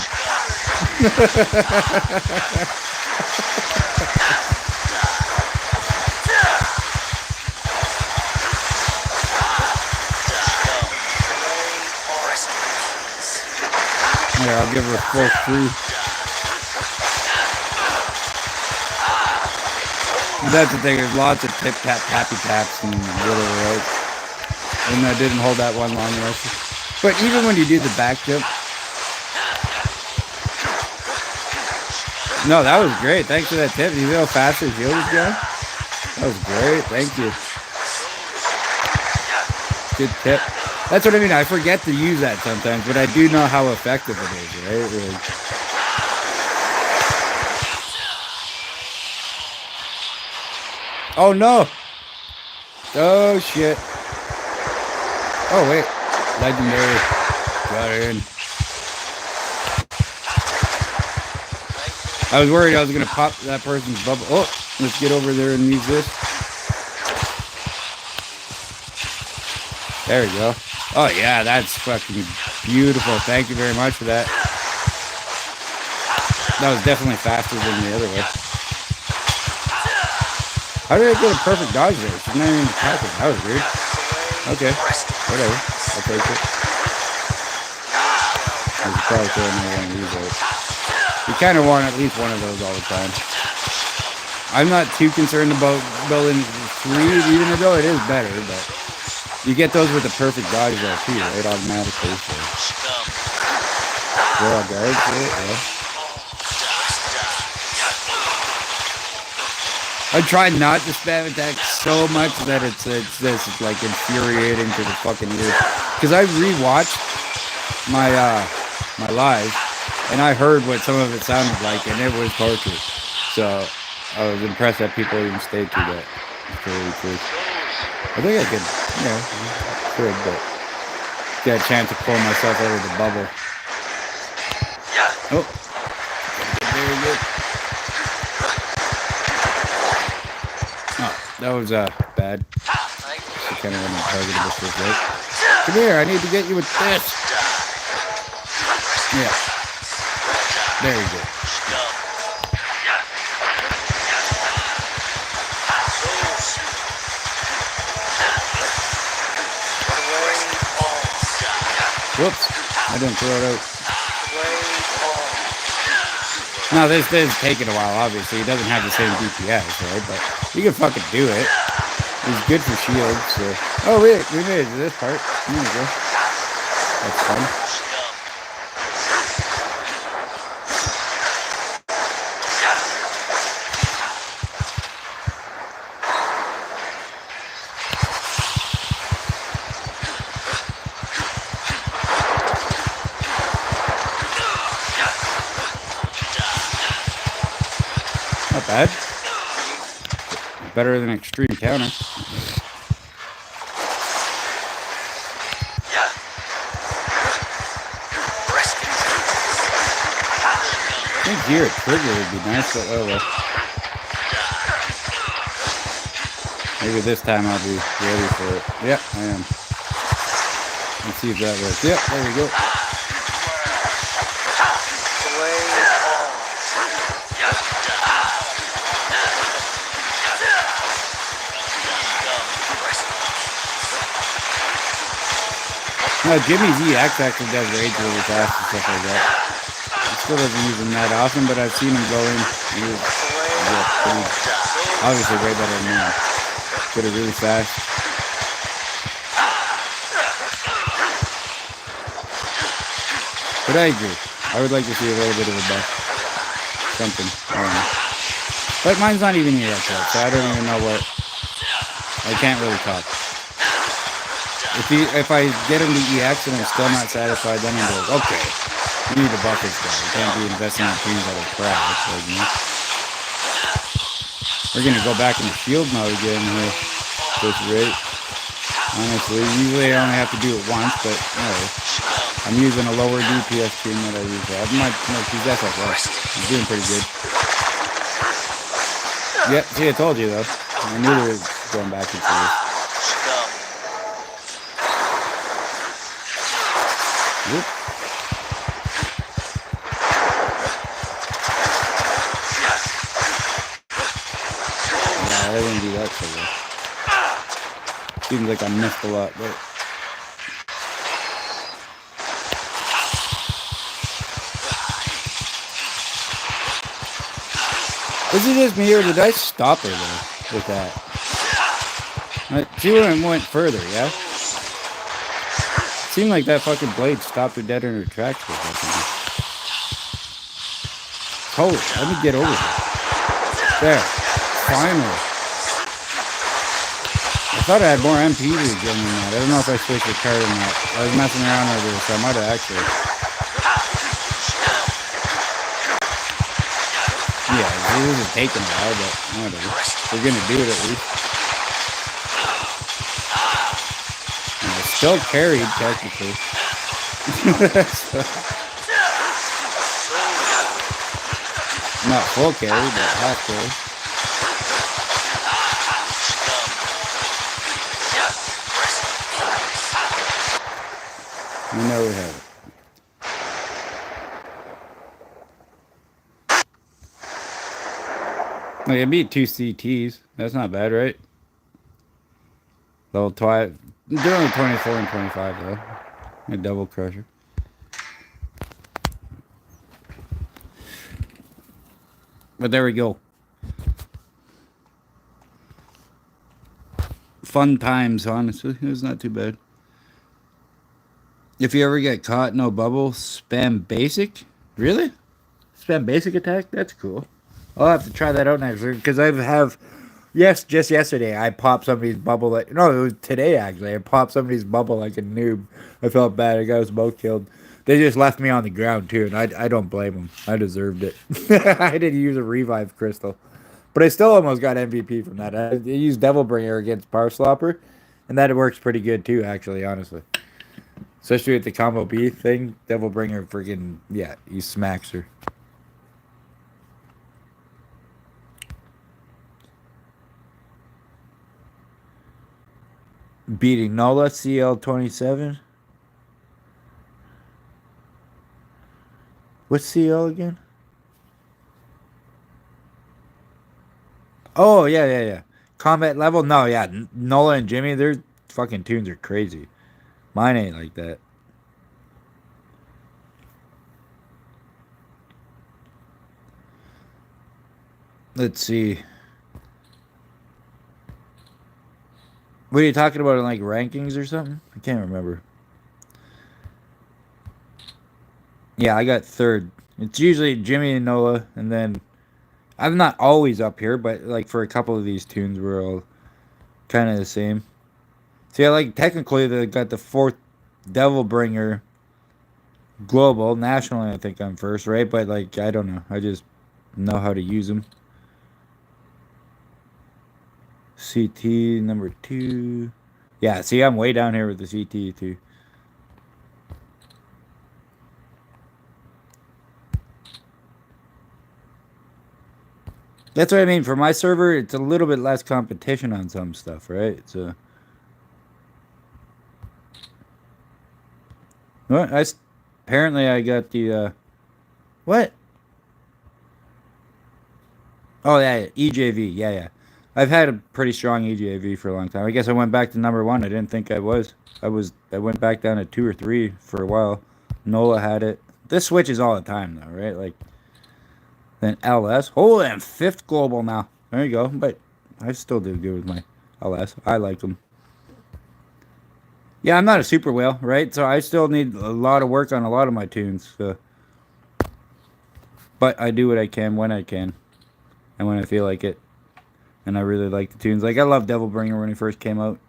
Here, I'll give her a full free. That's the thing, there's lots of tip tap tappy taps and little roads. And I didn't hold that one long enough. But even when you do the back jump. No, that was great. Thanks for that tip. You know how fast your shield is going? That was great. Thank you. Good tip. That's what I mean. I forget to use that sometimes, but I do know how effective it is, right? Like, oh no! Oh shit! Oh wait, legendary got in. I was worried I was gonna pop that person's bubble. Oh, let's get over there and use this. There we go. Oh yeah, that's fucking beautiful. Thank you very much for that. That was definitely faster than the other way. How did I get a perfect dodge there? She's not even attacking. That was weird. Okay, whatever. I'll take it. I should probably throw another one of these out. You kind of want at least one of those all the time. I'm not too concerned about building 3, even though it is better, but you get those with the perfect dodge there too, right? Automatically. So. They're all guards, right? Yeah. I try not to spam attack so much that it's like infuriating to the fucking ears. Because I rewatched my my live, and I heard what some of it sounded like, and it was torture. So I was impressed that people even stayed through that. It's really true. I think I could, could, but get a chance to pull myself out of the bubble. Oh, very good. Oh, that was bad. I kind of wasn't targetable for this. Come here, I need to get you with this. Yeah. There you go. Whoops, I didn't throw it out. Now this is taking a while, obviously. It doesn't have the same DPS, right? But you can fucking do it. It's good for shields, so. Oh wait, we made it to this part. There we go. That's fun. Not bad. Better than extreme counter. I think here a trigger would be nice, but oh well. Maybe this time I'll be ready for it. Yep, I am. Let's see if that works. Yep, there we go. No, Jimmy's EX actually does rage really fast and stuff like that. He still doesn't use him that often, but I've seen him go in. Obviously way better than me. Get it really fast. But I agree. I would like to see a little bit of a buff. Something. I don't know. But mine's not even EX yet, so I don't even know what. I can't really talk. If I get him to EX and I'm still not satisfied, then I'm like, okay, you need to buff this guy. You can't be investing in teams that are trash. Like, you know? We're gonna go back into shield mode again here. This rate. Honestly, usually I only have to do it once, but no. I'm using a lower DPS team that I use. I might use SFS. He's doing pretty good. Yep, see, I told you though. I knew they were going back into this. Whoop. Nah, I didn't do that so well. Seems like I missed a lot, but. Is it just me or did I stop her though with that? She went further, yeah? Seemed like that fucking blade stopped her dead in her tracks for a second. Holy, let me get over here. There. Finally. I thought I had more MP to get in that. I don't know if I switched the card or not. I was messing around over this, so I might have actually. Yeah, this is taking a while, but whatever. We're gonna do it at least. And I still carried, technically. Not full carry, but half carry. We know we have it. Like, I beat 2 CTs. That's not bad, right? Level 12. They're only 24 and 25, though. A double crusher. But there we go. Fun times, honestly. It was not too bad. If you ever get caught, no bubble, spam basic. Really? Spam basic attack? That's cool. I'll have to try that out next week because I have. Yes, just yesterday I popped somebody's bubble like no, it was today actually. I popped somebody's bubble like a noob. I felt bad. I got us both killed. They just left me on the ground too, and I don't blame them. I deserved it. I didn't use a revive crystal, but I still almost got MVP from that. I used Devil Bringer against Power Slopper, and that works pretty good too. Actually, honestly, especially with the combo B thing, Devil Bringer freaking yeah, he smacks her. Beating Nola CL27. What's CL again? Oh yeah. Combat level? No, yeah. Nola and Jimmy, their fucking tunes are crazy. Mine ain't like that. Let's see. What are you talking about in like rankings or something? I can't remember. Yeah, I got third. It's usually Jimmy and Nola, and then I'm not always up here, but like for a couple of these tunes, we're all kind of the same. See, I like technically they got the fourth Devil Bringer global nationally. I think I'm first, right? But like I don't know. I just know how to use them. CT number 2. Yeah, see, I'm way down here with the CT too. That's what I mean. For my server, it's a little bit less competition on some stuff, right? So, what? Apparently I got the what? Oh yeah, EJV. Yeah, yeah. I've had a pretty strong EJV for a long time. I guess I went back to number one. I didn't think I was. I went back down to 2 or 3 for a while. Nola had it. This switches all the time though, right? Like then LS. Oh, I'm fifth global now. There you go. But I still do good with my LS. I like them. Yeah, I'm not a super whale, right? So I still need a lot of work on a lot of my tunes. So. But I do what I can when I can, and when I feel like it. And I really like the tunes. Like I love Devilbringer when he first came out.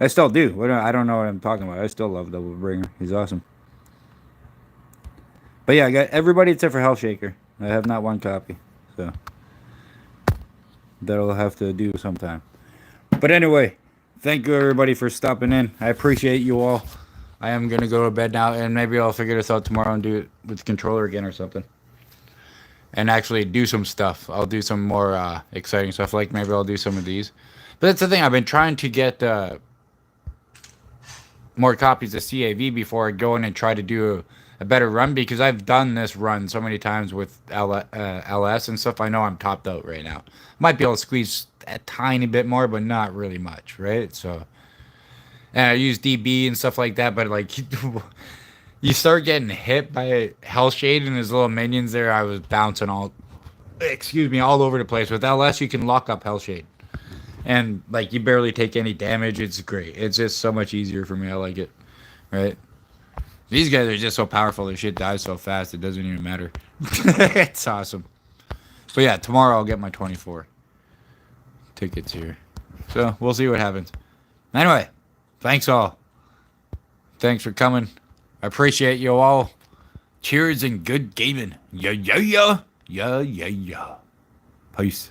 I still do. I don't know what I'm talking about. I still love Devilbringer. He's awesome. But yeah, I got everybody except for Hellshaker. I have not one copy, so that'll have to do sometime. But anyway, thank you everybody for stopping in. I appreciate you all. I am gonna go to bed now, and maybe I'll figure this out tomorrow and do it with the controller again or something. And actually do some stuff. I'll do some more exciting stuff. Like maybe I'll do some of these. But that's the thing. I've been trying to get more copies of CAV before I go in and try to do a better run, because I've done this run so many times with LS and stuff. I know I'm topped out right now. Might be able to squeeze a tiny bit more, but not really much, right? So, and I use DB and stuff like that, but like you start getting hit by Hellshade and his little minions there. I was bouncing all over the place. With LS, you can lock up Hellshade. And, like, you barely take any damage. It's great. It's just so much easier for me. I like it. Right? These guys are just so powerful. Their shit dies so fast, it doesn't even matter. It's awesome. But, yeah, tomorrow I'll get my 24 tickets here. So, we'll see what happens. Anyway, thanks all. Thanks for coming. I appreciate you all. Cheers and good gaming. Yeah, yeah, yeah. Yeah, yeah, yeah. Peace.